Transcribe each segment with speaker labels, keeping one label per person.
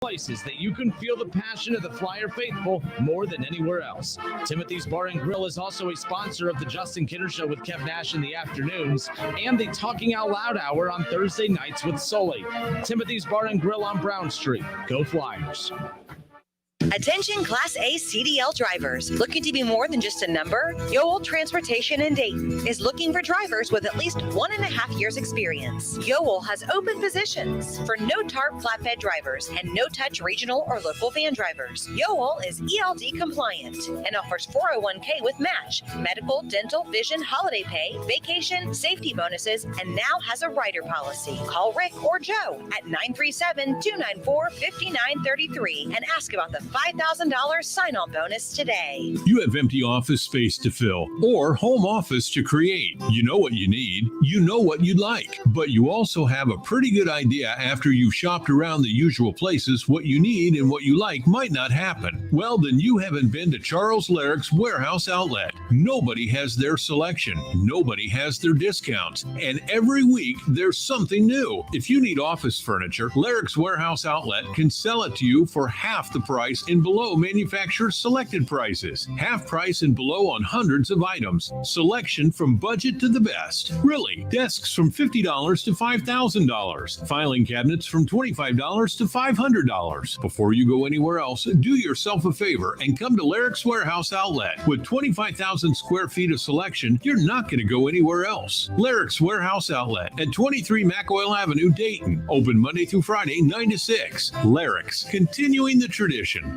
Speaker 1: Places that you can feel the passion of the Flyer faithful more than anywhere else. Timothy's Bar and Grill is also a sponsor of the Justin Kinner Show with Kev Nash in the afternoons and the Talking Out Loud Hour on Thursday nights with Sully. Timothy's Bar and Grill on Brown Street. Go Flyers.
Speaker 2: Attention Class A CDL drivers. Looking to be more than just a number? Yoel Transportation in Dayton is looking for drivers with at least 1.5 years experience. Yoel has open positions for no-tarp flatbed drivers and no-touch regional or local van drivers. Yoel is ELD compliant and offers 401k with match, medical, dental, vision, holiday pay, vacation, safety bonuses, and now has a rider policy. Call Rick or Joe at 937-294-5933 and ask about the $5,000 sign-on bonus today.
Speaker 3: You have empty office space to fill or home office to create. You know what you need. You know what you'd like. But you also have a pretty good idea after you've shopped around the usual places what you need and what you like might not happen. Well, then you haven't been to Charles Larrick's Warehouse Outlet. Nobody has their selection. Nobody has their discounts. And every week there's something new. If you need office furniture, Larrick's Warehouse Outlet can sell it to you for half the price and below manufacturer's selected prices. Half price and below on hundreds of items. Selection from budget to the best. Really, desks from $50 to $5,000. Filing cabinets from $25 to $500. Before you go anywhere else, do yourself a favor and come to Larrick's Warehouse Outlet. With 25,000 square feet of selection, you're not going to go anywhere else. Larrick's Warehouse Outlet at 23 McOil Avenue, Dayton. Open Monday through Friday, 9 to 6. Larrick's, continuing the tradition.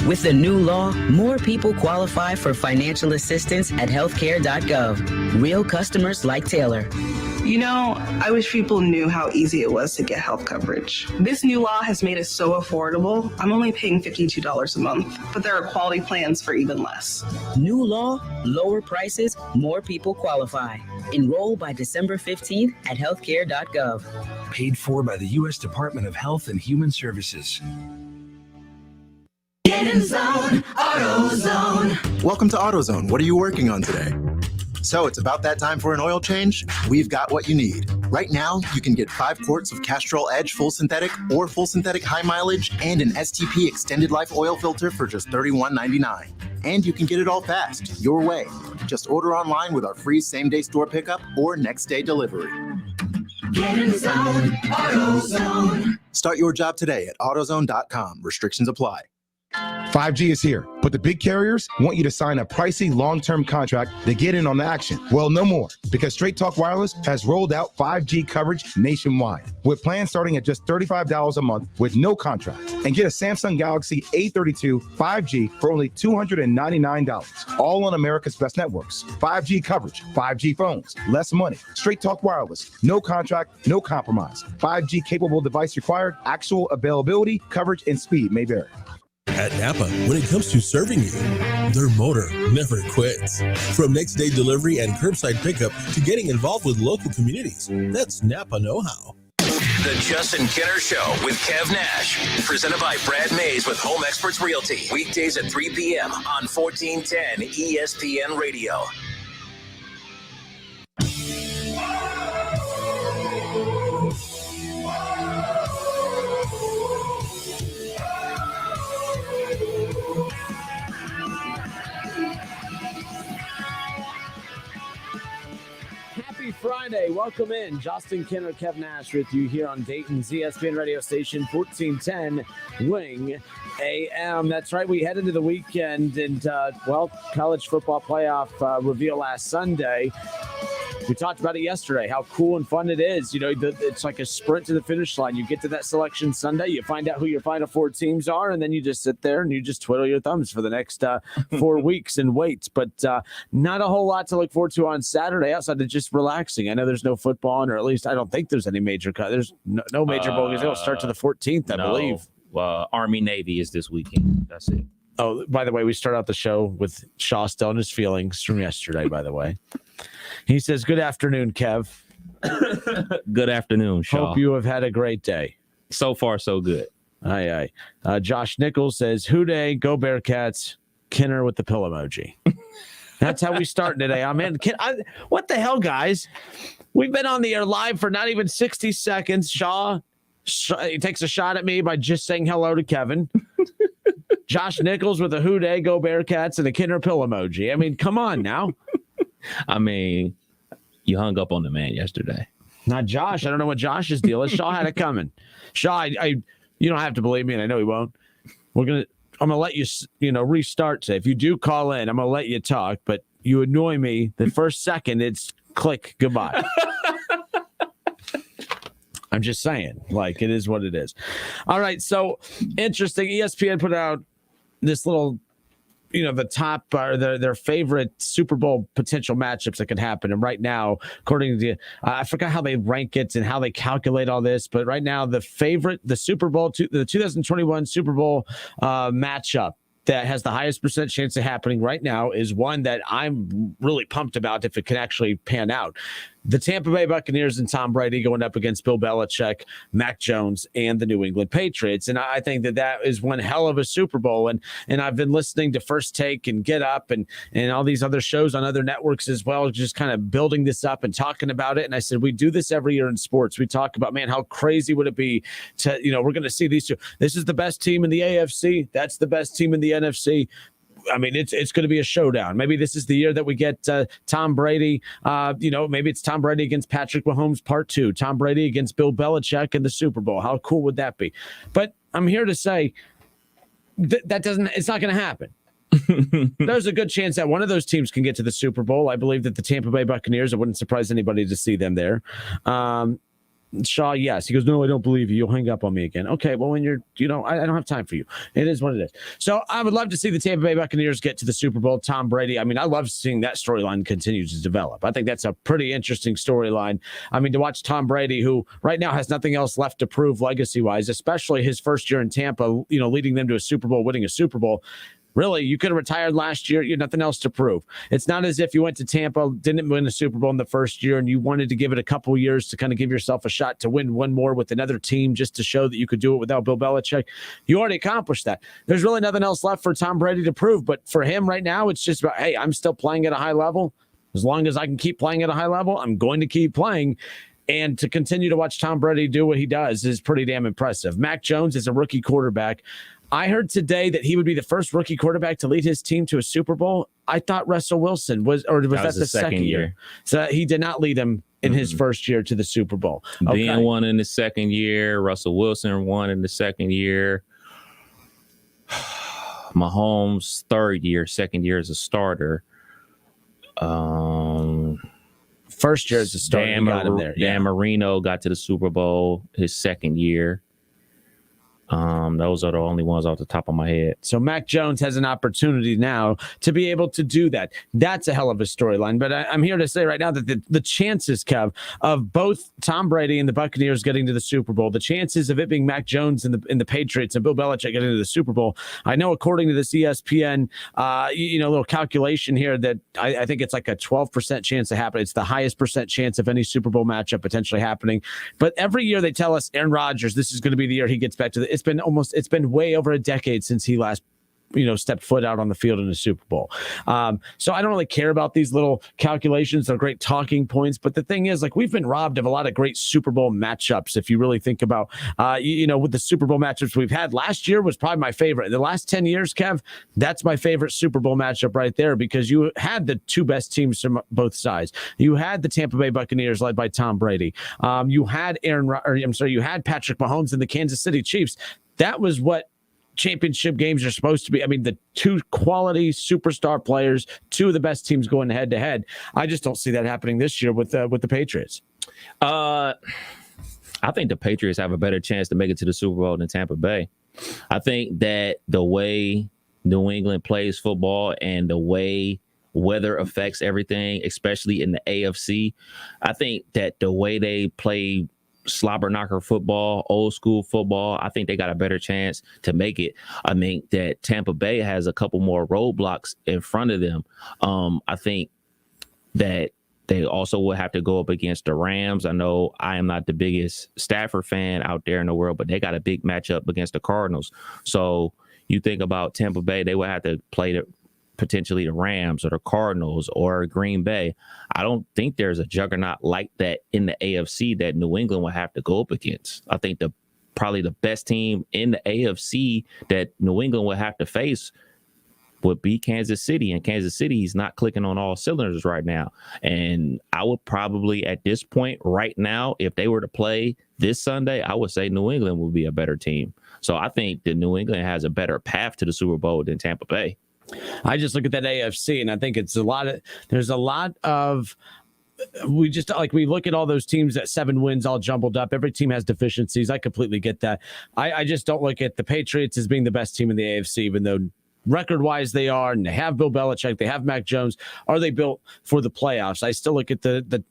Speaker 4: With the new law, more people qualify for financial assistance at healthcare.gov. Real customers like Taylor.
Speaker 5: You know, I wish people knew how easy it was to get health coverage. This new law has made it so affordable. I'm only paying $52 a month, but there are quality plans for even less.
Speaker 4: New law, lower prices, more people qualify. Enroll by December 15th at healthcare.gov.
Speaker 6: Paid for by the U.S. Department of Health and Human Services.
Speaker 7: Get in zone, AutoZone.
Speaker 8: Welcome to AutoZone. What are you working on today? So it's about that time for an oil change? We've got what you need. Right now, you can get 5 quarts of Castrol Edge Full Synthetic or Full Synthetic High Mileage and an STP Extended Life Oil Filter for just $31.99. And you can get it all fast, your way. Just order online with our free same-day store pickup or next-day delivery.
Speaker 7: Get in zone, AutoZone.
Speaker 8: Start your job today at AutoZone.com. Restrictions apply.
Speaker 9: 5G is here, but the big carriers want you to sign a pricey long-term contract to get in on the action. Well, no more, because Straight Talk Wireless has rolled out 5G coverage nationwide with plans starting at just $35 a month with no contract. And get a Samsung Galaxy A32 5G for only $299, all on America's best networks. 5G coverage, 5G phones, less money. Straight Talk Wireless, no contract, no compromise. 5G capable device required, actual availability, coverage, and speed may vary.
Speaker 10: At Napa, when it comes to serving you, their motor never quits. From next day delivery and curbside pickup to getting involved with local communities, that's Napa know-how.
Speaker 11: The Justin Kinner Show with Kev Nash, presented by Brad Mays with Home Experts Realty. Weekdays at 3 p.m. on 1410 ESPN Radio.
Speaker 1: Friday. Welcome in. Justin Kinner, Kev Nash with you here on Dayton's ESPN radio station, 1410 Wing AM. That's right. We head into the weekend and, college football playoff reveal last Sunday. We talked about it yesterday, how cool and fun it is. You know, it's like a sprint to the finish line. You get to that selection Sunday, you find out who your Final Four teams are, and then you just sit there and you just twiddle your thumbs for the next 4 weeks and wait. But not a whole lot to look forward to on Saturday outside of just relaxing. I know there's no football on, or at least I don't think there's any major cut. There's no major bowl games. It'll start to the 14th, I believe.
Speaker 12: Army-Navy is this weekend. That's it.
Speaker 1: Oh, by the way, we start out the show with Shaw still in his feelings from yesterday, by the way. He says, good afternoon, Kev.
Speaker 12: Good afternoon, Shaw.
Speaker 1: Hope you have had a great day.
Speaker 12: So far, so good.
Speaker 1: Aye. Josh Nichols says, Houday, go Bearcats, Kinner with the pill emoji. That's how we start today. What the hell, guys? We've been on the air live for not even 60 seconds. Shaw He takes a shot at me by just saying hello to Kevin. Josh Nichols with a "Who Dey, Go Bearcats" and a Kinder Pill emoji. I mean, come on now.
Speaker 12: I memean, you hung up on the man yesterday.
Speaker 1: Not Josh. I don't know what Josh's deal is. Shaw had it coming. Shaw, you don't have to believe me, and I know he won't. I'm gonna let you, restart today. If you do call in, I'm gonna let you talk, but you annoy me the first second. It's click goodbye. I'm just saying, like, it is what it is. All right, so interesting. ESPN put out this little, the top or their favorite Super Bowl potential matchups that could happen. And right now, according to I forgot how they rank it and how they calculate all this, but right now the Super Bowl, the 2021 Super Bowl matchup that has the highest percent chance of happening right now is one that I'm really pumped about if it can actually pan out. The Tampa Bay Buccaneers and Tom Brady going up against Bill Belichick, Mac Jones, and the New England Patriots. And I think that is one hell of a Super Bowl. And I've been listening to First Take and Get Up and all these other shows on other networks as well, just kind of building this up and talking about it. And I said, we do this every year in sports. We talk about, man, how crazy would it be to, we're going to see these two. This is the best team in the AFC. That's the best team in the NFC. I mean, it's going to be a showdown. Maybe this is the year that we get Tom Brady. Maybe it's Tom Brady against Patrick Mahomes Part 2. Tom Brady against Bill Belichick in the Super Bowl. How cool would that be? But I'm here to say it's not going to happen. There's a good chance that one of those teams can get to the Super Bowl. I believe that the Tampa Bay Buccaneers, it wouldn't surprise anybody to see them there. Shaw, yes. He goes, no, I don't believe you. You'll hang up on me again. Okay, well, when I don't have time for you. It is what it is. So I would love to see the Tampa Bay Buccaneers get to the Super Bowl. Tom Brady, I mean, I love seeing that storyline continue to develop. I think that's a pretty interesting storyline. I mean, to watch Tom Brady, who right now has nothing else left to prove legacy-wise, especially his first year in Tampa, leading them to a Super Bowl, winning a Super Bowl. Really, you could have retired last year. You had nothing else to prove. It's not as if you went to Tampa, didn't win the Super Bowl in the first year, and you wanted to give it a couple years to kind of give yourself a shot to win one more with another team just to show that you could do it without Bill Belichick. You already accomplished that. There's really nothing else left for Tom Brady to prove. But for him right now, it's just about, hey, I'm still playing at a high level. As long as I can keep playing at a high level, I'm going to keep playing. And to continue to watch Tom Brady do what he does is pretty damn impressive. Mac Jones is a rookie quarterback. I heard today that he would be the first rookie quarterback to lead his team to a Super Bowl. I thought Russell Wilson was that the second year? So he did not lead him in his first year to the Super Bowl.
Speaker 12: Okay. Ben won in the second year. Russell Wilson won in the second year. Mahomes second year as a starter.
Speaker 1: First year as a starter.
Speaker 12: Dan Marino got to the Super Bowl his second year. Those are the only ones off the top of my head.
Speaker 1: So Mac Jones has an opportunity now to be able to do that. That's a hell of a storyline. But I'm here to say right now that the chances, Kev, of both Tom Brady and the Buccaneers getting to the Super Bowl, the chances of it being Mac Jones and the Patriots and Bill Belichick getting to the Super Bowl, I know according to this ESPN, little calculation here that I think it's like a 12% chance to happen. It's the highest percent chance of any Super Bowl matchup potentially happening. But every year they tell us Aaron Rodgers, this is going to be the year he gets back to the. It's been way over a decade since he last stepped foot out on the field in the Super Bowl. So I don't really care about these little calculations. They're great talking points. But the thing is, like, we've been robbed of a lot of great Super Bowl matchups. If you really think about, with the Super Bowl matchups we've had, last year was probably my favorite. The last 10 years, Kev, that's my favorite Super Bowl matchup right there, because you had the two best teams from both sides. You had the Tampa Bay Buccaneers led by Tom Brady. You had you had Patrick Mahomes and the Kansas City Chiefs. That was what championship games are supposed to be. I mean, the two quality superstar players, two of the best teams going head to head. I just don't see that happening this year with the Patriots.
Speaker 12: I think the Patriots have a better chance to make it to the Super Bowl than Tampa Bay. I think that the way New England plays football and the way weather affects everything, especially in the AFC, I think that the way they play slobber knocker football, old school football, I think they got a better chance to make it. I think that Tampa Bay has a couple more roadblocks in front of them. I think that they also will have to go up against the Rams. I know I am not the biggest Stafford fan out there in the world, but they got a big matchup against the Cardinals. So you think about Tampa Bay, they would have to play potentially the Rams or the Cardinals or Green Bay. I don't think there's a juggernaut like that in the AFC that New England will have to go up against. I think the probably the best team in the AFC that New England would have to face would be Kansas City. And Kansas City is not clicking on all cylinders right now. And I would probably, at this point right now, if they were to play this Sunday, I would say New England would be a better team. So I think that New England has a better path to the Super Bowl than Tampa Bay.
Speaker 1: I just look at that AFC, and I think there's a lot of, we look at all those teams at 7 wins all jumbled up. Every team has deficiencies. I completely get that. I just don't look at the Patriots as being the best team in the AFC, even though record-wise they are, and they have Bill Belichick, they have Mac Jones. Are they built for the playoffs? I still look at the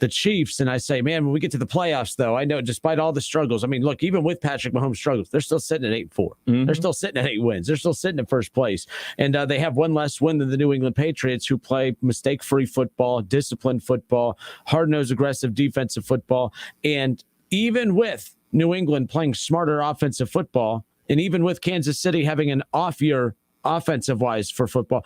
Speaker 1: Chiefs, and I say, man, when we get to the playoffs, though, I know despite all the struggles, I mean, look, even with Patrick Mahomes' struggles, they're still sitting at 8-4. Mm-hmm. They're still sitting at 8 wins. They're still sitting in first place. And they have one less win than the New England Patriots, who play mistake-free football, disciplined football, hard-nosed, aggressive defensive football. And even with New England playing smarter offensive football, and even with Kansas City having an off year offensive-wise for football,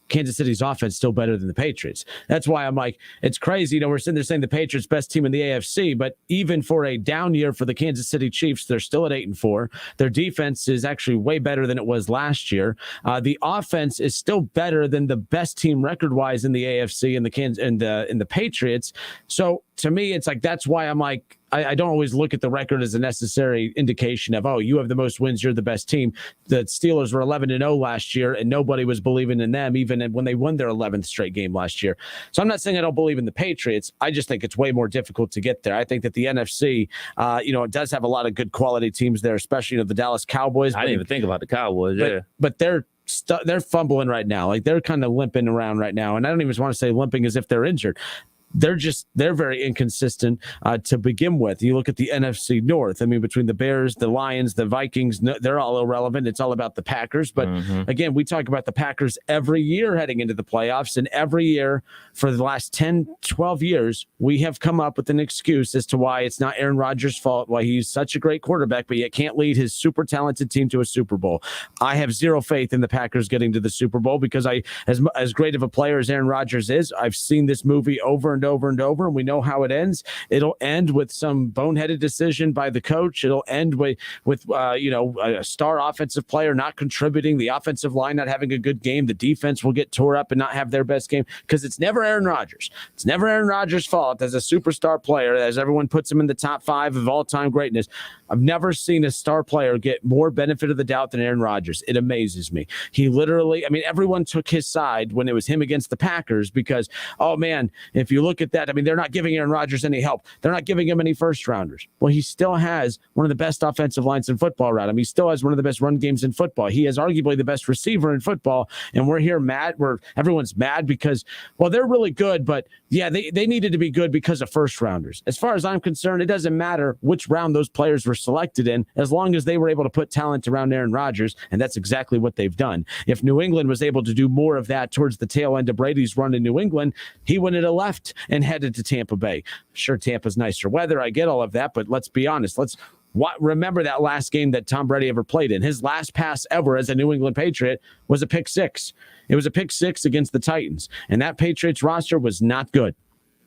Speaker 1: Kansas City's offense still better than the Patriots. That's why I'm like, it's crazy. We're sitting there saying the Patriots best team in the AFC, but even for a down year for the Kansas City Chiefs, they're still at 8-4. Their defense is actually way better than it was last year. The offense is still better than the best team record-wise in the AFC and the Patriots. So to me, it's like, that's why I'm like, I don't always look at the record as a necessary indication of, oh, you have the most wins, you're the best team. The Steelers were 11-0 last year, and nobody was believing in them, even when they won their 11th straight game last year. So I'm not saying I don't believe in the Patriots. I just think it's way more difficult to get there. I think that the NFC, it does have a lot of good quality teams there, especially the Dallas Cowboys.
Speaker 12: I didn't even think about the Cowboys.
Speaker 1: But they're fumbling right now. Like, they're kind of limping around right now, and I don't even want to say limping as if they're injured. They're very inconsistent to begin with. You look at the NFC North. I mean, between the Bears, the Lions, the Vikings, they're all irrelevant. It's all about the Packers. But again, we talk about the Packers every year heading into the playoffs. And every year for the last 10, 12 years, we have come up with an excuse as to why it's not Aaron Rodgers' fault, why he's such a great quarterback, but yet can't lead his super talented team to a Super Bowl. I have zero faith in the Packers getting to the Super Bowl because as great of a player as Aaron Rodgers is, I've seen this movie over and over and over, and we know how it ends. It'll end with some boneheaded decision by the coach. It'll end with a star offensive player not contributing, the offensive line not having a good game, the defense will get tore up and not have their best game, because it's never Aaron Rodgers. It's never Aaron Rodgers' fault as a superstar player, as everyone puts him in the top 5 of all-time greatness. I've never seen a star player get more benefit of the doubt than Aaron Rodgers. It amazes me. He literally, everyone took his side when it was him against the Packers because, oh man, if you look at that, they're not giving Aaron Rodgers any help. They're not giving him any first rounders. Well, he still has one of the best offensive lines in football around him. He still has one of the best run games in football. He has arguably the best receiver in football. And we're here mad. Everyone's mad because, well, they're really good, but yeah, they needed to be good because of first rounders. As far as I'm concerned, it doesn't matter which round those players were selected in, as long as they were able to put talent around Aaron Rodgers. And that's exactly what they've done. If New England was able to do more of that towards the tail end of Brady's run in New England, he wouldn't have left and headed to Tampa Bay. Sure, Tampa's nicer weather. I get all of that, but let's be honest. Remember that last game that Tom Brady ever played in. His last pass ever as a New England Patriot was a pick 6. It was a pick 6 against the Titans, and that Patriots roster was not good.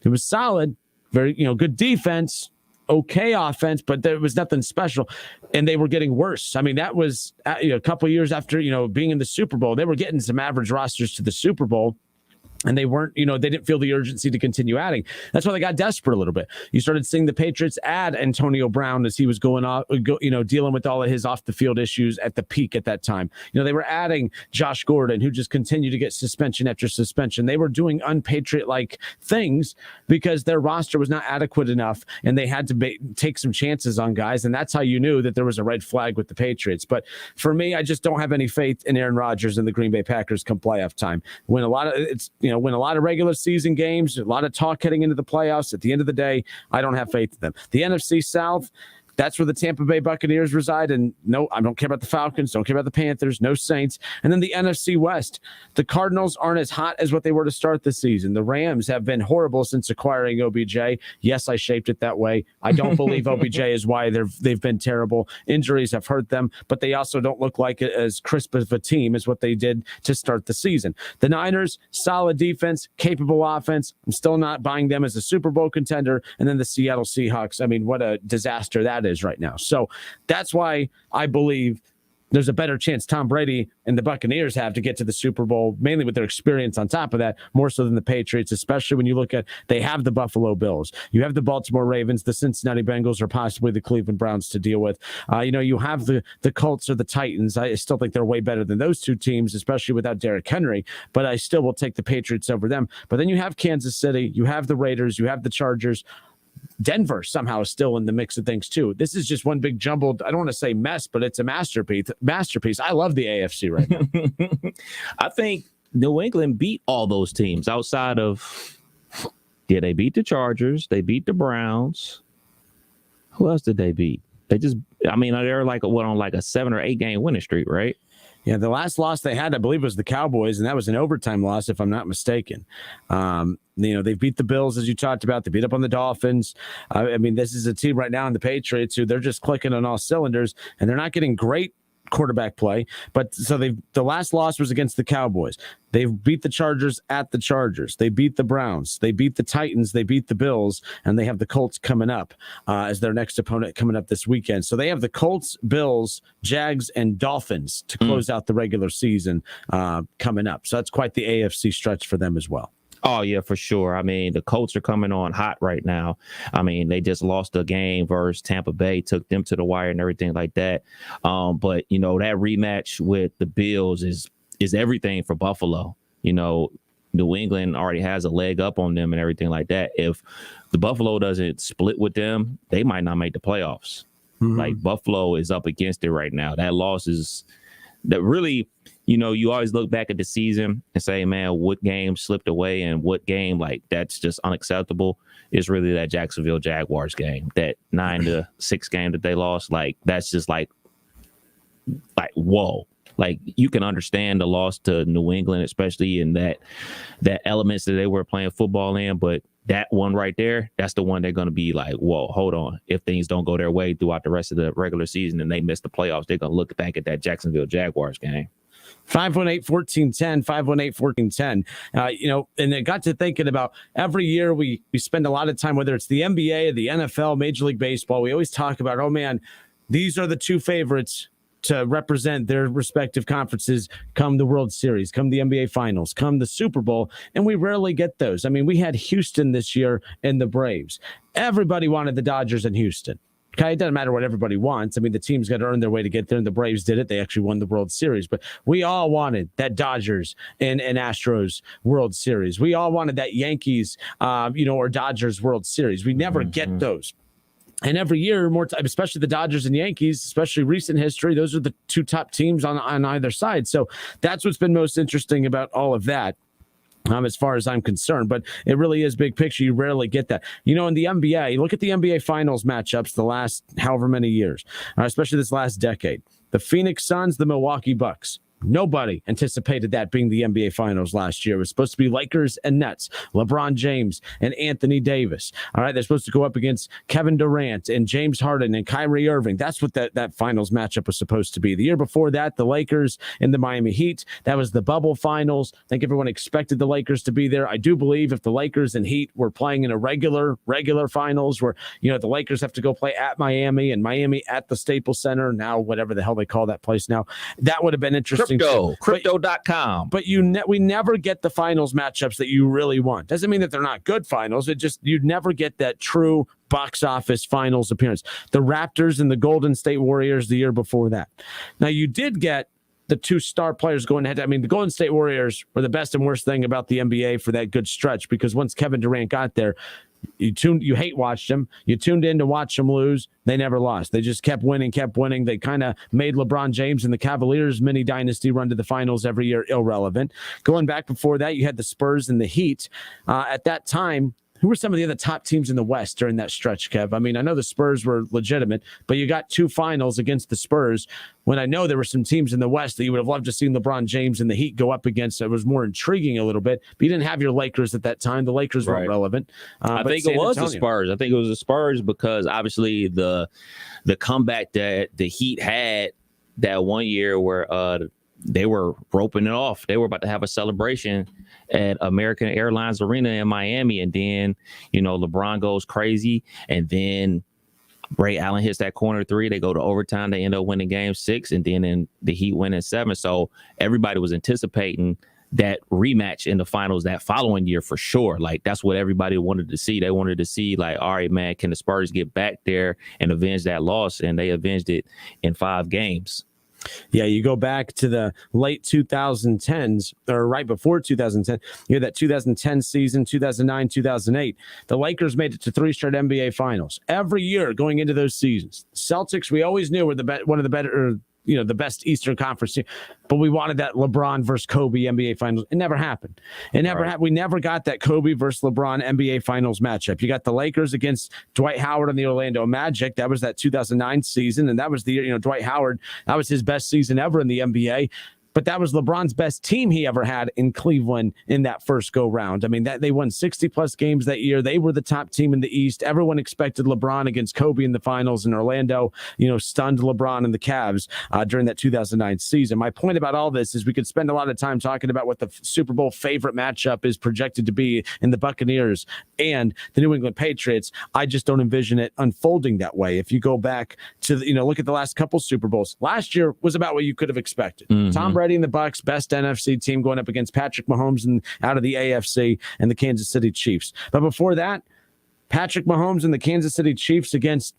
Speaker 1: It was solid, very good defense, okay offense, but there was nothing special, and they were getting worse. That was a couple of years after being in the Super Bowl. They were getting some average rosters to the Super Bowl. And they weren't, they didn't feel the urgency to continue adding. That's why they got desperate a little bit. You started seeing the Patriots add Antonio Brown as he was going off, dealing with all of his off the field issues at the peak at that time. They were adding Josh Gordon, who just continued to get suspension after suspension. They were doing unpatriot-like things because their roster was not adequate enough, and they had to take some chances on guys. And that's how you knew that there was a red flag with the Patriots. But for me, I just don't have any faith in Aaron Rodgers and the Green Bay Packers come playoff time. Win a lot of regular season games, a lot of talk heading into the playoffs. At the end of the day, I don't have faith in them. The NFC South, that's where the Tampa Bay Buccaneers reside. And no, I don't care about the Falcons, don't care about the Panthers, no Saints. And then the NFC West, the Cardinals aren't as hot as what they were to start the season. The Rams have been horrible since acquiring OBJ. Yes, I shaped it that way. I don't believe OBJ is why they've been terrible. Injuries have hurt them, but they also don't look like as crisp of a team as what they did to start the season. The Niners, solid defense, capable offense. I'm still not buying them as a Super Bowl contender. And then the Seattle Seahawks, what a disaster that is. is right now. So that's why I believe there's a better chance Tom Brady and the Buccaneers have to get to the Super Bowl, mainly with their experience on top of that, more so than the Patriots, especially when you look at they have the Buffalo Bills. You have the Baltimore Ravens, the Cincinnati Bengals, or possibly the Cleveland Browns to deal with. You have the Colts or the Titans. I still think they're way better than those two teams, especially without Derrick Henry, but I still will take the Patriots over them. But then you have Kansas City, you have the Raiders, you have the Chargers. Denver somehow is still in the mix of things too. This is just one big jumbled, I don't want to say mess, but it's a masterpiece. I love the AFC right now.
Speaker 12: I think New England beat all those teams outside of, they beat the Chargers. They beat the Browns. Who else did they beat? They're like on a 7 or 8 game winning streak, right?
Speaker 1: Yeah, the last loss they had, I believe, was the Cowboys, and that was an overtime loss, if I'm not mistaken. They beat the Bills, as you talked about. They beat up on the Dolphins. This is a team right now in the Patriots who they're just clicking on all cylinders, and they're not getting great quarterback play. But so the last loss was against the Cowboys. They beat the Chargers at the Chargers. They beat the Browns. They beat the Titans. They beat the Bills, and they have the Colts coming up as their next opponent coming up this weekend. So they have the Colts, Bills, Jags, and Dolphins to close out the regular season coming up. So that's quite the AFC stretch for them as well.
Speaker 12: Oh, yeah, for sure. The Colts are coming on hot right now. They just lost a game versus Tampa Bay, took them to the wire and everything like that. But that rematch with the Bills is everything for Buffalo. New England already has a leg up on them and everything like that. If the Buffalo doesn't split with them, they might not make the playoffs. Mm-hmm. Like Buffalo is up against it right now. That loss is that really, you always look back at the season and say, man, what game slipped away and what game, that's just unacceptable. Is really that Jacksonville Jaguars game, that 9-6 game that they lost. That's just whoa. You can understand the loss to New England, especially in that elements that they were playing football in. But that one right there, that's the one they're going to be whoa, hold on. If things don't go their way throughout the rest of the regular season and they miss the playoffs, they're going to look back at that Jacksonville Jaguars game.
Speaker 1: 518-1410, 518-1410. And it got to thinking about every year we spend a lot of time, whether it's the NBA, the NFL, Major League Baseball, we always talk about, oh man, these are the two favorites to represent their respective conferences come the World Series, come the NBA Finals, come the Super Bowl, and we rarely get those. We had Houston this year and the Braves. Everybody wanted the Dodgers in Houston. Okay, it doesn't matter what everybody wants. The team's got to earn their way to get there, and the Braves did it. They actually won the World Series. But we all wanted that Dodgers and Astros World Series. We all wanted that Yankees, or Dodgers World Series. We never get those. And every year, more time, especially the Dodgers and Yankees, especially recent history, those are the two top teams on either side. So that's what's been most interesting about all of that. As far as I'm concerned, but it really is big picture. You rarely get that. In the NBA, you look at the NBA Finals matchups the last however many years, especially this last decade. The Phoenix Suns, the Milwaukee Bucks. Nobody anticipated that being the NBA Finals last year. It was supposed to be Lakers and Nets, LeBron James and Anthony Davis. All right, they're supposed to go up against Kevin Durant and James Harden and Kyrie Irving. That's what that Finals matchup was supposed to be. The year before that, the Lakers and the Miami Heat. That was the bubble Finals. I think everyone expected the Lakers to be there. I do believe if the Lakers and Heat were playing in a regular Finals where, the Lakers have to go play at Miami and Miami at the Staples Center, now whatever the hell they call that place now, that would have been interesting.
Speaker 12: Crypto.com.
Speaker 1: But we never get the finals matchups that you really want. Doesn't mean that they're not good finals. It just, you'd never get that true box office finals appearance. The Raptors and the Golden State Warriors the year before that. Now, you did get the two star players going ahead. The Golden State Warriors were the best and worst thing about the NBA for that good stretch, because once Kevin Durant got there, you hate watched them. You tuned in to watch them lose. They never lost. They just kept winning. They kind of made LeBron James and the Cavaliers mini dynasty run to the finals every year irrelevant. Going back before that, you had the Spurs and the Heat. At that time, who were some of the other top teams in the West during that stretch, Kev? I know the Spurs were legitimate, but you got two finals against the Spurs when I know there were some teams in the West that you would have loved to see LeBron James and the Heat go up against. It was more intriguing a little bit, but you didn't have your Lakers at that time. The Lakers weren't relevant.
Speaker 12: I think it was the Spurs. I think it was the Spurs because obviously the comeback that the Heat had that one year where they were roping it off. They were about to have a celebration at American Airlines Arena in Miami. And then, LeBron goes crazy. And then Ray Allen hits that corner 3. They go to overtime. They end up winning game 6, and then in the Heat winning 7. So everybody was anticipating that rematch in the finals that following year for sure. Like, that's what everybody wanted to see. They wanted to see, like, all right, man, can the Spurs get back there and avenge that loss? And they avenged it in 5 games.
Speaker 1: Yeah, you go back to the late 2010s, or right before 2010, you had that 2010 season, 2009, 2008. The Lakers made it to 3 straight NBA finals. Every year going into those seasons. Celtics, we always knew were one of the better, the best Eastern Conference team, but we wanted that LeBron versus Kobe NBA Finals. It never happened. It never happened. We never got that Kobe versus LeBron NBA Finals matchup. You got the Lakers against Dwight Howard and the Orlando Magic. That was that 2009 season, and that was the year, Dwight Howard, that was his best season ever in the NBA. But that was LeBron's best team he ever had in Cleveland in that first go round. I mean, they won 60-plus games that year. They were the top team in the East. Everyone expected LeBron against Kobe in the finals, and Orlando, stunned LeBron and the Cavs during that 2009 season. My point about all this is we could spend a lot of time talking about what the Super Bowl favorite matchup is projected to be in the Buccaneers and the New England Patriots. I just don't envision it unfolding that way. If you go back to, look at the last couple Super Bowls. Last year was about what you could have expected.
Speaker 12: Mm-hmm.
Speaker 1: Tom Brady and the Bucs, best NFC team, going up against Patrick Mahomes and out of the AFC and the Kansas City Chiefs. But before that, Patrick Mahomes and the Kansas City Chiefs against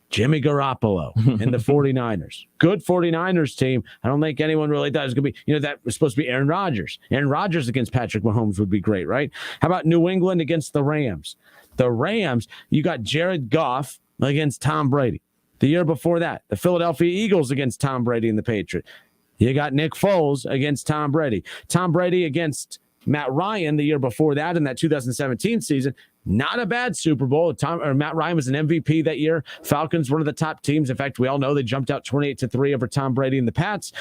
Speaker 1: Jimmy Garoppolo and the 49ers. Good 49ers team. I don't think anyone really thought it was going to be, that was supposed to be Aaron Rodgers. Aaron Rodgers against Patrick Mahomes would be great, right? How about New England against the Rams? The Rams, you got Jared Goff against Tom Brady. The year before that, the Philadelphia Eagles against Tom Brady and the Patriots. You got Nick Foles against Tom Brady. Tom Brady against Matt Ryan the year before that in that 2017 season. Not a bad Super Bowl. Matt Ryan was an MVP that year. Falcons, one of the top teams. In fact, we all know they jumped out 28-3 over Tom Brady and the Pats.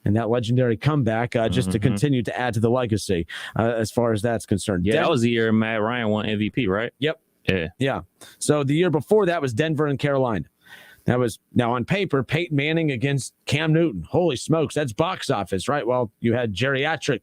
Speaker 1: And that legendary comeback just to continue to add to the legacy as far as that's concerned.
Speaker 12: Yeah, that was the year Matt Ryan won MVP, right?
Speaker 1: Yep.
Speaker 12: Yeah.
Speaker 1: So the year before that was Denver and Carolina. That was, now on paper, Peyton Manning against Cam Newton. Holy smokes, that's box office, right? Well, you had geriatric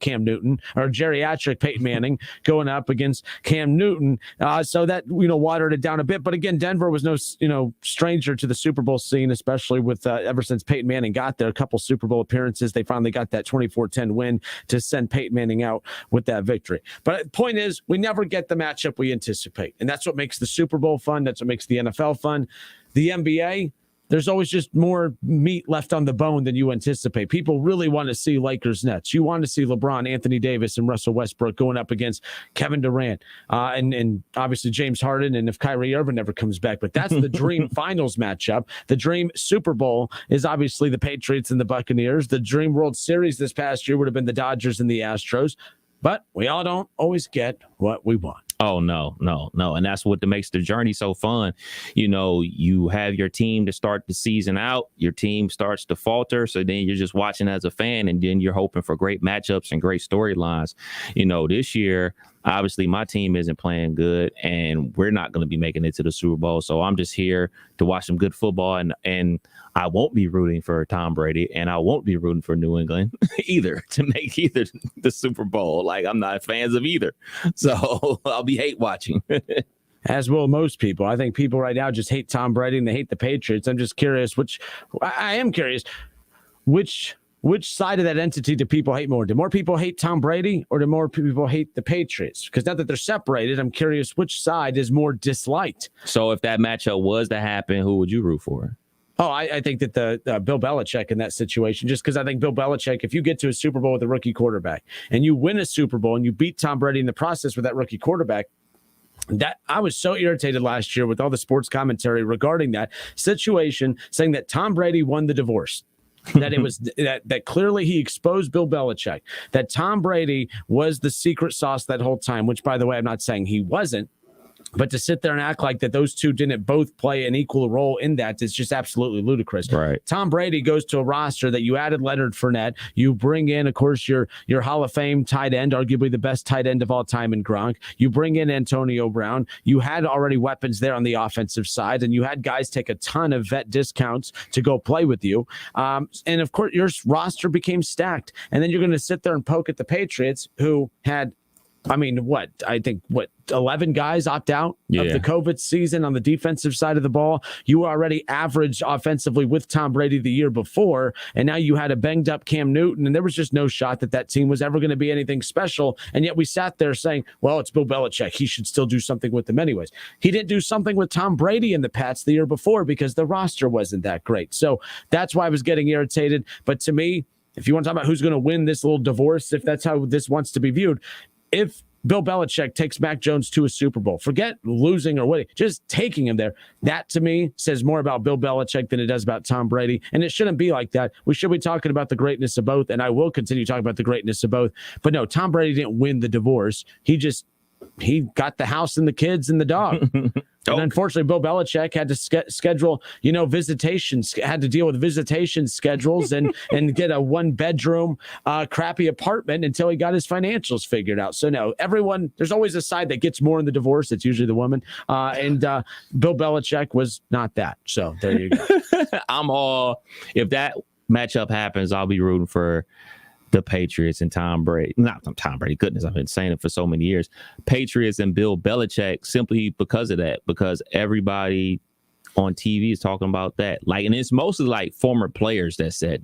Speaker 1: Peyton Manning going up against Cam Newton. So that, watered it down a bit. But again, Denver was no, stranger to the Super Bowl scene, especially with ever since Peyton Manning got there, a couple Super Bowl appearances. They finally got that 24-10 win to send Peyton Manning out with that victory. But the point is, we never get the matchup we anticipate. And that's what makes the Super Bowl fun. That's what makes the NFL fun. The NBA, there's always just more meat left on the bone than you anticipate. People really want to see Lakers Nets. You want to see LeBron, Anthony Davis, and Russell Westbrook going up against Kevin Durant and obviously James Harden, and if Kyrie Irving never comes back. But that's the dream finals matchup. The dream Super Bowl is obviously the Patriots and the Buccaneers. The dream World Series this past year would have been the Dodgers and the Astros. But we all don't always get what we want.
Speaker 12: Oh, no. And that's what makes the journey so fun. You have your team to start the season out. Your team starts to falter. So then you're just watching as a fan, and then you're hoping for great matchups and great storylines. This year, obviously, my team isn't playing good, and we're not going to be making it to the Super Bowl. So I'm just here to watch some good football, and I won't be rooting for Tom Brady, and I won't be rooting for New England either to make either the Super Bowl. Like, I'm not fans of either. So I'll be hate watching.
Speaker 1: As will most people. I think people right now just hate Tom Brady and they hate the Patriots. I'm just curious which side of that entity do people hate more? Do more people hate Tom Brady, or do more people hate the Patriots? Because now that they're separated, I'm curious which side is more disliked.
Speaker 12: So if that matchup was to happen, who would you root for?
Speaker 1: Oh, I think that the Bill Belichick in that situation, just because I think Bill Belichick, if you get to a Super Bowl with a rookie quarterback and you win a Super Bowl and you beat Tom Brady in the process with that rookie quarterback, that I was so irritated last year with all the sports commentary regarding that situation, saying that Tom Brady won the divorce. That it was that clearly he exposed Bill Belichick, that Tom Brady was the secret sauce that whole time, which, by the way, I'm not saying he wasn't. But to sit there and act like that those two didn't both play an equal role in that is just absolutely ludicrous.
Speaker 12: Right.
Speaker 1: Tom Brady goes to a roster that you added Leonard Fournette. You bring in, of course, your Hall of Fame tight end, arguably the best tight end of all time in Gronk. You bring in Antonio Brown. You had already weapons there on the offensive side, and you had guys take a ton of vet discounts to go play with you. And, of course, your roster became stacked. And then you're going to sit there and poke at the Patriots, who had I mean, I think 11 guys opt out of the COVID season on the defensive side of the ball. You were already average offensively with Tom Brady the year before, and now you had a banged up Cam Newton, and there was just no shot that team was ever going to be anything special. And yet we sat there saying, well, it's Bill Belichick. He should still do something with them anyways. He didn't do something with Tom Brady and the Pats the year before because the roster wasn't that great. So that's why I was getting irritated. But to me, if you want to talk about who's going to win this little divorce, if that's how this wants to be viewed, if Bill Belichick takes Mac Jones to a Super Bowl, forget losing or winning, just taking him there, that to me says more about Bill Belichick than it does about Tom Brady. And it shouldn't be like that. We should be talking about the greatness of both, and I will continue talking about the greatness of both. But no, Tom Brady didn't win the divorce. He got the house and the kids and the dog. And unfortunately, Bill Belichick had to schedule, visitations, had to deal with visitation schedules and get a 1-bedroom crappy apartment until he got his financials figured out. So no, there's always a side that gets more in the divorce. It's usually the woman. And Bill Belichick was not that. So there you go.
Speaker 12: If that matchup happens, I'll be rooting for the Patriots and Tom Brady. Not Tom Brady, goodness, I've been saying it for so many years. Patriots and Bill Belichick, simply because of that, because everybody on TV is talking about that. And it's mostly like former players that said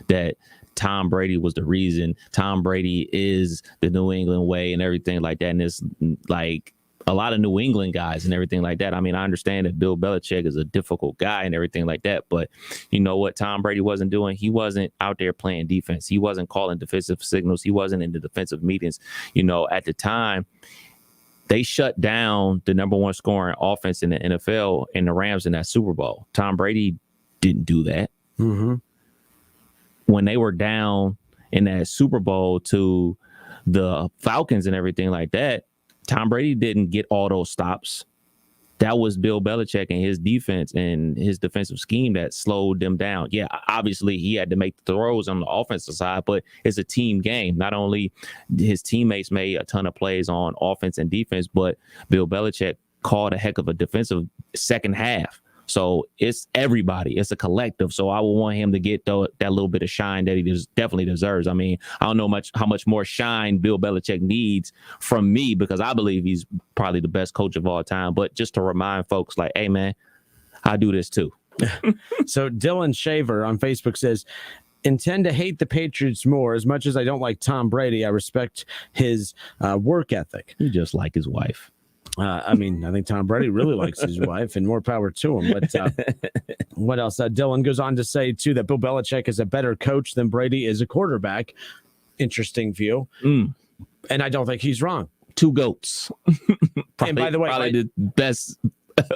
Speaker 12: that Tom Brady was the reason. Tom Brady is the New England way and everything like that. And it's like a lot of New England guys and everything like that. I mean, I understand that Bill Belichick is a difficult guy and everything like that, but you know what Tom Brady wasn't doing? He wasn't out there playing defense. He wasn't calling defensive signals. He wasn't in the defensive meetings. At the time, they shut down the number one scoring offense in the NFL in the Rams in that Super Bowl. Tom Brady didn't do that. Mm-hmm. When they were down in that Super Bowl to the Falcons and everything like that, Tom Brady didn't get all those stops. That was Bill Belichick and his defense and his defensive scheme that slowed them down. Yeah, obviously he had to make the throws on the offensive side, but it's a team game. Not only his teammates made a ton of plays on offense and defense, but Bill Belichick called a heck of a defensive second half. So it's everybody. It's a collective. So I would want him to get that little bit of shine that he definitely deserves. I mean, I don't know how much more shine Bill Belichick needs from me because I believe he's probably the best coach of all time. But just to remind folks like, hey, man, I do this too.
Speaker 1: So Dylan Shaver on Facebook says, intend to hate the Patriots more. As much as I don't like Tom Brady, I respect his work ethic.
Speaker 12: You just like his wife.
Speaker 1: I think Tom Brady really likes his wife, and more power to him. But what else? Dylan goes on to say, too, that Bill Belichick is a better coach than Brady is a quarterback. Interesting view. And I don't think he's wrong.
Speaker 12: Two GOATs.
Speaker 1: And by the way,
Speaker 12: probably the best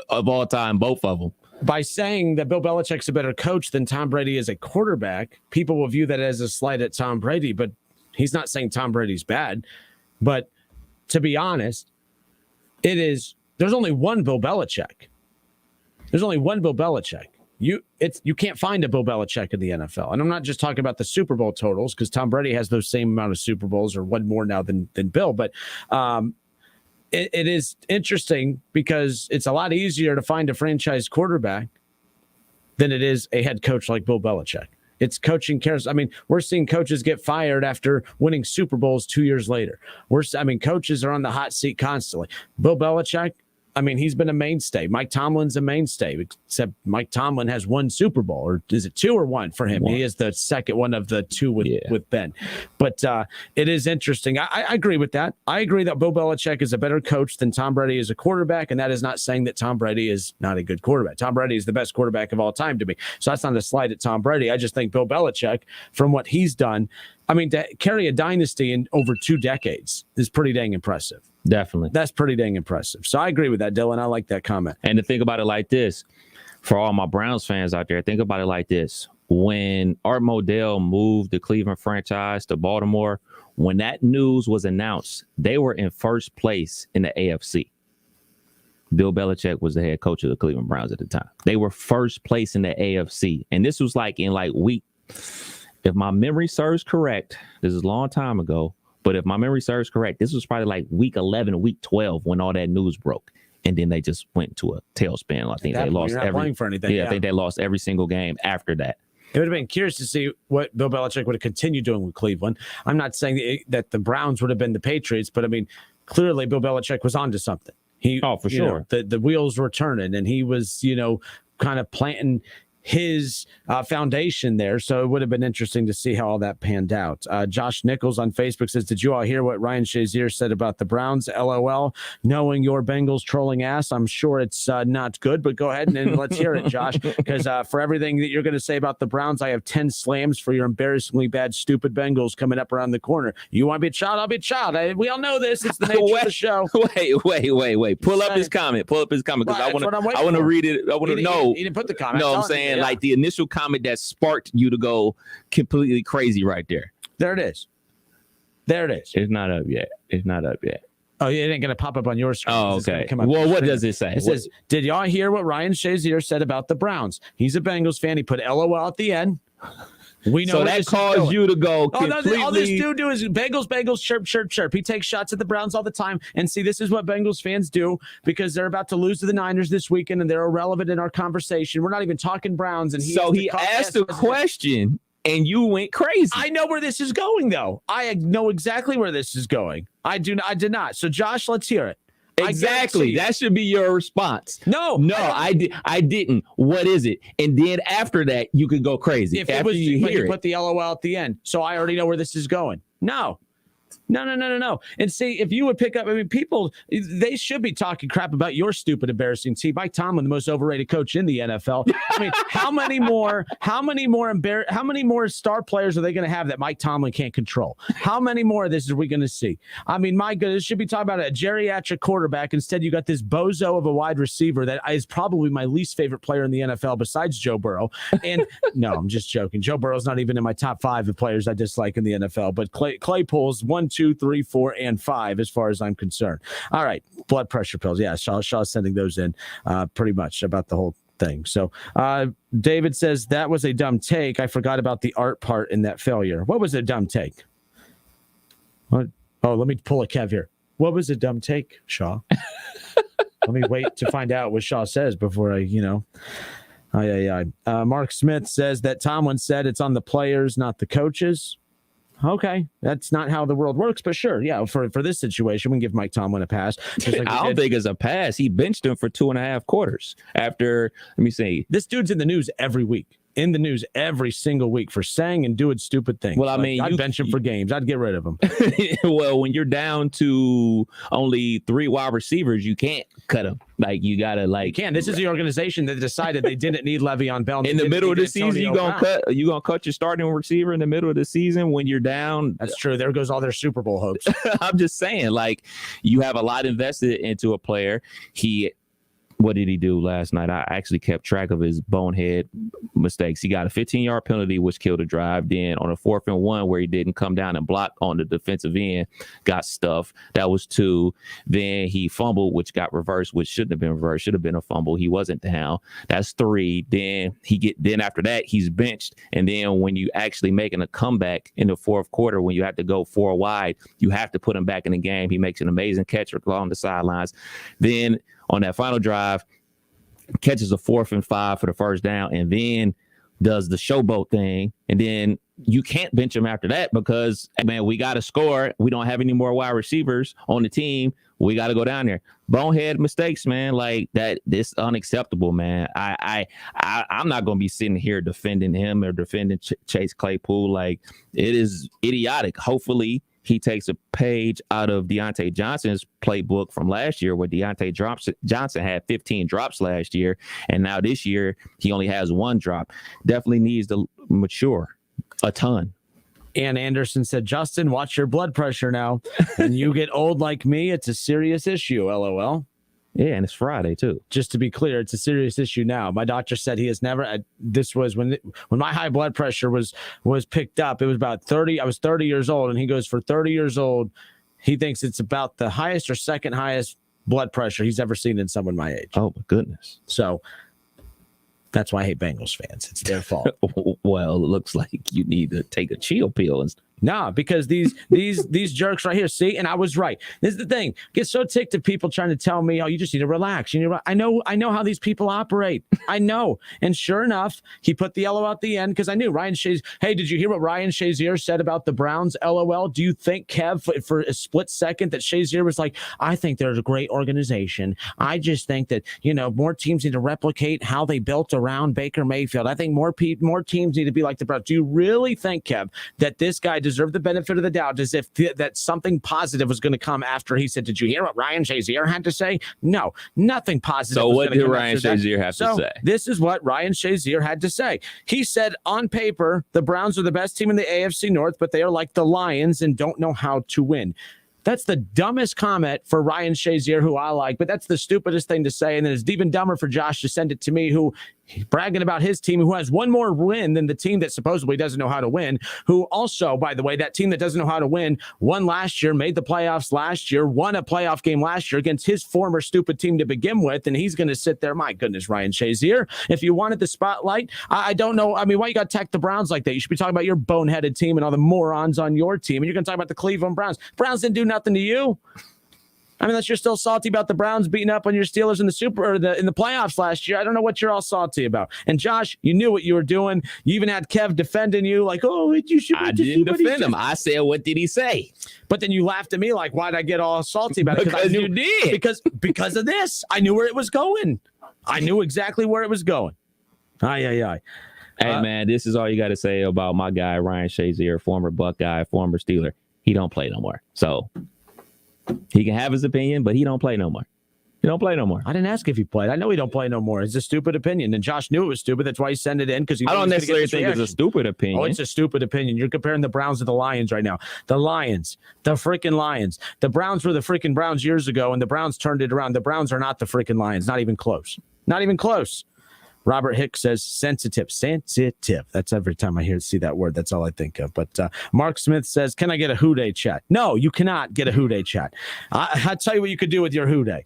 Speaker 12: of all time, both of them.
Speaker 1: By saying that Bill Belichick's a better coach than Tom Brady is a quarterback, people will view that as a slight at Tom Brady. But he's not saying Tom Brady's bad. But to be honest, there's only one Bill Belichick. There's only one Bill Belichick. You can't find a Bill Belichick in the NFL. And I'm not just talking about the Super Bowl totals because Tom Brady has those same amount of Super Bowls or one more now than Bill. But it is interesting because it's a lot easier to find a franchise quarterback than it is a head coach like Bill Belichick. It's coaching cares. I mean, we're seeing coaches get fired after winning Super Bowls 2 years later. Coaches are on the hot seat constantly. Bill Belichick, he's been a mainstay. Mike Tomlin's a mainstay, except Mike Tomlin has one Super Bowl, or is it two or one for him? One. He is the second one of the two with Ben. But it is interesting. I agree with that. I agree that Bill Belichick is a better coach than Tom Brady is a quarterback, and that is not saying that Tom Brady is not a good quarterback. Tom Brady is the best quarterback of all time to me. So that's not a slight at Tom Brady. I just think Bill Belichick, from what he's done, to carry a dynasty in over 2 decades is pretty dang impressive.
Speaker 12: Definitely.
Speaker 1: That's pretty dang impressive. So I agree with that, Dylan. I like that comment.
Speaker 12: And to think about it like this, for all my Browns fans out there, think about it like this. When Art Modell moved the Cleveland franchise to Baltimore, when that news was announced, they were in first place in the AFC. Bill Belichick was the head coach of the Cleveland Browns at the time. They were first place in the AFC. And this was in week, if my memory serves correct, this is a long time ago, but if my memory serves correct, this was probably week 11, week 12 when all that news broke. And then they just went to a tailspin. I think they lost
Speaker 1: every for anything.
Speaker 12: Yeah, I think they lost every single game after that.
Speaker 1: It would have been curious to see what Bill Belichick would have continued doing with Cleveland. I'm not saying that the Browns would have been the Patriots, but I mean, clearly Bill Belichick was onto something.
Speaker 12: For sure.
Speaker 1: The wheels were turning, and he was, kind of planting his foundation there. So it would have been interesting to see how all that panned out. Josh Nichols on Facebook says, did you all hear what Ryan Shazier said about the Browns? LOL. Knowing your Bengals trolling ass, I'm sure it's not good, but go ahead and let's hear it, Josh, because for everything that you're going to say about the Browns, I have 10 slams for your embarrassingly bad, stupid Bengals coming up around the corner. You want to be a child? I'll be a child. We all know this. It's the nature of the show.
Speaker 12: Wait. Pull up his comment because I want to read it. I want to know.
Speaker 1: He didn't put the comment.
Speaker 12: No, I'm saying like the initial comment that sparked you to go completely crazy right there.
Speaker 1: There it is.
Speaker 12: It's not up yet.
Speaker 1: Oh, it ain't going to pop up on your screen.
Speaker 12: Oh, okay. Well, what does it say?
Speaker 1: It says, did y'all hear what Ryan Shazier said about the Browns? He's a Bengals fan. He put LOL at the end. We know
Speaker 12: so that caused you to go completely.
Speaker 1: All this dude do is Bengals, chirp. He takes shots at the Browns all the time. And see, this is what Bengals fans do because they're about to lose to the Niners this weekend and they're irrelevant in our conversation. We're not even talking Browns. And
Speaker 12: he asked a question and you went crazy.
Speaker 1: I know where this is going, though. I know exactly where this is going. I did not. So, Josh, let's hear it.
Speaker 12: Exactly. That should be your response.
Speaker 1: No,
Speaker 12: I didn't. What is it? And then after that, you could go crazy.
Speaker 1: If it was, you put the LOL at the end. So I already know where this is going. No. And see, if you would pick up, people, they should be talking crap about your stupid, embarrassing team. Mike Tomlin, the most overrated coach in the NFL. I mean, how many more star players are they going to have that Mike Tomlin can't control? How many more of this are we going to see? I mean, my goodness, should be talking about a geriatric quarterback. Instead, you got this bozo of a wide receiver that is probably my least favorite player in the NFL besides Joe Burrow. And no, I'm just joking. Joe Burrow's not even in my top 5 of players I dislike in the NFL. But Claypool's 1, 2, 3, 4, and 5 as far as I'm concerned. All right, blood pressure pills. Yeah, Shaw's sending those in pretty much about the whole thing. So David says that was a dumb take. I forgot about the art part in that failure. What was a dumb take? What? Oh, let me pull a Kev here. What was a dumb take, Shaw? Let me wait to find out what Shaw says before I, Mark Smith says that Tomlin said it's on the players, not the coaches. Okay, that's not how the world works, but sure, yeah. For this situation, we can give Mike Tomlin a pass.
Speaker 12: Like I don't think it's a pass. He benched him for 2.5 quarters. After, let me see,
Speaker 1: this dude's in the news every week. In the news every single week for saying and doing stupid things.
Speaker 12: Well, I mean,
Speaker 1: I'd bench him for games. I'd get rid of him.
Speaker 12: Well, when you're down to only 3 wide receivers, you can't cut him. Like you gotta
Speaker 1: You can. This is the organization that decided they didn't need Le'Veon Bell
Speaker 12: in the middle of the season. You gonna cut your starting receiver in the middle of the season when you're down.
Speaker 1: That's true. There goes all their Super Bowl hopes.
Speaker 12: I'm just saying, like you have a lot invested into a player. What did he do last night? I actually kept track of his bonehead mistakes. He got a 15-yard penalty, which killed a drive. Then on a 4th and 1, where he didn't come down and block on the defensive end, got stuffed. That was 2. Then he fumbled, which got reversed, which shouldn't have been reversed. Should have been a fumble. He wasn't down. That's 3. Then after that, he's benched. And then when you actually making a comeback in the 4th quarter, when you have to go 4 wide, you have to put him back in the game. He makes an amazing catch along the sidelines. Then on that final drive, catches a 4th and 5 for the first down, and then does the showboat thing. And then you can't bench him after that because, man, we got to score. We don't have any more wide receivers on the team. We got to go down there. Bonehead mistakes, man, like that. This unacceptable, man. I'm not going to be sitting here defending him or defending Chase Claypool. Like, it is idiotic. Hopefully, he takes a page out of Deontay Johnson's playbook from last year, where Deontay Johnson had 15 drops last year, and now this year he only has 1 drop. Definitely needs to mature a ton.
Speaker 1: Ann Anderson said, Justin, watch your blood pressure now. When you get old like me, it's a serious issue, LOL.
Speaker 12: Yeah, and it's Friday, too.
Speaker 1: Just to be clear, it's a serious issue now. My doctor said he has never this was when my high blood pressure was picked up. It was about 30. I was 30 years old, and he goes, for 30 years old, he thinks it's about the highest or second highest blood pressure he's ever seen in someone my age.
Speaker 12: Oh, my goodness.
Speaker 1: So that's why I hate Bengals fans. It's their fault.
Speaker 12: Well, it looks like you need to take a chill pill
Speaker 1: Nah, because these jerks right here, see, and I was right. This is the thing. Get so ticked at people trying to tell me, oh, you just need to relax. I know how these people operate. I know. And sure enough, he put the LO out the end because I knew Ryan Shazier. Hey, did you hear what Ryan Shazier said about the Browns? LOL. Do you think, Kev, for a split second that Shazier was like, I think they're a great organization. I just think that, more teams need to replicate how they built around Baker Mayfield. I think more teams need to be like the Browns. Do you really think, Kev, that this guy deserve the benefit of the doubt as if that something positive was going to come after he said, did you hear what Ryan Shazier had to say? No, nothing positive.
Speaker 12: So what did Ryan Shazier have to say?
Speaker 1: This is what Ryan Shazier had to say. He said, on paper, the Browns are the best team in the AFC North, but they are like the Lions and don't know how to win. That's the dumbest comment for Ryan Shazier, who I like, but that's the stupidest thing to say. And then it's even dumber for Josh to send it to me, who bragging about his team, who has one more win than the team that supposedly doesn't know how to win, who also, by the way, that team that doesn't know how to win won last year, made the playoffs last year, won a playoff game last year against his former stupid team to begin with. And he's going to sit there. My goodness, Ryan Shazier, if you wanted the spotlight, I don't know. I mean, why you got to attack the Browns like that? You should be talking about your boneheaded team and all the morons on your team. And you're going to talk about the Cleveland Browns. Browns didn't do nothing to you. I mean, unless you're still salty about the Browns beating up on your Steelers in the playoffs last year. I don't know what you're all salty about. And Josh, you knew what you were doing. You even had Kev defending you, like, oh, you should.
Speaker 12: I didn't defend him. I said, what did he say?
Speaker 1: But then you laughed at me, like, why'd I get all salty about it?
Speaker 12: Because you did.
Speaker 1: Because of this, I knew where it was going. I knew exactly where it was going. Aye.
Speaker 12: Hey, man, this is all you got to say about my guy, Ryan Shazier, former Buckeye, former Steeler. He don't play no more. So he can have his opinion, but he don't play no more. He don't play no more.
Speaker 1: I didn't ask if he played. I know he don't play no more. It's a stupid opinion. And Josh knew it was stupid. That's why he sent it in. Because
Speaker 12: I don't necessarily think it's a stupid opinion.
Speaker 1: Oh, it's a stupid opinion. You're comparing the Browns to the Lions right now. The Lions. The freaking Lions. The Browns were the freaking Browns years ago, and the Browns turned it around. The Browns are not the freaking Lions. Not even close. Not even close. Robert Hicks says sensitive. That's every time I see that word. That's all I think of. But Mark Smith says, can I get a Houday chat? No, you cannot get a Houday chat. I'll tell you what you could do with your Houday.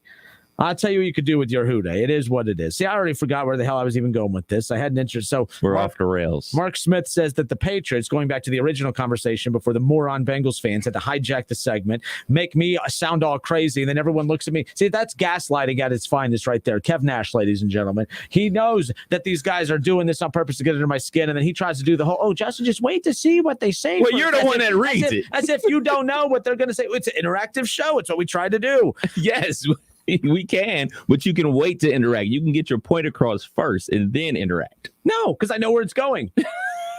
Speaker 1: It is what it is. See, I already forgot where the hell I was even going with this. I had an interest. So
Speaker 12: we're off the rails.
Speaker 1: Mark Smith says that the Patriots, going back to the original conversation before the moron Bengals fans had to hijack the segment, make me sound all crazy. And then everyone looks at me. See, that's gaslighting at its finest right there. Kev Nash, ladies and gentlemen. He knows that these guys are doing this on purpose to get under my skin. And then he tries to do the whole, oh, Justin, just wait to see what they say.
Speaker 12: Well, you're the one that reads it.
Speaker 1: As if you don't know what they're going to say. It's an interactive show. It's what we try to do.
Speaker 12: Yes. We can, but you can wait to interact. You can get your point across first and then interact.
Speaker 1: No, because I know where it's going.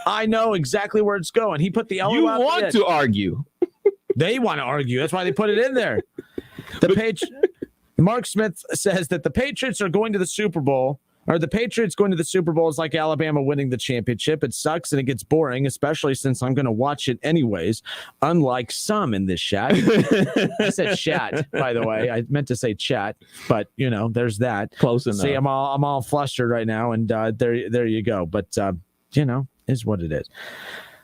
Speaker 1: I know exactly where it's going. He put the L.
Speaker 12: You want to argue.
Speaker 1: They want to argue. That's why they put it in there. Mark Smith says that the Patriots are going to the Super Bowl. Or the Patriots going to the Super Bowl is like Alabama winning the championship. It sucks and it gets boring, especially since I'm going to watch it anyways, unlike some in this chat. I said chat, by the way. I meant to say chat, but, there's that.
Speaker 12: Close enough.
Speaker 1: See, I'm all flustered right now, and there you go. But, is what it is.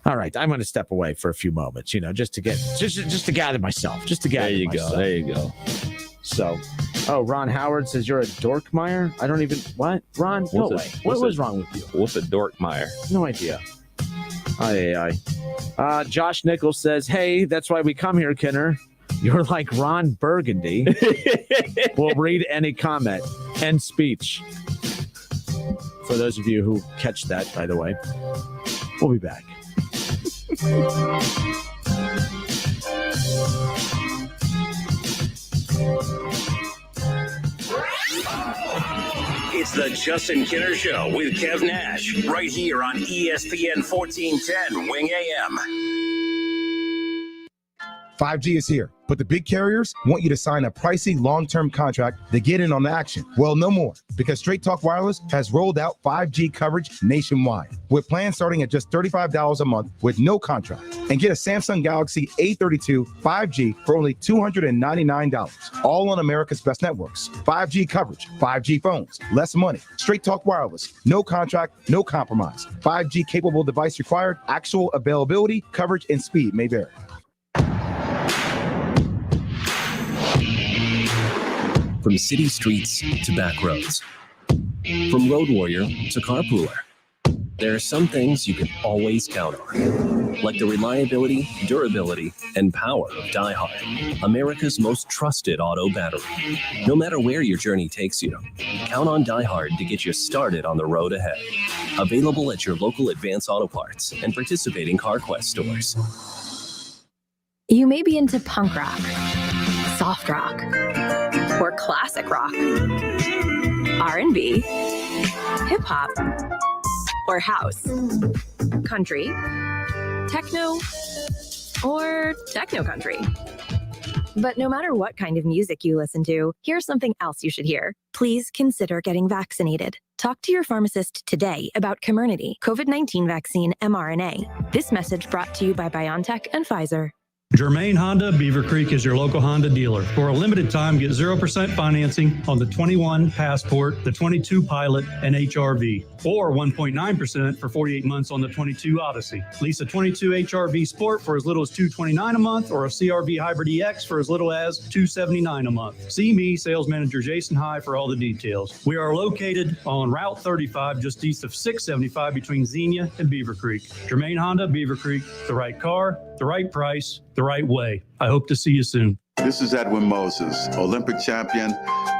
Speaker 1: All right, I'm going to step away for a few moments, just to gather myself. There you
Speaker 12: go.
Speaker 1: So, Ron Howard says you're a dorkmeyer. I don't even what? Ron, no way. What was wrong with you?
Speaker 12: What's a dorkmeyer?
Speaker 1: No idea. Josh Nichols says, hey, that's why we come here, Kenner. You're like Ron Burgundy. We'll read any comment. End speech. For those of you who catch that, by the way, we'll be back.
Speaker 11: It's the Justin Kinner Show with Kev Nash, right here on ESPN 1410 Wing AM.
Speaker 9: 5G is here, but the big carriers want you to sign a pricey long-term contract to get in on the action. Well, no more, because Straight Talk Wireless has rolled out 5G coverage nationwide, with plans starting at just $35 a month with no contract. And get a Samsung Galaxy A32 5G for only $299, all on America's best networks. 5G coverage, 5G phones, less money. Straight Talk Wireless, no contract, no compromise. 5G capable device required, actual availability, coverage, and speed may vary.
Speaker 6: From city streets to back roads. From road warrior to carpooler.
Speaker 13: There are some things you can always count on, like the reliability, durability, and power of DieHard, America's most trusted auto battery. No matter where your journey takes you, count on DieHard to get you started on the road ahead. Available at your local Advance Auto Parts and participating CarQuest stores.
Speaker 14: You may be into punk rock, soft rock, or classic rock, R&B, hip-hop, or house, country, techno, or techno country. But no matter what kind of music you listen to, here's something else you should hear. Please consider getting vaccinated. Talk to your pharmacist today about Comirnaty, COVID-19 vaccine mRNA. This message brought to you by BioNTech and Pfizer.
Speaker 15: Germain Honda, Beaver Creek is your local Honda dealer. For a limited time, get 0% financing on the 21 Passport, the 22 Pilot, and HRV, or 1.9% for 48 months on the 22 Odyssey. Lease a 22 HRV Sport for as little as $229 a month, or a CRV Hybrid EX for as little as $279 a month. See me, Sales Manager Jason High, for all the details. We are located on Route 35, just east of 675 between Xenia and Beaver Creek. Germain Honda, Beaver Creek, the right car, the right price, the right way. I hope to see you soon.
Speaker 16: This is Edwin Moses, Olympic champion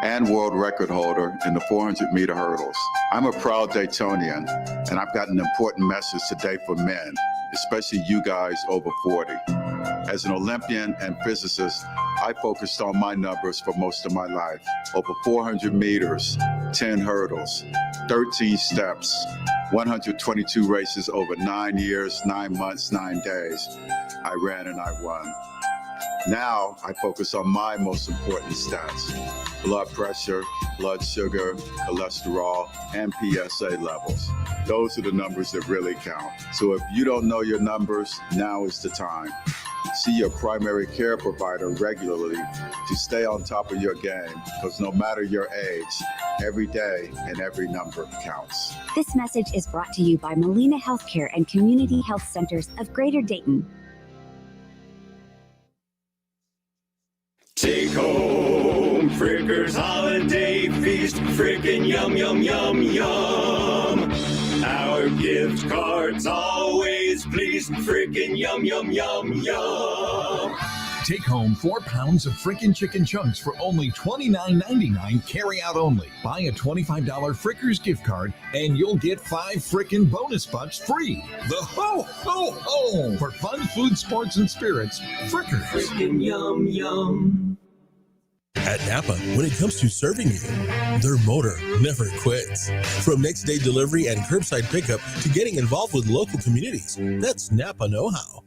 Speaker 16: and world record holder in the 400-meter hurdles. I'm a proud Daytonian, and I've got an important message today for men, especially you guys over 40. As an Olympian and physicist, I focused on my numbers for most of my life. Over 400 meters, 10 hurdles, 13 steps, 122 races over 9 years, 9 months, 9 days. I ran and I won. Now I focus on my most important stats: blood pressure, blood sugar, cholesterol, and PSA levels. Those are the numbers that really count. So if you don't know your numbers, now is the time. See your primary care provider regularly to stay on top of your game, because no matter your age, every day and every number counts.
Speaker 17: This message is brought to you by Molina Healthcare and Community Health Centers of Greater Dayton.
Speaker 18: Take home Fricker's Holiday Feast. Frickin' yum, yum, yum, yum. Our gift cards always please. Frickin' yum, yum, yum, yum.
Speaker 19: Take home 4 pounds of frickin' chicken chunks for only $29.99, carry out only. Buy a $25 Frickers gift card and you'll get 5 frickin' bonus bucks free. The ho, ho, ho! For fun, food, sports, and spirits, Frickers.
Speaker 18: Frickin' yum, yum.
Speaker 10: At Napa, when it comes to serving you, their motor never quits. From next day delivery and curbside pickup to getting involved with local communities, that's Napa know-how.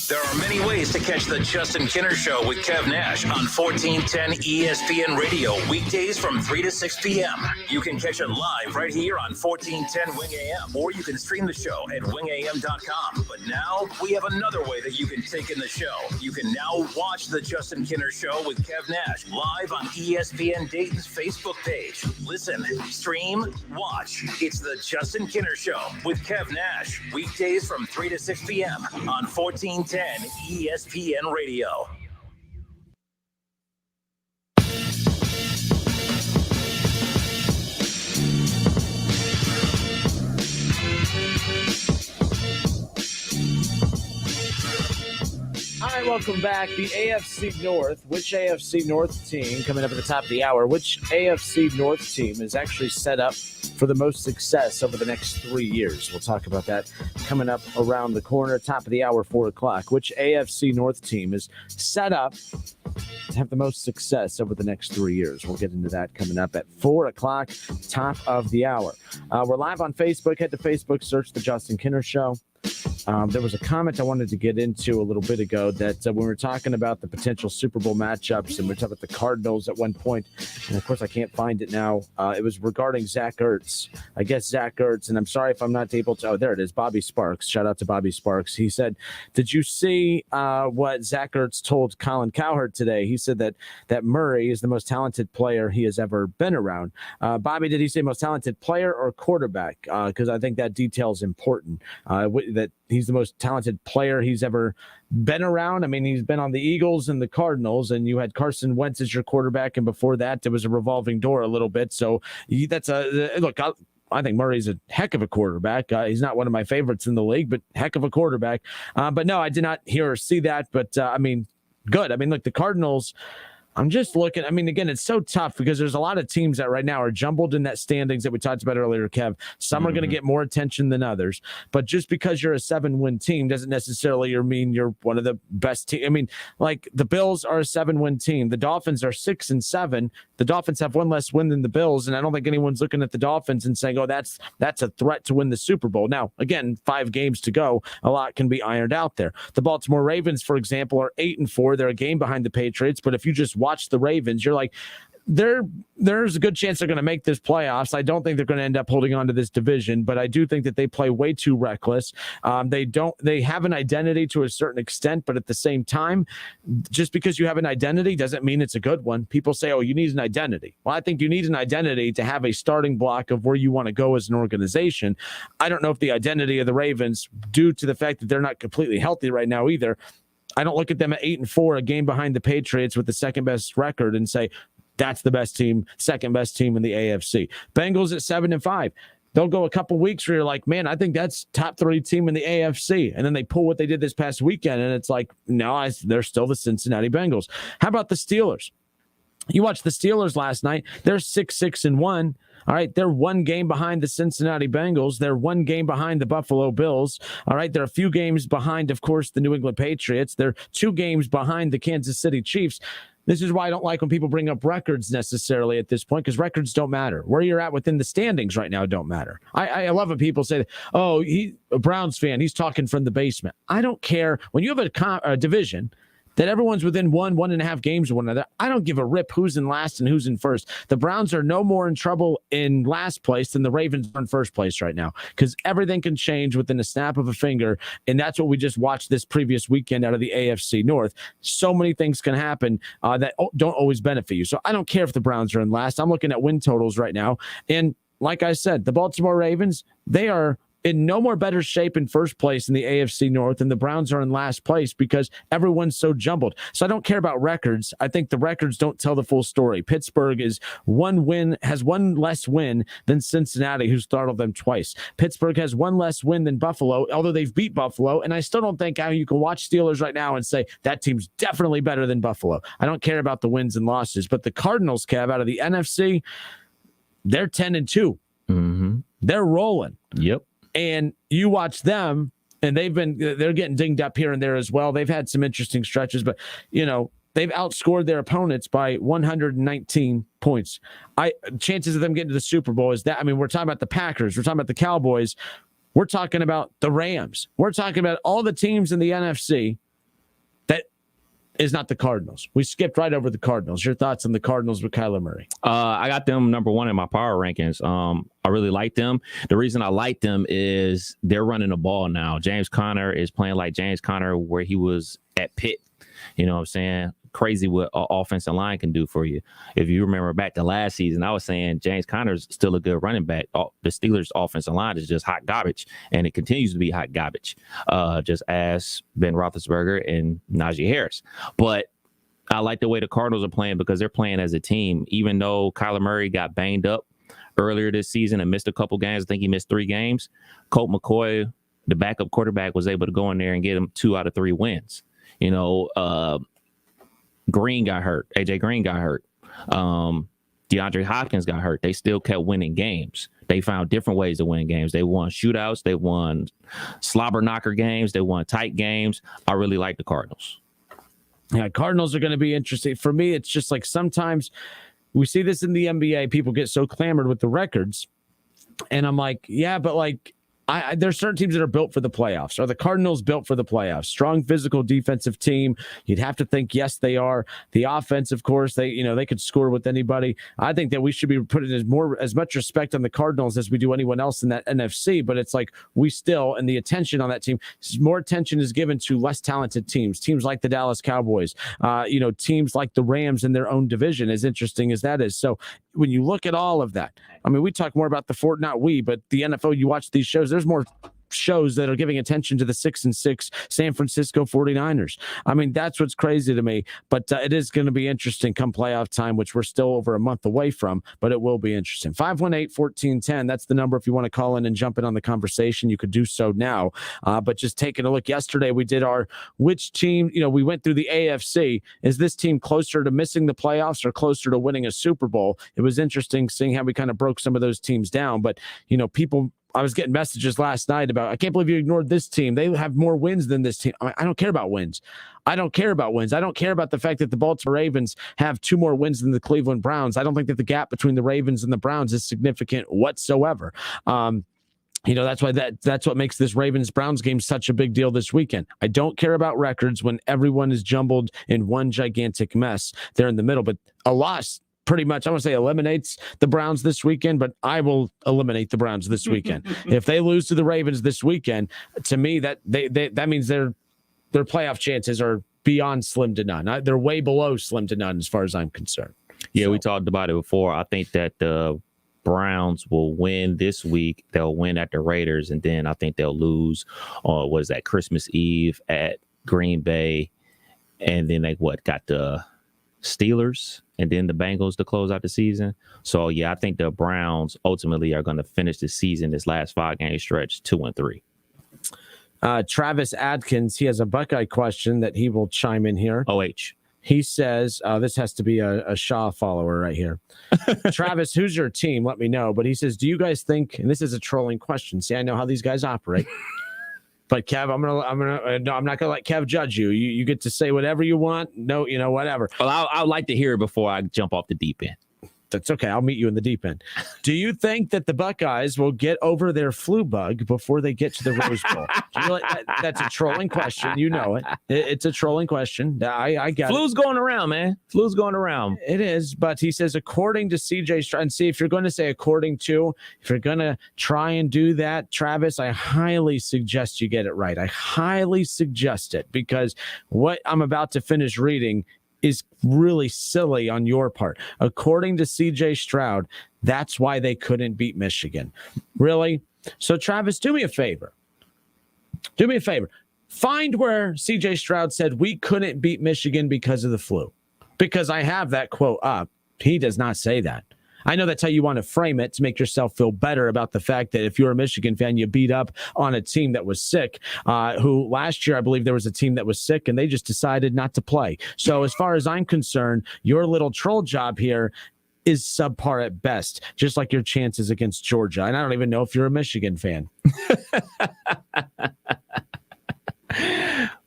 Speaker 11: There are many ways to catch the Justin Kinner Show with Kev Nash on 1410 ESPN Radio, weekdays from 3 to 6 p.m. You can catch it live right here on 1410 Wing AM, or you can stream the show at wingam.com. But now we have another way that you can take in the show. You can now watch the Justin Kinner Show with Kev Nash live on ESPN Dayton's Facebook page. Listen, stream, watch. It's the Justin Kinner Show with Kev Nash, weekdays from 3 to 6 p.m. on 1410 ESPN Radio.
Speaker 1: All right, welcome back. The AFC North. Which AFC North team, coming up at the top of the hour, which AFC North team is actually set up for the most success over the next 3 years? We'll talk about that coming up around the corner, top of the hour, 4 o'clock. Which AFC North team is set up to have the most success over the next 3 years? We'll get into that coming up at 4 o'clock, top of the hour. We're live on Facebook. Head to Facebook, search The Justin Kinner Show. There was a comment I wanted to get into a little bit ago that when we were talking about the potential Super Bowl matchups, and we were talking about the Cardinals at one point, and of course I can't find it now. It was regarding Zach Ertz. I guess Zach Ertz, and I'm sorry if I'm not able to. Oh, there it is. Bobby Sparks. Shout out to Bobby Sparks. He said, "Did you see what Zach Ertz told Colin Cowherd today?" He said that Murray is the most talented player he has ever been around. Bobby, did he say most talented player or quarterback? Because I think that detail is important. That he's the most talented player he's ever been around. I mean, he's been on the Eagles and the Cardinals, and you had Carson Wentz as your quarterback, and before that, there was a revolving door a little bit. So that's a look. I think Murray's a heck of a quarterback. He's not one of my favorites in the league, but heck of a quarterback. But no, I did not hear or see that. But I mean, good. I mean, look, the Cardinals, I'm just looking. I mean, again, it's so tough because there's a lot of teams that right now are jumbled in that standings that we talked about earlier, Kev. Some are going to get more attention than others. But just because you're a 7-win team doesn't necessarily mean you're one of the best teams. I mean, like the Bills are a 7-win team. The Dolphins are 6-7. The Dolphins have one less win than the Bills, and I don't think anyone's looking at the Dolphins and saying, oh, that's a threat to win the Super Bowl. Now, again, 5 games to go. A lot can be ironed out there. The Baltimore Ravens, for example, are 8-4. They're a game behind the Patriots, but if you just watch the Ravens, you're like, there's a good chance they're going to make this playoffs. I don't think they're going to end up holding on to this division, but I do think that they play way too reckless. They have an identity to a certain extent, but at the same time, just because you have an identity doesn't mean it's a good one. People say, oh, you need an identity. Well, I think you need an identity to have a starting block of where you want to go as an organization. I don't know if the identity of the Ravens, due to the fact that they're not completely healthy right now either, I don't look at them at 8-4, a game behind the Patriots with the second best record, and say, that's the best team, second best team in the AFC. Bengals at 7-5. They'll go a couple weeks where you're like, man, I think that's top 3 team in the AFC. And then they pull what they did this past weekend, and it's like, no, they're still the Cincinnati Bengals. How about the Steelers? You watched the Steelers last night. They're 6-1. All right, they're 1 game behind the Cincinnati Bengals. They're 1 game behind the Buffalo Bills. All right, they're a few games behind, of course, the New England Patriots. They're 2 games behind the Kansas City Chiefs. This is why I don't like when people bring up records necessarily at this point, because records don't matter. Where you're at within the standings right now don't matter. I love when people say, oh, he's a Browns fan, he's talking from the basement. I don't care. When you have a division that everyone's within 1.5 games of one another, I don't give a rip who's in last and who's in first. The Browns are no more in trouble in last place than the Ravens are in first place right now, because everything can change within a snap of a finger, and that's what we just watched this previous weekend out of the AFC North. So many things can happen that don't always benefit you. So I don't care if the Browns are in last. I'm looking at win totals right now, and like I said, the Baltimore Ravens, they are in no more better shape in first place in the AFC North, and the Browns are in last place because everyone's so jumbled. So I don't care about records. I think the records don't tell the full story. Pittsburgh has 1 less win than Cincinnati, who startled them twice. Pittsburgh has 1 less win than Buffalo, although they've beat Buffalo, and I still don't think how you can watch Steelers right now and say that team's definitely better than Buffalo. I don't care about the wins and losses, but the Cardinals, Kev, out of the NFC, they're 10-2.
Speaker 12: Mm-hmm.
Speaker 1: They're rolling.
Speaker 12: Yep.
Speaker 1: And you watch them, and they're getting dinged up here and there as well. They've had some interesting stretches, but they've outscored their opponents by 119 points. Chances of them getting to the Super Bowl is that. I mean, we're talking about the Packers, we're talking about the Cowboys, we're talking about the Rams, we're talking about all the teams in the NFC. That is not the Cardinals. We skipped right over the Cardinals. Your thoughts on the Cardinals with Kyler Murray?
Speaker 12: I got them number 1 in my power rankings. I really like them. The reason I like them is they're running the ball now. James Conner is playing like James Conner where he was at Pitt. You know what I'm saying? Crazy what an offensive line can do for you. If you remember back to last season, I was saying James Conner's still a good running back. The Steelers' offensive line is just hot garbage, and it continues to be hot garbage, just as Ben Roethlisberger and Najee Harris. But I like the way the Cardinals are playing because they're playing as a team. Even though Kyler Murray got banged up earlier this season and missed a couple games, I think he missed 3 games, Colt McCoy, the backup quarterback, was able to go in there and get him 2 out of 3 wins. Green got hurt. AJ Green got hurt. DeAndre Hopkins got hurt. They still kept winning games. They found different ways to win games. They won shootouts. They won slobber knocker games. They won tight games. I really like the Cardinals.
Speaker 1: Yeah, Cardinals are going to be interesting. For me, it's just like sometimes we see this in the NBA. People get so clamored with the records. And I'm like, yeah, but like, there's certain teams that are built for the playoffs. Are the Cardinals built for the playoffs? Strong physical defensive team. You'd have to think, yes, they are. The offense, of course, they could score with anybody. I think that we should be putting as much respect on the Cardinals as we do anyone else in that NFC. But it's like we still, and the attention on that team, more attention is given to less talented teams. Teams like the Dallas Cowboys, teams like the Rams in their own division, as interesting as that is. So when you look at all of that, I mean, we talk more about the not we, but the NFL, you watch these shows, there's more shows that are giving attention to the 6-6 San Francisco 49ers. I mean, that's what's crazy to me. But it is going to be interesting come playoff time, which we're still over a month away from, but it will be interesting. 518-1410, that's the number if you want to call in and jump in on the conversation. You could do so now. But just taking a look, yesterday we did our which team, we went through the AFC. Is this team closer to missing the playoffs or closer to winning a Super Bowl? It was interesting seeing how we kind of broke some of those teams down. But, I was getting messages last night about, I can't believe you ignored this team. They have more wins than this team. I don't care about wins. I don't care about the fact that the Baltimore Ravens have 2 more wins than the Cleveland Browns. I don't think that the gap between the Ravens and the Browns is significant whatsoever. That's why that's what makes this Ravens-Browns game such a big deal this weekend. I don't care about records when everyone is jumbled in one gigantic mess there in the middle, but a loss pretty much, I want to say, eliminates the Browns this weekend, but I will eliminate the Browns this weekend. If they lose to the Ravens this weekend, to me, that means their playoff chances are beyond slim to none. They're way below slim to none as far as I'm concerned.
Speaker 12: Yeah, we talked about it before. I think that the Browns will win this week. They'll win at the Raiders, and then I think they'll lose on, Christmas Eve at Green Bay, and then they got the Steelers and then the Bengals to close out the season. So yeah, I think the Browns ultimately are going to finish the season, this last 5-game stretch, 2-3.
Speaker 1: Travis Adkins, he has a Buckeye question that he will chime in here.
Speaker 12: OH.
Speaker 1: He says, this has to be a Shaw follower right here. Travis, who's your team? Let me know. But he says, do you guys think, and this is a trolling question. See, I know how these guys operate. But Kev, I'm not gonna let Kev judge you. You get to say whatever you want. No, whatever.
Speaker 12: Well, I'd like to hear it before I jump off the deep end.
Speaker 1: That's okay. I'll meet you in the deep end. Do you think that the Buckeyes will get over their flu bug before they get to the Rose Bowl? That's a trolling question. You know it. It's a trolling question. I got
Speaker 12: Flu's going around, man. Flu's going around.
Speaker 1: It is, but he says, according to CJ Stroud, and see, if you're going to say according to, if you're going to try and do that, Travis, I highly suggest you get it right. I highly suggest it, because what I'm about to finish reading is really silly on your part. According to CJ Stroud, that's why they couldn't beat Michigan. Really? So Travis, do me a favor. Find where CJ Stroud said we couldn't beat Michigan because of the flu. Because I have that quote up. He does not say that. I know that's how you want to frame it, to make yourself feel better about the fact that if you're a Michigan fan, you beat up on a team that was sick, who last year, I believe there was a team that was sick and they just decided not to play. So as far as I'm concerned, your little troll job here is subpar at best, just like your chances against Georgia. And I don't even know if you're a Michigan fan.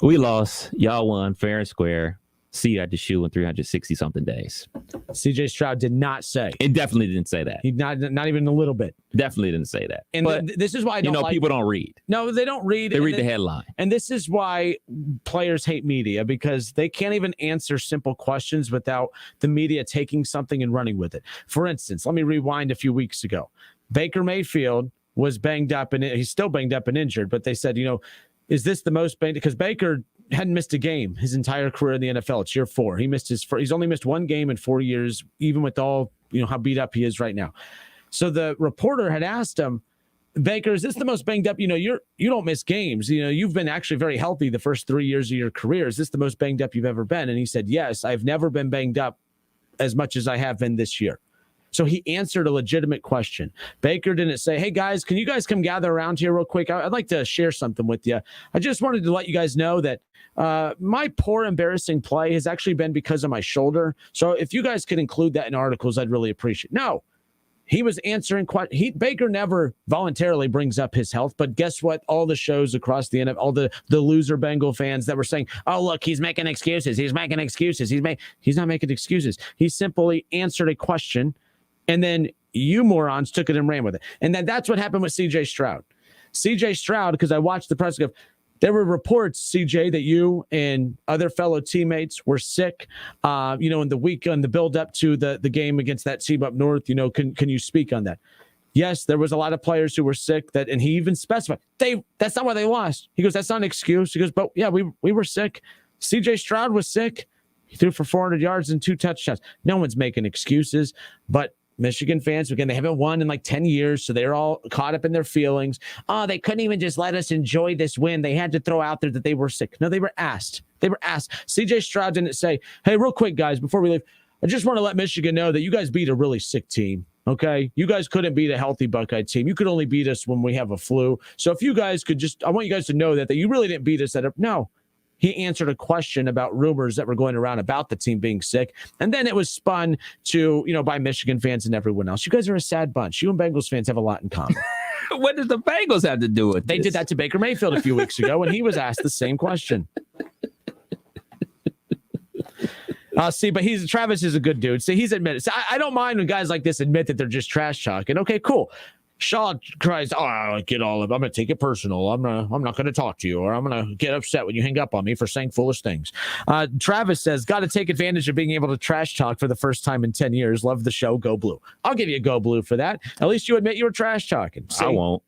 Speaker 12: We lost. Y'all won fair and square. See you at the shoe in 360-something days.
Speaker 1: CJ Stroud did not say.
Speaker 12: It definitely didn't say that.
Speaker 1: He not even a little bit.
Speaker 12: Definitely didn't say that.
Speaker 1: And
Speaker 12: but
Speaker 1: this is why I don't
Speaker 12: people don't read.
Speaker 1: No, they don't read.
Speaker 12: They read the headline.
Speaker 1: And this is why players hate media, because they can't even answer simple questions without the media taking something and running with it. For instance, let me rewind a few weeks ago. Baker Mayfield was banged up, and he's still banged up and injured, but they said, is this the most banged? Because Baker hadn't missed a game his entire career in the NFL. It's year 4. He's only missed 1 game in 4 years, even with all, how beat up he is right now. So the reporter had asked him, Baker, is this the most banged up? You don't miss games. You've been actually very healthy the first 3 years of your career. Is this the most banged up you've ever been? And he said, yes, I've never been banged up as much as I have been this year. So he answered a legitimate question. Baker didn't say, hey, guys, can you guys come gather around here real quick? I'd like to share something with you. I just wanted to let you guys know that my poor, embarrassing play has actually been because of my shoulder. So if you guys could include that in articles, I'd really appreciate it. No, he was answering. Baker never voluntarily brings up his health, but guess what? All the shows across the NFL, all the loser Bengal fans that were saying, oh, look, he's making excuses. He's not making excuses. He simply answered a question. And then you morons took it and ran with it. And then that's what happened with CJ Stroud. CJ Stroud, because I watched the press conference, there were reports, CJ, that you and other fellow teammates were sick, in the week, on the build up to the game against that team up north. Can you speak on that? Yes, there was a lot of players who were sick, and he even specified that's not why they lost. He goes, that's not an excuse. He goes, but yeah, we were sick. CJ Stroud was sick. He threw for 400 yards and 2 touchdowns. No one's making excuses, but Michigan fans, again, they haven't won in like 10 years, so they're all caught up in their feelings. Oh, they couldn't even just let us enjoy this win. They had to throw out there that they were sick. No, they were asked. CJ Stroud didn't say, hey, real quick, guys, before we leave, I just want to let Michigan know that you guys beat a really sick team. Okay, you guys couldn't beat a healthy Buckeye team. You could only beat us when we have a flu. So if you guys could I want you guys to know that you really didn't beat us. No, he answered a question about rumors that were going around about the team being sick. And then it was spun to, by Michigan fans and everyone else. You guys are a sad bunch. You and Bengals fans have a lot in common.
Speaker 12: What does the Bengals have to do with
Speaker 1: They did that to Baker Mayfield a few weeks ago when he was asked the same question. But Travis is a good dude. See, he's admitted. So I don't mind when guys like this admit that they're just trash talking. Okay, cool. Shaw cries, I'm going to take it personal. I'm not going to talk to you, or I'm going to get upset when you hang up on me for saying foolish things. Travis says, got to take advantage of being able to trash talk for the first time in 10 years. Love the show. Go Blue. I'll give you a Go Blue for that. At least you admit you were trash talking. See?
Speaker 12: I won't.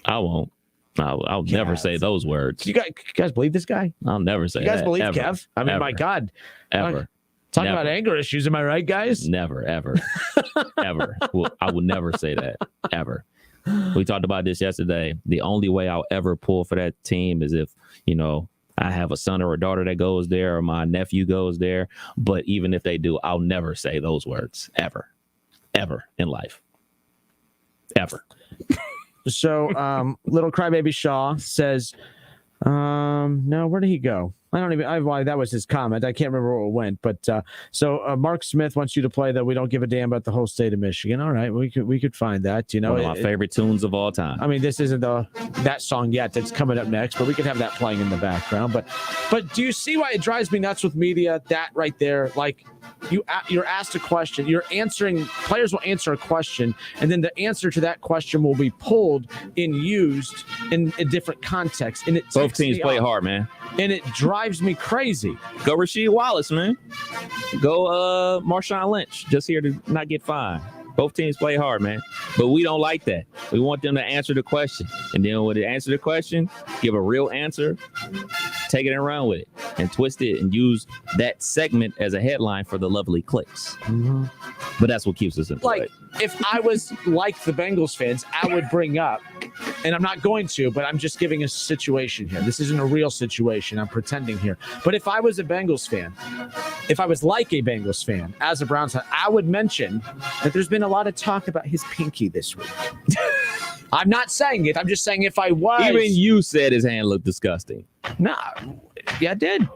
Speaker 12: I'll never say those words.
Speaker 1: You guys believe this guy?
Speaker 12: I'll never say that.
Speaker 1: You guys believe
Speaker 12: ever,
Speaker 1: Kev? I mean,
Speaker 12: ever,
Speaker 1: my God.
Speaker 12: Ever.
Speaker 1: Talking about anger issues. Am I right, guys?
Speaker 12: Never, ever, ever. I would never say that, ever. We talked about this yesterday. The only way I'll ever pull for that team is if, I have a son or a daughter that goes there, or my nephew goes there. But even if they do, I'll never say those words, ever in life. Ever.
Speaker 1: So, little crybaby Shaw says, no, where did he go? That was his comment. I can't remember where it went, but so Mark Smith wants you to play that we don't give a damn about the whole state of Michigan. All right, we could find that.
Speaker 12: One of my favorite tunes of all time.
Speaker 1: I mean, this isn't that song yet that's coming up next, but we could have that playing in the background. But do you see why it drives me nuts with media? That right there, like you're asked a question, you're answering. Players will answer a question, and then the answer to that question will be pulled and used in a different context. And
Speaker 12: both teams play hard, man.
Speaker 1: And it drives me crazy.
Speaker 12: Go Rasheed Wallace, man. Go Marshawn Lynch, just here to not get fined. Both teams play hard, man. But we don't like that. We want them to answer the question. And then when they answer the question, give a real answer, take it and run with it, and twist it and use that segment as a headline for the lovely clicks.
Speaker 1: Mm-hmm.
Speaker 12: But that's what keeps us employed.
Speaker 1: Like, if I was like the Bengals fans, I would bring up, and I'm not going to, but I'm just giving a situation here. This isn't a real situation. I'm pretending here. But if I was a Bengals fan, if I was like a Bengals fan, as a Browns fan, I would mention that there's been a lot of talk about his pinky this week. I'm not saying it. I'm just saying if I was.
Speaker 12: Even you said his hand looked disgusting.
Speaker 1: No. Yeah, I did.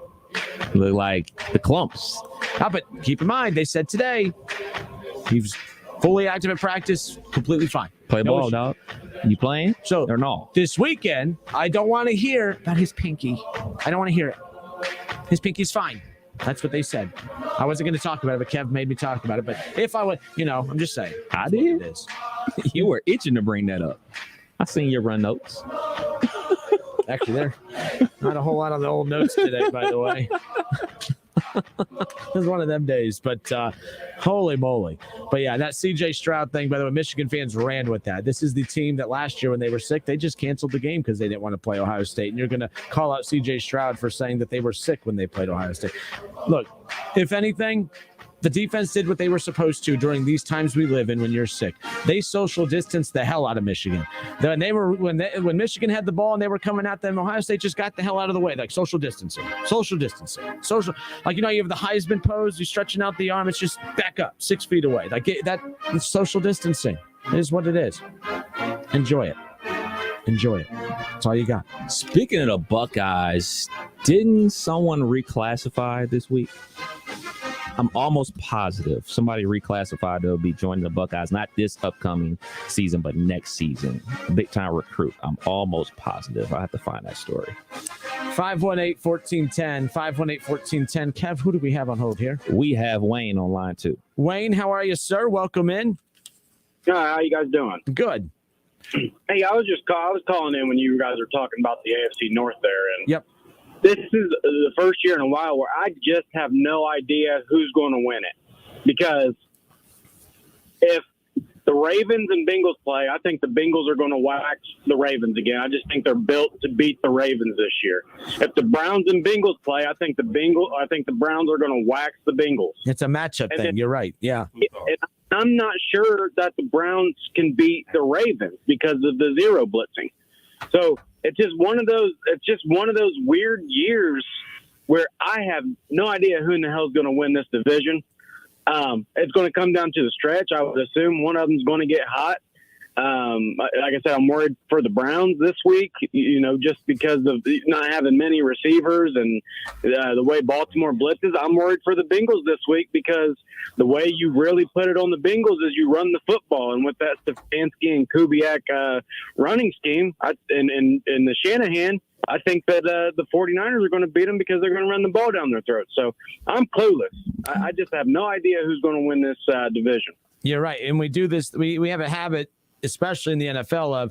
Speaker 12: Look like the clumps.
Speaker 1: But keep in mind, they said today he was fully active at practice, completely fine.
Speaker 12: Play ball, dog. You playing?
Speaker 1: So
Speaker 12: or no?
Speaker 1: This weekend, I don't want to hear about his pinky. I don't want to hear it. His pinky's fine. That's what they said. I wasn't going to talk about it, but Kev made me talk about it. But if I would, I'm just saying.
Speaker 12: I did. You were itching to bring that up. I seen your run notes.
Speaker 1: Actually, there not a whole lot on the old notes today, by the way. It was one of them days, but holy moly. But yeah, that CJ Stroud thing, by the way, Michigan fans ran with that. This is the team that last year when they were sick, they just canceled the game because they didn't want to play Ohio State. And you're going to call out CJ Stroud for saying that they were sick when they played Ohio State. Look, if anything, the defense did what they were supposed to during these times we live in when you're sick. They social distanced the hell out of Michigan. When Michigan had the ball and they were coming at them, Ohio State just got the hell out of the way. Like social distancing. Like, you have the Heisman pose, you're stretching out the arm, it's just back up 6 feet away. Like it's social distancing. It is what it is. Enjoy it. That's all you got.
Speaker 12: Speaking of the Buckeyes, didn't someone reclassify this week? I'm almost positive somebody reclassified. They'll be joining the Buckeyes, not this upcoming season, but next season. Big time recruit. I'm almost positive. I have to find that story.
Speaker 1: 518-1410. 518-1410. Kev, who do we have on hold here?
Speaker 12: We have Wayne on line too.
Speaker 1: Wayne, how are you, sir? Welcome in.
Speaker 20: How you guys doing?
Speaker 1: Good.
Speaker 20: Hey, I was calling in when you guys were talking about the AFC North there, and
Speaker 1: yep.
Speaker 20: This is the first year in a while where I just have no idea who's going to win it. Because if the Ravens and Bengals play, I think the Bengals are going to wax the Ravens again. I just think they're built to beat the Ravens this year. If the Browns and Bengals play, I think the Browns are going to wax the Bengals.
Speaker 1: It's a matchup thing. You're right. Yeah.
Speaker 20: And I'm not sure that the Browns can beat the Ravens because of the zero blitzing. So it's just one of those weird years where I have no idea who in the hell is going to win this division. It's going to come down to the stretch. I would assume one of them is going to get hot. Like I said, I'm worried for the Browns this week, just because of not having many receivers and the way Baltimore blitzes. I'm worried for the Bengals this week because the way you really put it on the Bengals is you run the football. And with that Stefanski and Kubiak running scheme and the Shanahan, I think that the 49ers are going to beat them because they're going to run the ball down their throats. So I'm clueless. I just have no idea who's going to win this division.
Speaker 1: You're right. And we do this. We have a habit, especially in the NFL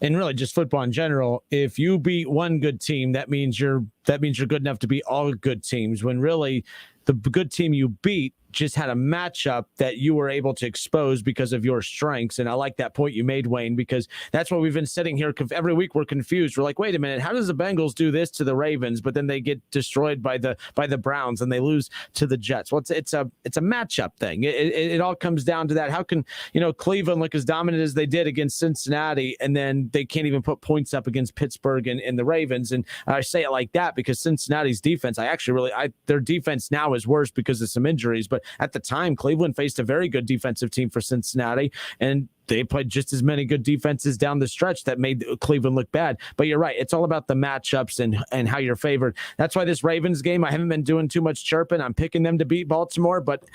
Speaker 1: and really just football in general. If you beat one good team, that means you're good enough to beat all good teams, when really the good team you beat just had a matchup that you were able to expose because of your strengths. And I like that point you made, Wayne, because that's what we've been sitting here. Every week we're confused. We're like, wait a minute, how does the Bengals do this to the Ravens, but then they get destroyed by the Browns and they lose to the Jets? Well, it's a matchup thing. It all comes down to that. How can, Cleveland look as dominant as they did against Cincinnati, and then they can't even put points up against Pittsburgh and the Ravens? And I say it like that because Cincinnati's defense, their defense now is worse because of some injuries, but at the time, Cleveland faced a very good defensive team for Cincinnati, and they played just as many good defenses down the stretch that made Cleveland look bad. But you're right. It's all about the matchups and how you're favored. That's why this Ravens game, I haven't been doing too much chirping. I'm picking them to beat Baltimore, but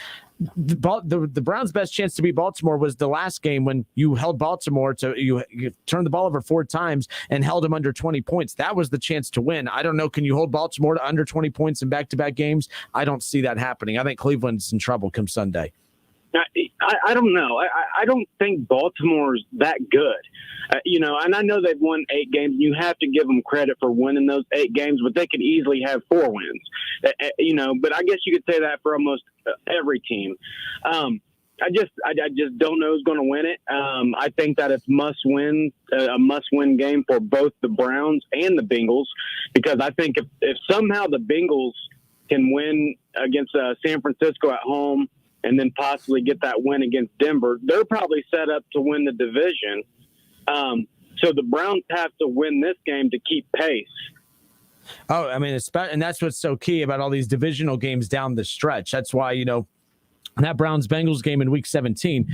Speaker 1: the Browns' best chance to beat Baltimore was the last game when you held Baltimore you turned the ball over 4 times and held them under 20 points. That was the chance to win. I don't know. Can you hold Baltimore to under 20 points in back-to-back games? I don't see that happening. I think Cleveland's in trouble come Sunday.
Speaker 20: I don't know. I don't think Baltimore's that good. And I know they've won 8 games. You have to give them credit for winning those 8 games, but they could easily have 4 wins. But I guess you could say that for almost every team. I just don't know who's going to win it. I think that it's a must-win game for both the Browns and the Bengals, because I think if somehow the Bengals can win against San Francisco at home and then possibly get that win against Denver, they're probably set up to win the division. So the Browns have to win this game to keep pace.
Speaker 1: Oh, I mean, and that's what's so key about all these divisional games down the stretch. That's why, that Browns-Bengals game in Week 17,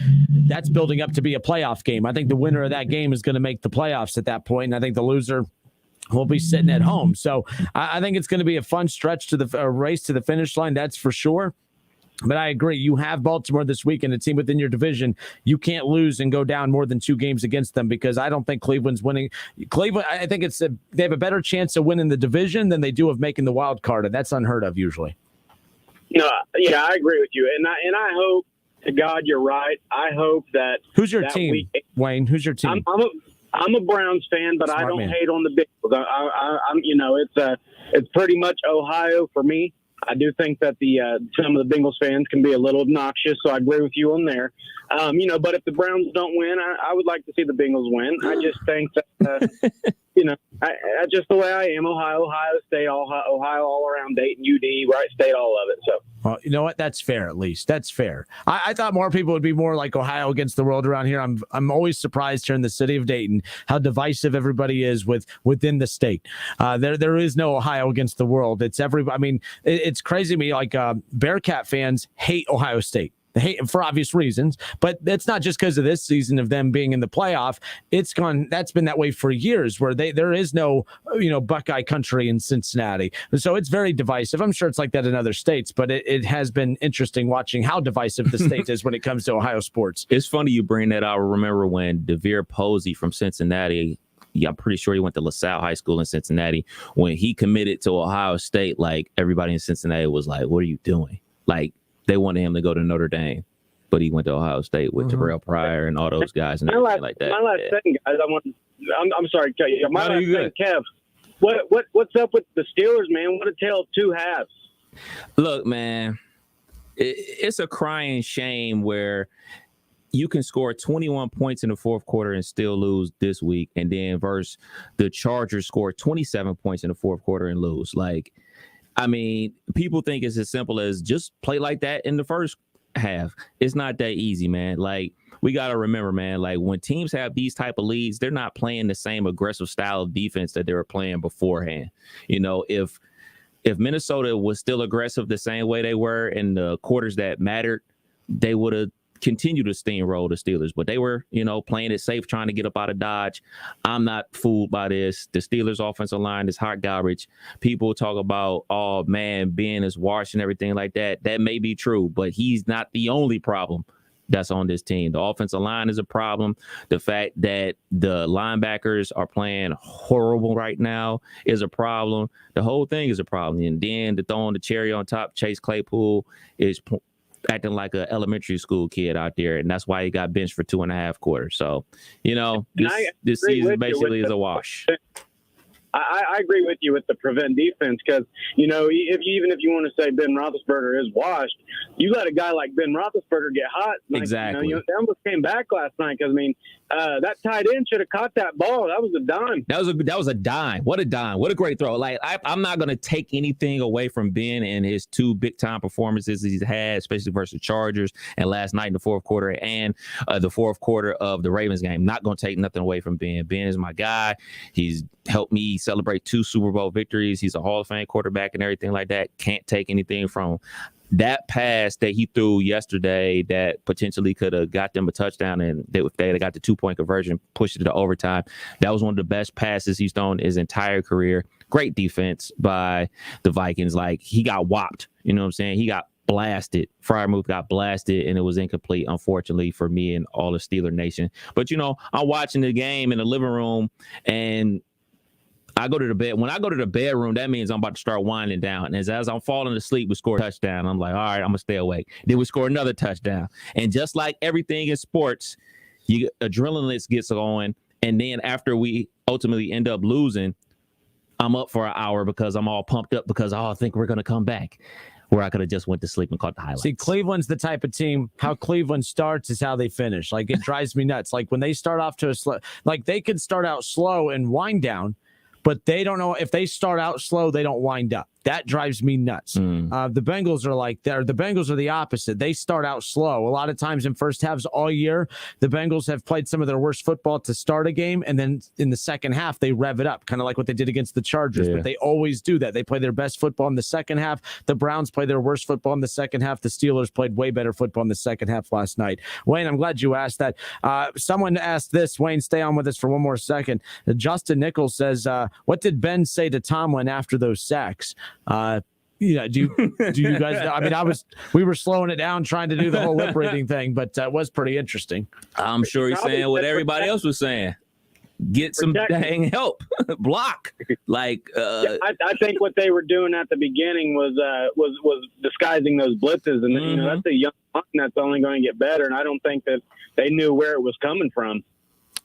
Speaker 1: that's building up to be a playoff game. I think the winner of that game is going to make the playoffs at that point, and I think the loser will be sitting at home. So I think it's going to be a fun stretch to the race to the finish line, that's for sure. But I agree. You have Baltimore this week and a team within your division. You can't lose and go down more than 2 games against them, because I don't think Cleveland's winning. Cleveland, I think they have a better chance of winning the division than they do of making the wild card, and that's unheard of usually.
Speaker 20: Yeah, I agree with you, and I hope to God you're right. I hope that.
Speaker 1: Who's your team, Wayne? Who's your team?
Speaker 20: I'm a Browns fan, but I don't hate on the Bengals. It's pretty much Ohio for me. I do think that some of the Bengals fans can be a little obnoxious, so I agree with you on there. But if the Browns don't win, I would like to see the Bengals win. I just think that, that's just the way I am. Ohio State, Ohio all around, Dayton, UD, Wright State, all of it. So.
Speaker 1: Well, you know what? That's fair. At least that's fair. I thought more people would be more like Ohio against the world around here. I'm always surprised here in the city of Dayton how divisive everybody is within the state. There is no Ohio against the world. It's everybody. I mean, it's crazy to me. Like Bearcat fans hate Ohio State. They hate for obvious reasons, but it's not just because of this season of them being in the playoff. That's been that way for years, where there is no, Buckeye country in Cincinnati. So it's very divisive. I'm sure it's like that in other states, but it has been interesting watching how divisive the state is when it comes to Ohio sports.
Speaker 12: It's funny you bring that out. I remember when DeVere Posey from Cincinnati, I'm pretty sure he went to LaSalle High School in Cincinnati. When he committed to Ohio State, like everybody in Cincinnati was like, what are you doing? Like, they wanted him to go to Notre Dame, but he went to Ohio State with Terrell Pryor and all those guys and everything like that.
Speaker 20: My last thing, guys, I'm sorry, my last thing, Kev. What's up with the Steelers, man? What a tale of 2 halves.
Speaker 12: Look, man, it's a crying shame where you can score 21 points in the fourth quarter and still lose this week, and then versus the Chargers score 27 points in the fourth quarter and lose. Like, I mean, people think it's as simple as just play like that in the first have. It's not that easy, man. Like, we got to remember, man, like when teams have these type of leads, they're not playing the same aggressive style of defense that they were playing beforehand. You know, if Minnesota was still aggressive the same way they were in the quarters that mattered, they would have continued to steamroll the Steelers. But they were, you know, playing it safe, trying to get up out of Dodge. I'm not fooled by this. The Steelers' offensive line is hot garbage. People talk about, oh, man, Ben is washed and everything like that. That may be true, but he's not the only problem that's on this team. The offensive line is a problem. The fact that the linebackers are playing horrible right now is a problem. The whole thing is a problem. And then to throw on the cherry on top, Chase Claypool is acting like an elementary school kid out there, and that's why he got benched for 2.5 quarters. So, you know, this season basically is a wash.
Speaker 20: I agree with you with the prevent defense because, you know, even if you want to say Ben Roethlisberger is washed, you let a guy like Ben Roethlisberger get hot. Like,
Speaker 12: exactly.
Speaker 20: You know, they almost came back last night because, I mean, that tight end should have caught that ball. That was a dime.
Speaker 12: That was a dime. What a dime. What a great throw. Like, I'm not going to take anything away from Ben and his 2 big-time performances he's had, especially versus Chargers and last night in the fourth quarter and the fourth quarter of the Ravens game. Not going to take nothing away from Ben. Ben is my guy. He's helped me celebrate 2 Super Bowl victories. He's a Hall of Fame quarterback and everything like that. Can't take anything from him. That pass that he threw yesterday that potentially could have got them a touchdown, and if they got the 2-point conversion, pushed it to overtime, that was one of the best passes he's thrown his entire career. Great defense by the Vikings. Like, he got whopped. You know what I'm saying? He got blasted. Freiermuth got blasted, and it was incomplete, unfortunately, for me and all of Steeler Nation. But, you know, I'm watching the game in the living room, and I go to the bed. When I go to the bedroom, that means I'm about to start winding down. And as I'm falling asleep, we score a touchdown. I'm like, all right, I'm going to stay awake. Then we score another touchdown. And just like everything in sports, adrenaline gets going. And then after we ultimately end up losing, I'm up for an hour because I'm all pumped up because, I think we're going to come back. Where I could have just went to sleep and caught the highlights.
Speaker 1: See, Cleveland's the type of team, how Cleveland starts is how they finish. Like, it drives me nuts. Like, when they start off to a slow, like, they can start out slow and wind down, but they don't know if they start out slow, they don't wind up. That drives me nuts. The Bengals are like that. The Bengals are the opposite. They start out slow. A lot of times in first halves all year, the Bengals have played some of their worst football to start a game, and then in the second half, they rev it up, kind of like what they did against the Chargers.
Speaker 12: Yeah.
Speaker 1: But they always do that. They play their best football in the second half. The Browns play their worst football in the second half. The Steelers played way better football in the second half last night. Wayne, I'm glad you asked that. Someone asked this. Wayne, stay on with us for one more second. Justin Nichols says, what did Ben say to Tomlin after those sacks? Yeah, do you guys know? I mean, we were slowing it down trying to do the whole lip reading thing, but it was pretty interesting.
Speaker 12: I'm sure he's saying what everybody else was saying. Get some dang help. Block. Like
Speaker 20: I think what they were doing at the beginning was disguising those blitzes, and you know, that's a young line that's only going to get better, and I don't think that they knew where it was coming from.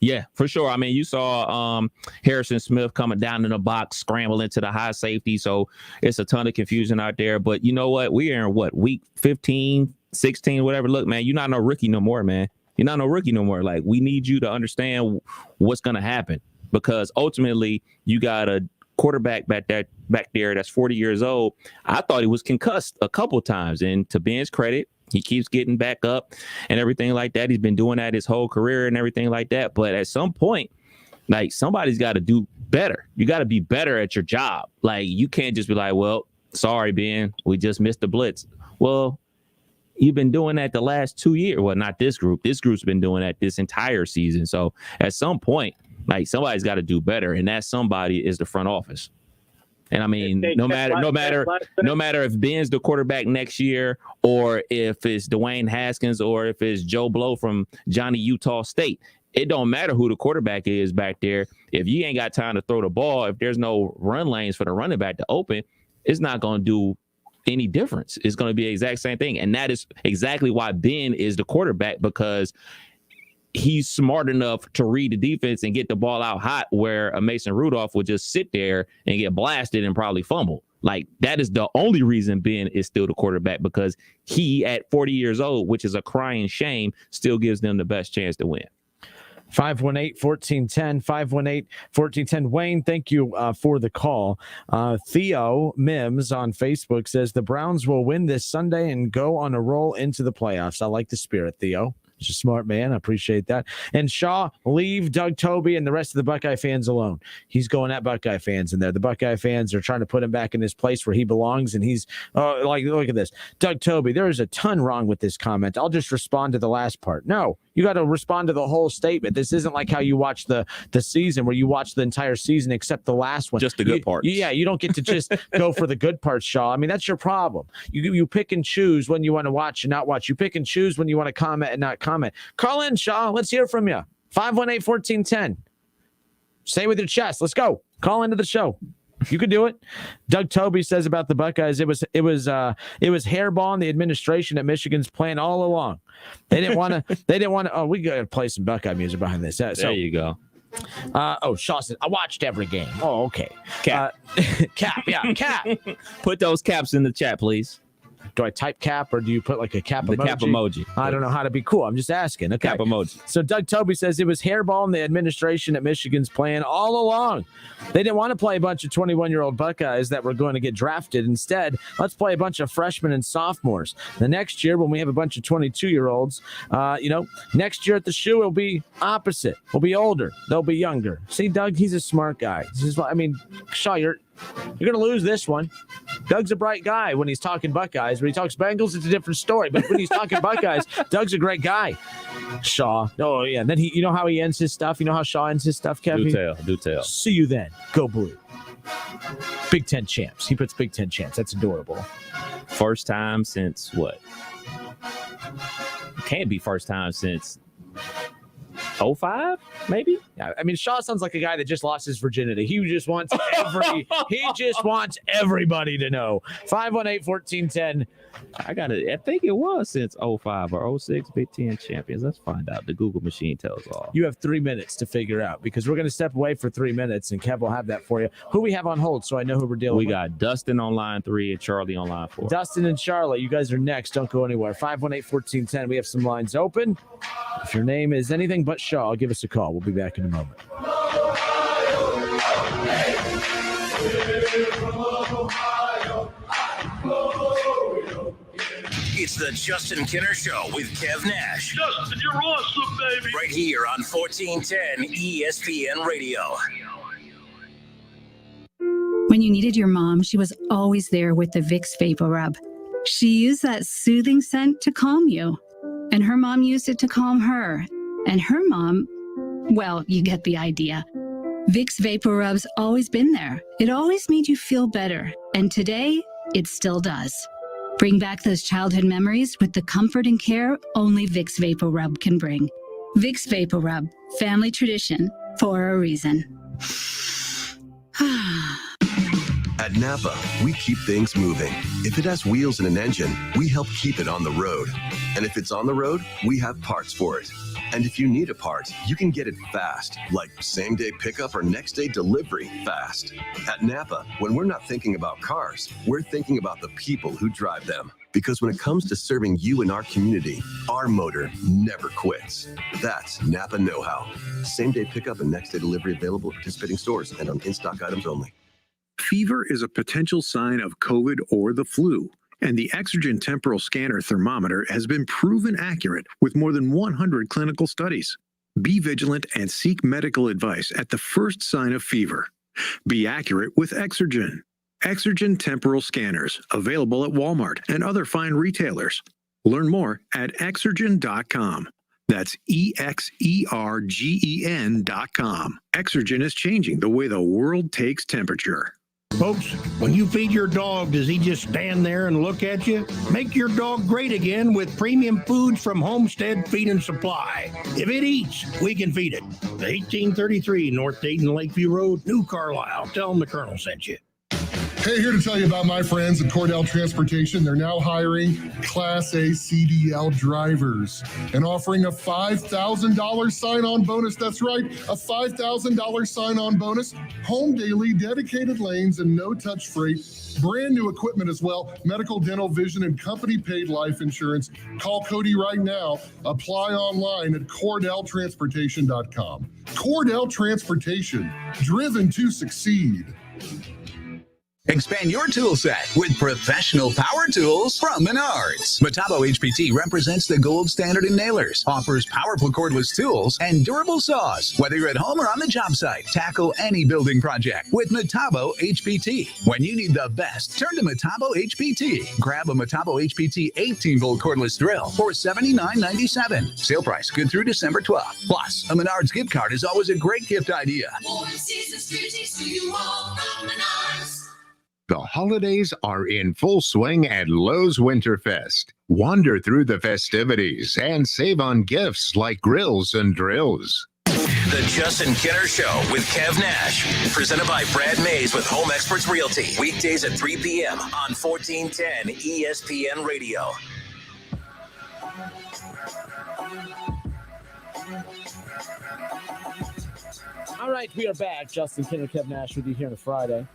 Speaker 12: Yeah, for sure. I mean, you saw Harrison Smith coming down in the box, scrambling to the high safety. So it's a ton of confusion out there. But you know what? We are in week 15, 16, whatever. Look, man, you're not no rookie no more, man. You're not no rookie no more. Like, we need you to understand what's going to happen, because ultimately you got a quarterback back there that's 40 years old. I thought he was concussed a couple times, and to Ben's credit, he keeps getting back up and everything like that. He's been doing that his whole career and everything like that. But at some point, like, somebody's got to do better. You got to be better at your job. Like, you can't just be like, well, sorry, Ben, we just missed the blitz. Well, you've been doing that the last 2 years. Well, not this group. This group's been doing that this entire season. So at some point, like, somebody's got to do better. And that somebody is the front office. And I mean, no matter if Ben's the quarterback next year, or if it's Dwayne Haskins, or if it's Joe Blow from Johnny Utah State, it don't matter who the quarterback is back there. If you ain't got time to throw the ball, if there's no run lanes for the running back to open, it's not going to do any difference. It's going to be the exact same thing. And that is exactly why Ben is the quarterback, because he's smart enough to read the defense and get the ball out hot, where a Mason Rudolph would just sit there and get blasted and probably fumble. Like, that is the only reason Ben is still the quarterback, because he, at 40 years old, which is a crying shame, still gives them the best chance to win.
Speaker 1: 518-1410, 518-1410. Wayne, thank you for the call. Theo Mims on Facebook says the Browns will win this Sunday and go on a roll into the playoffs. I like the spirit, Theo. He's a smart man. I appreciate that. And Shaw, leave Doug Toby and the rest of the Buckeye fans alone. He's going at Buckeye fans in there. The Buckeye fans are trying to put him back in his place where he belongs. And he's look at this. Doug Toby, there is a ton wrong with this comment. I'll just respond to the last part. No, you got to respond to the whole statement. This isn't like how you watch the season where you watch the entire season except the last one.
Speaker 12: Just the good parts.
Speaker 1: Yeah, you don't get to just go for the good parts, Shaw. I mean, that's your problem. You pick and choose when you want to watch and not watch. You pick and choose when you want to comment and not comment. Call in, Shaw. Let's hear from you. 518-1410. Say it with your chest. Let's go. Call into the show. You can do it. Doug Toby says about the Buckeyes, it was hairball and the administration at Michigan's plan all along. They didn't want to. Oh, we got to play some Buckeye music behind this.
Speaker 12: There you go.
Speaker 1: Shaw said, I watched every game. Oh, okay.
Speaker 12: Cap.
Speaker 1: Cap. Yeah, cap.
Speaker 12: Put those caps in the chat, please.
Speaker 1: Do I type cap or do you put like a cap emoji?
Speaker 12: The cap emoji.
Speaker 1: I don't know how to be cool. I'm just asking. Okay.
Speaker 12: Cap emoji.
Speaker 1: So Doug Toby says it was hairball and the administration at Michigan's plan all along. They didn't want to play a bunch of 21-year-old Buckeyes that were going to get drafted. Instead, let's play a bunch of freshmen and sophomores. The next year, when we have a bunch of 22-year-olds, next year at the shoe, it'll be opposite. We'll be older. They'll be younger. See, Doug, he's a smart guy. Shaw, you're going to lose this one. Doug's a bright guy when he's talking Buckeyes. When he talks Bengals, it's a different story. But when he's talking Buckeyes, Doug's a great guy. Shaw. Oh, yeah. And then you know how he ends his stuff? You know how Shaw ends his stuff, Kevin?
Speaker 12: Do tell.
Speaker 1: See you then. Go Blue. Big Ten champs. He puts Big Ten champs. That's adorable.
Speaker 12: First time since what? Can't be first time since 05, maybe.
Speaker 1: Yeah, I mean, Shaw sounds like a guy that just lost his virginity. He just wants everybody to know. 518-1410.
Speaker 12: I think it was since 05 or 06 Big Ten champions. Let's find out. The Google machine tells all.
Speaker 1: You have 3 minutes to figure out because we're going to step away for 3 minutes and Kev will have that for you. Who we have on hold so I know who we're dealing with.
Speaker 12: We got Dustin on line 3 and Charlie on line 4.
Speaker 1: Dustin and Charlie, you guys are next. Don't go anywhere. 518-1410. We have some lines open. If your name is anything but Shaw, give us a call. We'll be back in a moment.
Speaker 11: It's the Justin Kinner Show with Kev Nash.
Speaker 18: Justin, you're awesome, baby.
Speaker 11: Right here on 1410 ESPN Radio.
Speaker 21: When you needed your mom, she was always there with the Vicks Vapor Rub. She used that soothing scent to calm you. And her mom used it to calm her. And her mom, well, you get the idea. Vicks Vapor Rub's always been there. It always made you feel better. And today, it still does. Bring back those childhood memories with the comfort and care only Vicks Vapor Rub can bring. Vicks Vapor Rub, family tradition for a reason.
Speaker 22: At Napa, we keep things moving. If it has wheels and an engine, we help keep it on the road. And if it's on the road, we have parts for it. And if you need a part, you can get it fast, like same-day pickup or next-day delivery fast. At Napa, when we're not thinking about cars, we're thinking about the people who drive them. Because when it comes to serving you and our community, our motor never quits. That's Napa know-how. Same-day pickup and next-day delivery available at participating stores and on in-stock items only.
Speaker 23: Fever is a potential sign of COVID or the flu, and the Exergen temporal scanner thermometer has been proven accurate with more than 100 clinical studies. Be vigilant and seek medical advice at the first sign of fever. Be accurate with Exergen. Exergen temporal scanners, available at Walmart and other fine retailers. Learn more at Exergen.com. That's EXERGEN.com. Exergen is changing the way the world takes temperature.
Speaker 24: Folks, when you feed your dog, does he just stand there and look at you? Make your dog great again with premium foods from Homestead Feed and Supply. If it eats, we can feed it. 1833 North Dayton Lakeview Road, New Carlisle. Tell them the Colonel sent you.
Speaker 2: Hey, here to tell you about my friends at Cordell Transportation. They're now hiring Class A CDL drivers and offering a $5,000 sign-on bonus. That's right, a $5,000 sign-on bonus. Home daily, dedicated lanes, and no-touch freight. Brand new equipment as well. Medical, dental, vision, and company-paid life insurance. Call Cody right now. Apply online at CordellTransportation.com. Cordell Transportation, driven to succeed.
Speaker 3: Expand your tool set with professional power tools from Menards. Metabo HPT represents the gold standard in nailers, offers powerful cordless tools, and durable saws. Whether you're at home or on the job site, tackle any building project with Metabo HPT. When you need the best, turn to Metabo HPT. Grab a Metabo HPT 18-volt cordless drill for $79.97. Sale price good through December 12th. Plus, a Menards gift card is always a great gift idea.
Speaker 4: The holidays are in full swing at Lowe's Winterfest. Wander through the festivities and save on gifts like grills and drills.
Speaker 11: The Justin Kinner Show with Kev Nash. Presented by Brad Mays with Home Experts Realty. Weekdays at 3 p.m. on 1410 ESPN Radio.
Speaker 1: All right, we are back. Justin Kinner, Kev Nash with you here on a Friday.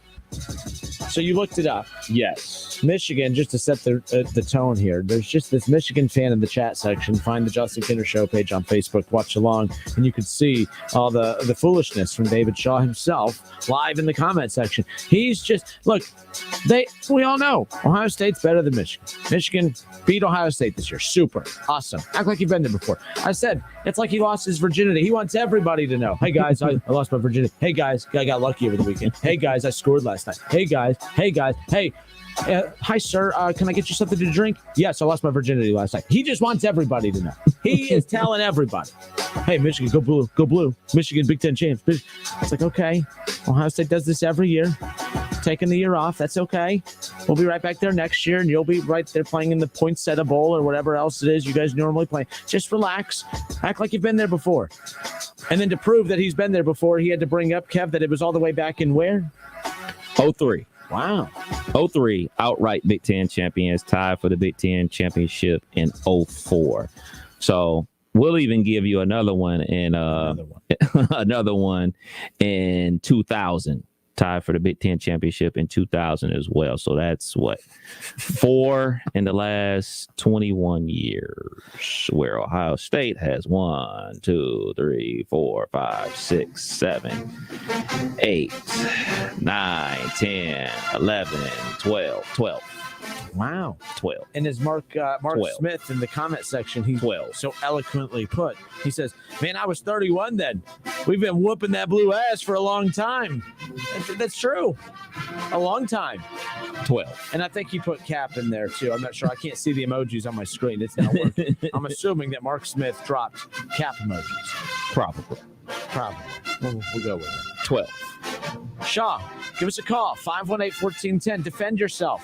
Speaker 1: So you looked it up.
Speaker 12: Yes.
Speaker 1: Michigan, just to set the tone here, there's just this Michigan fan in the chat section. Find the Justin Kinner Show page on Facebook, watch along, and you can see all the foolishness from David Shaw himself live in the comment section. He's just, look, we all know Ohio State's better than Michigan. Michigan beat Ohio State this year. Super. Awesome. Act like you've been there before. I said, it's like he lost his virginity. He wants everybody to know. Hey, guys, I lost my virginity. Hey, guys, I got lucky over the weekend. Hey, guys, I scored last night. Hey, guys. Hey, hi, sir. Can I get you something to drink? Yes, I lost my virginity last night. He just wants everybody to know. He is telling everybody. Hey, Michigan, go blue, go blue. Michigan, Big Ten champs. It's like, okay, Ohio State does this every year. Taking the year off, that's okay. We'll be right back there next year, and you'll be right there playing in the Poinsettia Bowl or whatever else it is you guys normally play. Just relax. Act like you've been there before. And then to prove that he's been there before, he had to bring up, Kev, that it was all the way back in where?
Speaker 12: 03.
Speaker 1: Wow.
Speaker 12: 03, outright Big Ten champions, tied for the Big Ten championship in 04. So we'll even give you another one in another one in 2000. Tied for the Big Ten championship in 2000 as well. So that's what, 4 in the last 21 years, where Ohio State has 1, 2, 3, 4, 5, 6, 7, 8, 9, 10, 11, 12.
Speaker 1: Wow.
Speaker 12: 12.
Speaker 1: And as Mark Smith in the comment section, he so eloquently put, he says, man, I was 31 then. We've been whooping that blue ass for a long time. That's true. A long time.
Speaker 12: 12.
Speaker 1: And I think he put cap in there too. I'm not sure. I can't see the emojis on my screen. It's not working. I'm assuming that Mark Smith dropped cap emojis.
Speaker 12: Probably.
Speaker 1: We'll go with it.
Speaker 12: 12.
Speaker 1: Shaw, give us a call. 518-1410. Defend yourself.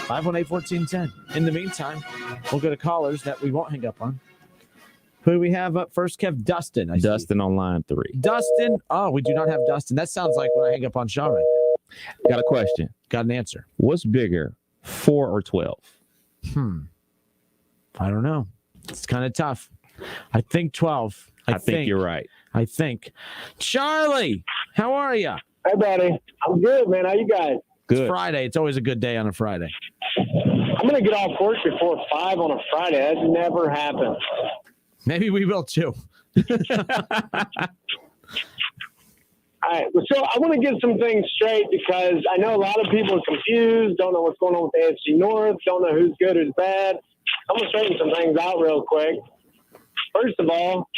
Speaker 1: 518-1410. In the meantime, we'll go to callers that we won't hang up on. Who do we have up first, Kev? Dustin.
Speaker 12: Dustin on line 3.
Speaker 1: Dustin. Oh, we do not have Dustin. That sounds like when I hang up on Shaw right there.
Speaker 12: Got a question.
Speaker 1: Got an answer.
Speaker 12: What's bigger, 4 or 12?
Speaker 1: I don't know. It's kind of tough. I think 12.
Speaker 12: I think you're right.
Speaker 1: I think. Charlie, how are you?
Speaker 20: Hey, buddy. I'm good, man. How you guys?
Speaker 12: Good.
Speaker 1: It's Friday. It's always a good day on a Friday.
Speaker 20: I'm going to get off work before 5 on a Friday. That never happens.
Speaker 1: Maybe we will, too.
Speaker 20: All right. So I want to get some things straight because I know a lot of people are confused, don't know what's going on with the AFC North, don't know who's good, who's bad. I'm going to straighten some things out real quick. First of all,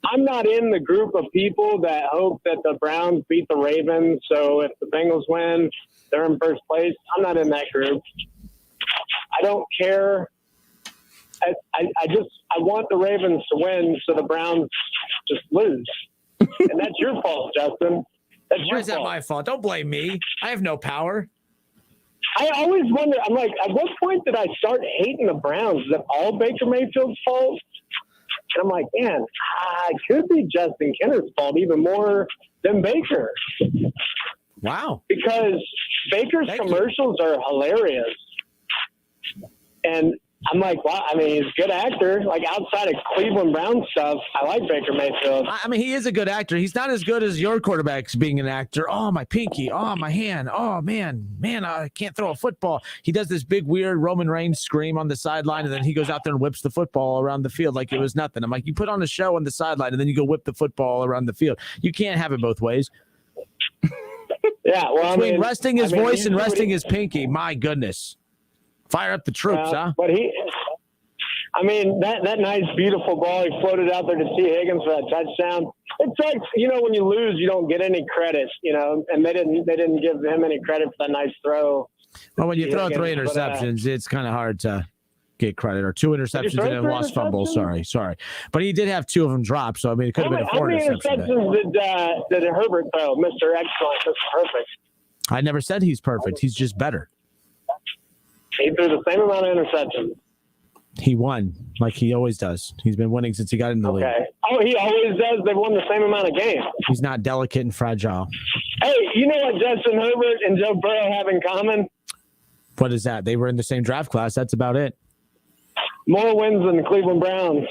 Speaker 20: I'm not in the group of people that hope that the Browns beat the Ravens. So if the Bengals win, they're in first place. I'm not in that group. I don't care. I want the Ravens to win so the Browns just lose. And that's your fault, Justin. That's your
Speaker 1: Why is that
Speaker 20: fault.
Speaker 1: my fault? Don't blame me. I have no power.
Speaker 20: I always wonder, I'm like, at what point did I start hating the Browns? Is that all Baker Mayfield's fault? And I'm like, man, it could be Justin Kinner's fault even more than Baker.
Speaker 1: Wow.
Speaker 20: Because Baker's commercials are hilarious. And I'm like, wow, I mean, he's a good actor. Like, outside of Cleveland Brown stuff, I like Baker Mayfield.
Speaker 1: I mean, he is a good actor. He's not as good as your quarterbacks being an actor. Oh, my pinky. Oh, my hand. Oh, man, I can't throw a football. He does this big, weird Roman Reigns scream on the sideline, and then he goes out there and whips the football around the field like it was nothing. I'm like, you put on a show on the sideline, and then you go whip the football around the field. You can't have it both ways.
Speaker 20: Yeah, well,
Speaker 1: Between resting his voice and resting his pinky, my goodness. Fire up the troops, huh?
Speaker 20: But that nice, beautiful ball he floated out there to see Higgins for that touchdown. It's like, when you lose, you don't get any credit, and they didn't give him any credit for that nice throw.
Speaker 1: Well, when you throw 3 interceptions, it's kind of hard to get credit, or 2 interceptions and a lost fumble. Sorry. But he did have 2 of them dropped, so I mean, it could have been a 4 interceptions.
Speaker 20: How many interceptions did Herbert throw? Mr. Excellent, Mr. Perfect.
Speaker 1: I never said he's perfect. He's just better.
Speaker 20: He threw the same amount of interceptions.
Speaker 1: He won like he always does. He's been winning since he got in the league.
Speaker 20: Oh, he always does. They've won the same amount of games.
Speaker 1: He's not delicate and fragile.
Speaker 20: Hey, you know what Justin Herbert and Joe Burrow have in common?
Speaker 1: What is that? They were in the same draft class. That's about it.
Speaker 20: More wins than the Cleveland Browns.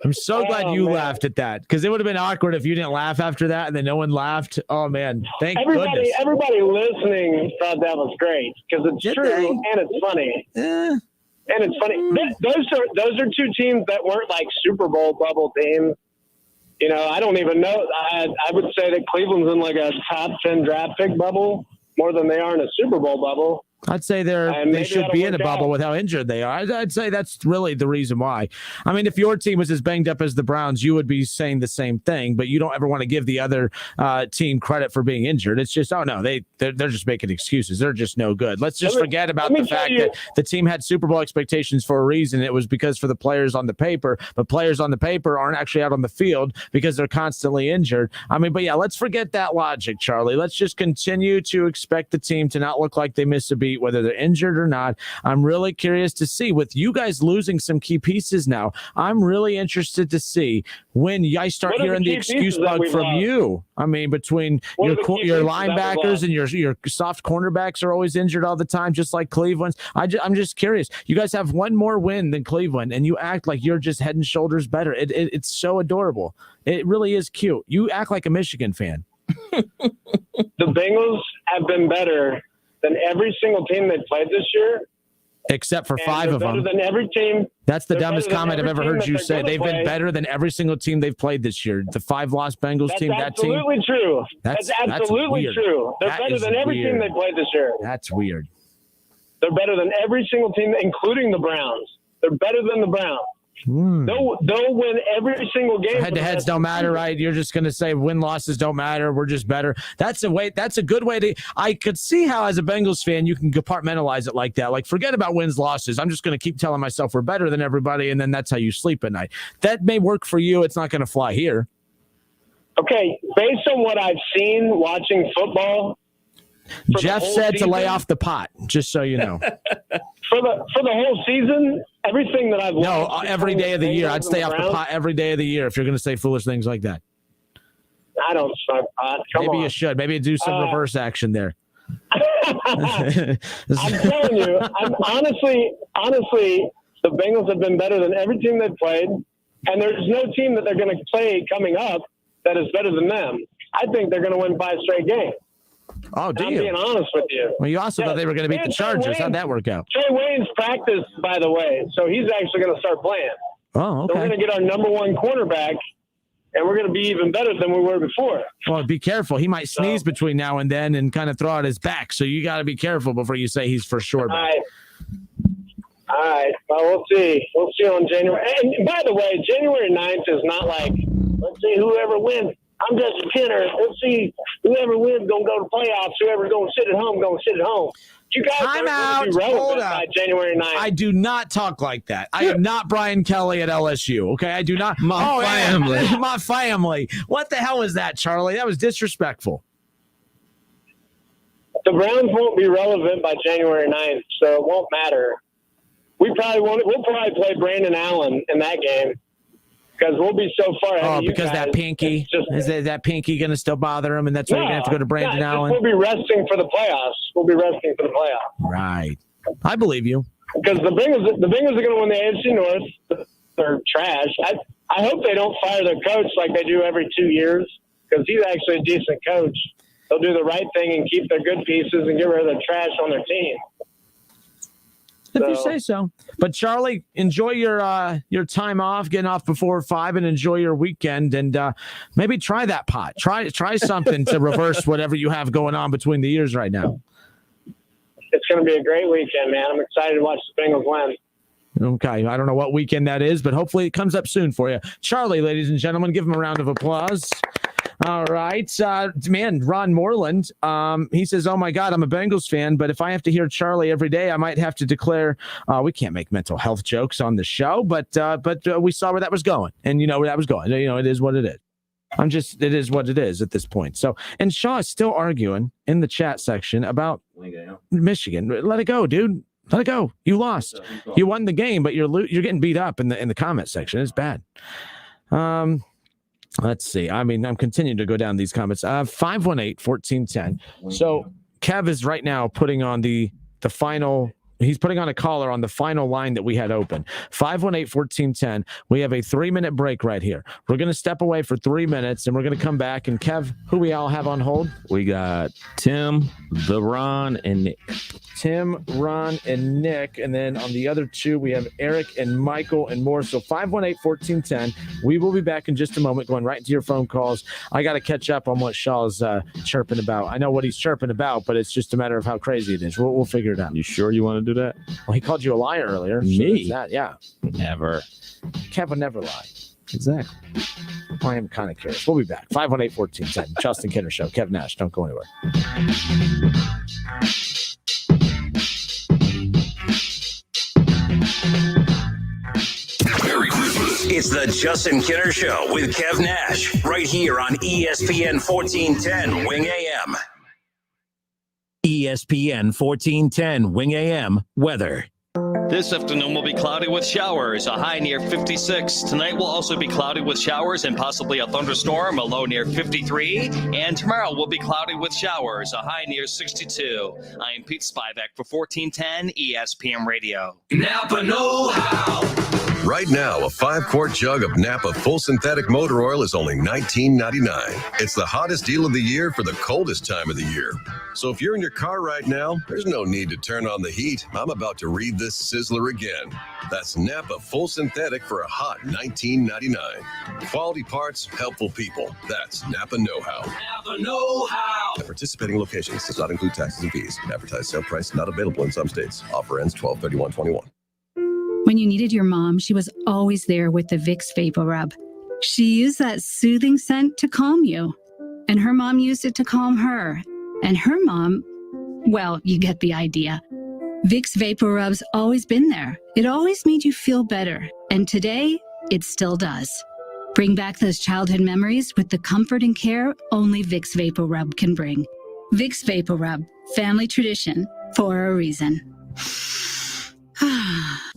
Speaker 1: I'm so glad you laughed at that, because it would have been awkward if you didn't laugh after that and then no one laughed. Oh, man. Thank goodness.
Speaker 20: Everybody listening thought that was great, because it's true and it's funny. And it's funny. Those are 2 teams that weren't like Super Bowl bubble teams. I don't even know. I would say that Cleveland's in like a top 10 draft pick bubble more than they are in a Super Bowl bubble.
Speaker 1: I'd say they should be in a bubble with how injured they are. I'd say that's really the reason why. I mean, if your team was as banged up as the Browns, you would be saying the same thing, but you don't ever want to give the other team credit for being injured. It's just, they're just making excuses. They're just no good. Let's just forget about the fact that the team had Super Bowl expectations for a reason. It was because for the players on the paper, but players on the paper aren't actually out on the field because they're constantly injured. I mean, but yeah, let's forget that logic, Charlie. Let's just continue to expect the team to not look like they miss a beat, whether they're injured or not. I'm really curious to see, with you guys losing some key pieces now, I'm really interested to see when I start hearing the excuse bug from you. I mean, between your linebackers and your soft cornerbacks are always injured all the time, just like Cleveland's. I'm just curious. You guys have one more win than Cleveland, and you act like you're just head and shoulders better. It's so adorable. It really is cute. You act like a Michigan fan.
Speaker 20: The Bengals have been better than every single team they've played this year,
Speaker 1: except for 5 of them.
Speaker 20: Better than every team.
Speaker 1: That's the dumbest comment I've ever heard you say. They've been better than every single team they've played this year. The 5 lost Bengals team, that team.
Speaker 20: Absolutely true. That's absolutely true. They're better than every team they played this year.
Speaker 1: That's weird.
Speaker 20: They're better than every single team, including the Browns. They're better than the Browns. They'll win every single game.
Speaker 1: Head-to-heads don't matter, right? You're just going to say win-losses don't matter. We're just better. That's a good way to. I could see how, as a Bengals fan, you can compartmentalize it like that. Like, forget about wins-losses. I'm just going to keep telling myself we're better than everybody, and then that's how you sleep at night. That may work for you. It's not going to fly here.
Speaker 20: Okay, based on what I've seen watching football,
Speaker 1: Jeff said to lay off the pot, just so you know.
Speaker 20: For the whole season, everything that I've watched.
Speaker 1: No, every day of the year. I'd stay off the pot every day of the year if you're going to say foolish things like that.
Speaker 20: I don't smoke pot.
Speaker 1: Maybe you should. Maybe do some reverse action there.
Speaker 20: I'm telling you, honestly, the Bengals have been better than every team they've played, and there's no team that they're going to play coming up that is better than them. I think they're going to win 5 straight games.
Speaker 1: Oh, do you?
Speaker 20: I'm being honest with you.
Speaker 1: Well, you also thought they were going to beat the Chargers. How'd that work out?
Speaker 20: Trey Wayne's practiced, by the way, so he's actually going to start playing.
Speaker 1: Oh, okay.
Speaker 20: So we're going to get our number 1 cornerback, and we're going to be even better than we were before.
Speaker 1: Well, be careful. He might sneeze between now and then and kind of throw out his back, so you got to be careful before you say he's for sure back.
Speaker 20: All right. Well, we'll see. We'll see on January. And by the way, January 9th is not like, let's see whoever wins. I'm Justin Kinner. Let's see whoever wins going to go to playoffs. Whoever's going to sit at home, going to sit at home. You guys
Speaker 1: Time
Speaker 20: are going to be relevant by January 9th.
Speaker 1: I do not talk like that. I am not Brian Kelly at LSU, okay? I do not.
Speaker 12: My family.
Speaker 1: Yeah, my family. What the hell is that, Charlie? That was disrespectful.
Speaker 20: The Browns won't be relevant by January 9th, so it won't matter. we'll probably play Brandon Allen in that game because we'll be so far ahead of you
Speaker 1: because
Speaker 20: guys.
Speaker 1: that pinky, is that pinky going to still bother him, and that's why you're going to have to go to Brandon Allen?
Speaker 20: We'll be resting for the playoffs.
Speaker 1: Right. I believe you.
Speaker 20: Because the Bengals are going to win the AFC North. They're trash. I hope they don't fire their coach like they do every 2 years, because he's actually a decent coach. They'll do the right thing and keep their good pieces and get rid of the trash on their team.
Speaker 1: If you say so. But Charlie, enjoy your time off, getting off before 5, and enjoy your weekend, and maybe try that pot. Try something to reverse whatever you have going on between the ears right now.
Speaker 20: It's going to be a great weekend, man. I'm excited to watch the Bengals win.
Speaker 1: Okay, I don't know what weekend that is, but hopefully it comes up soon for you. Charlie, ladies and gentlemen, give him a round of applause. All right. Ron Moreland, he says, oh, my God, I'm a Bengals fan, but if I have to hear Charlie every day, I might have to declare we can't make mental health jokes on the show, but we saw where that was going, and you know where that was going. You know, it is what it is. It is what it is at this point. So, and Shaw is still arguing in the chat section about Michigan. Let it go, dude. Let it go. You lost. You won the game, but you're getting beat up in the comment section. It's bad. Let's see. I mean, I'm continuing to go down these comments. 518-1410. So Kev is right now putting on the final. He's putting on a caller on the final line that we had open. 518-1410. We have a 3-minute break right here. We're going to step away for 3 minutes, and we're going to come back. And Kev, who we all have on hold?
Speaker 12: We got Tim, Ron, and Nick.
Speaker 1: Tim, Ron, and Nick. And then on the other two, we have Eric and Michael and more. So 518-1410. We will be back in just a moment, going right into your phone calls. I got to catch up on what Shaw's chirping about. I know what he's chirping about, but it's just a matter of how crazy it is. We'll figure it out.
Speaker 12: You sure you want to do that?
Speaker 1: Well, he called you a liar earlier.
Speaker 12: Me?
Speaker 1: So yeah.
Speaker 12: Never.
Speaker 1: Kev would never lie.
Speaker 12: Exactly.
Speaker 1: I am kind of curious. We'll be back. 518-1410. Justin Kinner Show. Kev Nash. Don't go anywhere.
Speaker 11: Merry Christmas. It's the Justin Kinner Show with Kev Nash, right here on ESPN 1410 Wing AM. ESPN 1410 Wing AM weather.
Speaker 5: This afternoon will be cloudy with showers, a high near 56. Tonight will also be cloudy with showers and possibly a thunderstorm, a low near 53. And tomorrow will be cloudy with showers, a high near 62. I am Pete Spivak for 1410 ESPN Radio.
Speaker 18: Napa know-how.
Speaker 22: Right now, a 5-quart jug of Napa full synthetic motor oil is only $19.99. It's the hottest deal of the year for the coldest time of the year. So if you're in your car right now, there's no need to turn on the heat. I'm about to read this sizzler again. That's Napa full synthetic for a hot $19.99. Quality parts, helpful people. That's Napa know-how.
Speaker 18: Napa know-how.
Speaker 22: At participating locations does not include taxes and fees. Advertised sale price not available in some states. Offer ends 12/31/21.
Speaker 21: When you needed your mom, she was always there with the Vicks Vapor Rub. She used that soothing scent to calm you. And her mom used it to calm her. And her mom, well, you get the idea. Vicks Vapor Rub's always been there. It always made you feel better. And today, it still does. Bring back those childhood memories with the comfort and care only Vicks Vapor Rub can bring. Vicks Vapor Rub, family tradition for a reason.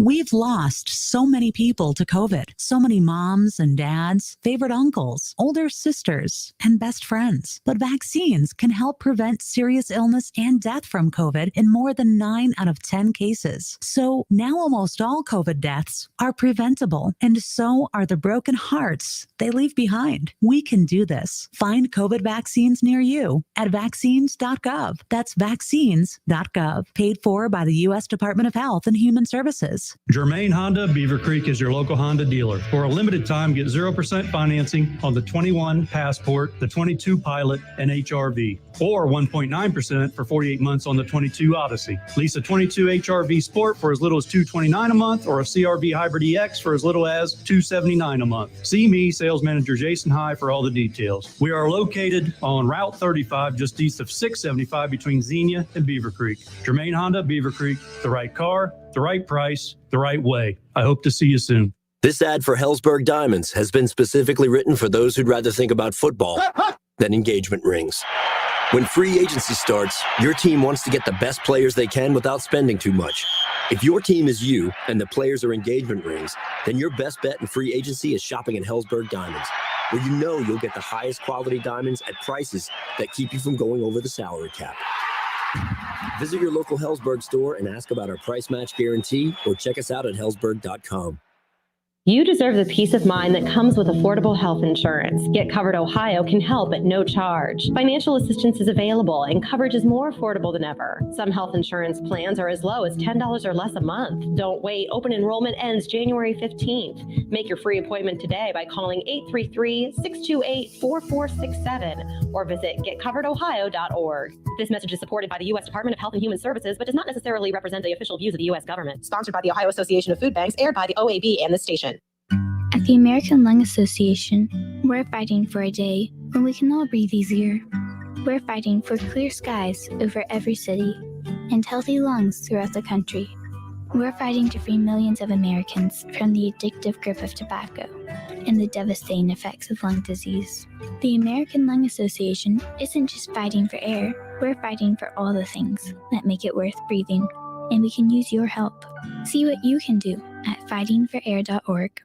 Speaker 7: We've lost so many people to COVID. So many moms and dads, favorite uncles, older sisters, and best friends. But vaccines can help prevent serious illness and death from COVID in more than 9 out of 10 cases. So now almost all COVID deaths are preventable, and so are the broken hearts they leave behind. We can do this. Find COVID vaccines near you at vaccines.gov. That's vaccines.gov. Paid for by the U.S. Department of Health and Human Services.
Speaker 15: Germain Honda, Beaver Creek is your local Honda dealer. For a limited time, get 0% financing on the 21 Passport, the 22 Pilot, and HRV, or 1.9% for 48 months on the 22 Odyssey. Lease a 22 HRV Sport for as little as $229 a month, or a CRV Hybrid EX for as little as $279 a month. See me, Sales Manager Jason High, for all the details. We are located on Route 35, just east of 675 between Xenia and Beaver Creek. Germain Honda, Beaver Creek, the right car, the right price, the right way. I hope to see you soon.
Speaker 8: This ad for Hellsberg Diamonds has been specifically written for those who'd rather think about football than engagement rings. When free agency starts, your team wants to get the best players they can without spending too much. If your team is you and the players are engagement rings, then your best bet in free agency is shopping at Hellsberg Diamonds, where you know you'll get the highest quality diamonds at prices that keep you from going over the salary cap. Visit your local Hellsberg store and ask about our price match guarantee, or check us out at hellsberg.com.
Speaker 6: You deserve the peace of mind that comes with affordable health insurance. Get Covered Ohio can help at no charge. Financial assistance is available and coverage is more affordable than ever. Some health insurance plans are as low as $10 or less a month. Don't wait. Open enrollment ends January 15th. Make your free appointment today by calling 833-628-4467 or visit getcoveredohio.org. This message is supported by the U.S. Department of Health and Human Services, but does not necessarily represent the official views of the U.S. government. Sponsored by the Ohio Association of Food Banks, aired by the OAB and the station.
Speaker 9: At the American Lung Association, we're fighting for a day when we can all breathe easier. We're fighting for clear skies over every city and healthy lungs throughout the country. We're fighting to free millions of Americans from the addictive grip of tobacco and the devastating effects of lung disease. The American Lung Association isn't just fighting for air, we're fighting for all the things that make it worth breathing, and we can use your help. See what you can do at fightingforair.org.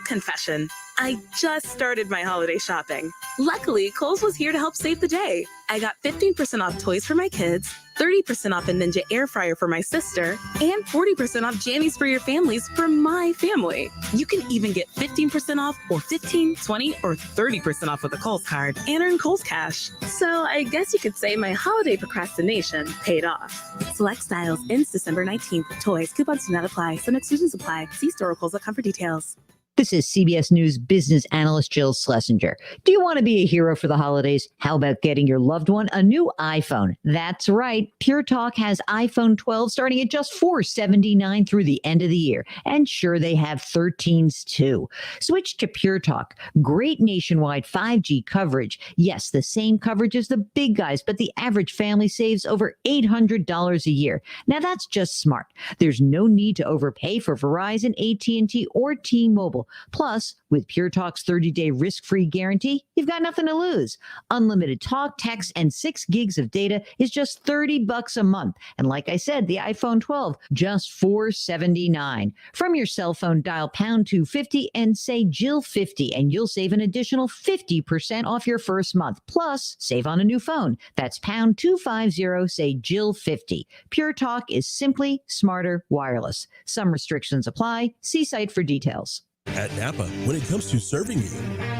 Speaker 13: Confession. I just started my holiday shopping. Luckily, Kohl's was here to help save the day. I got 15% off toys for my kids, 30% off a Ninja air fryer for my sister, and 40% off jammies for your families for my family. You can even get 15% off or 15, 20, or 30% off with a Kohl's card and earn Kohl's Cash. So I guess you could say my holiday procrastination paid off. Select styles ends December 19th. Toys, coupons do not apply. Some exclusions apply. See store or Kohl's.com for details.
Speaker 14: This is CBS News business analyst Jill Schlesinger. Do you want to be a hero for the holidays? How about getting your loved one a new iPhone? That's right. Pure Talk has iPhone 12 starting at just $479 through the end of the year. And sure, they have 13s too. Switch to Pure Talk. Great nationwide 5G coverage. Yes, the same coverage as the big guys, but the average family saves over $800 a year. Now that's just smart. There's no need to overpay for Verizon, AT&T, or T-Mobile. Plus, with Pure Talk's 30-day risk-free guarantee, you've got nothing to lose. Unlimited talk, text, and 6 gigs of data is just $30 a month. And like I said, the iPhone 12, just $479. From your cell phone, dial pound 250 and say Jill50, and you'll save an additional 50% off your first month. Plus, save on a new phone. That's pound 250, say Jill50. Pure Talk is simply smarter wireless. Some restrictions apply. See site for details.
Speaker 10: At Napa, when it comes to serving you,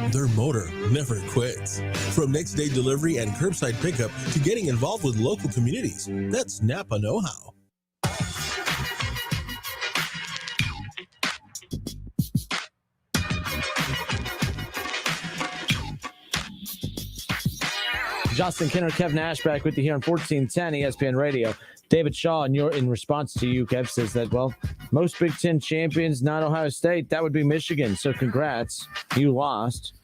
Speaker 10: their motor never quits. From next day delivery and curbside pickup to getting involved with local communities, that's Napa know-how.
Speaker 1: Justin Kinner, Kev Nash back with you here on 1410 ESPN Radio. David Shaw, in response to you, Kev, says that, well, most Big Ten champions, not Ohio State. That would be Michigan. So congrats. You lost.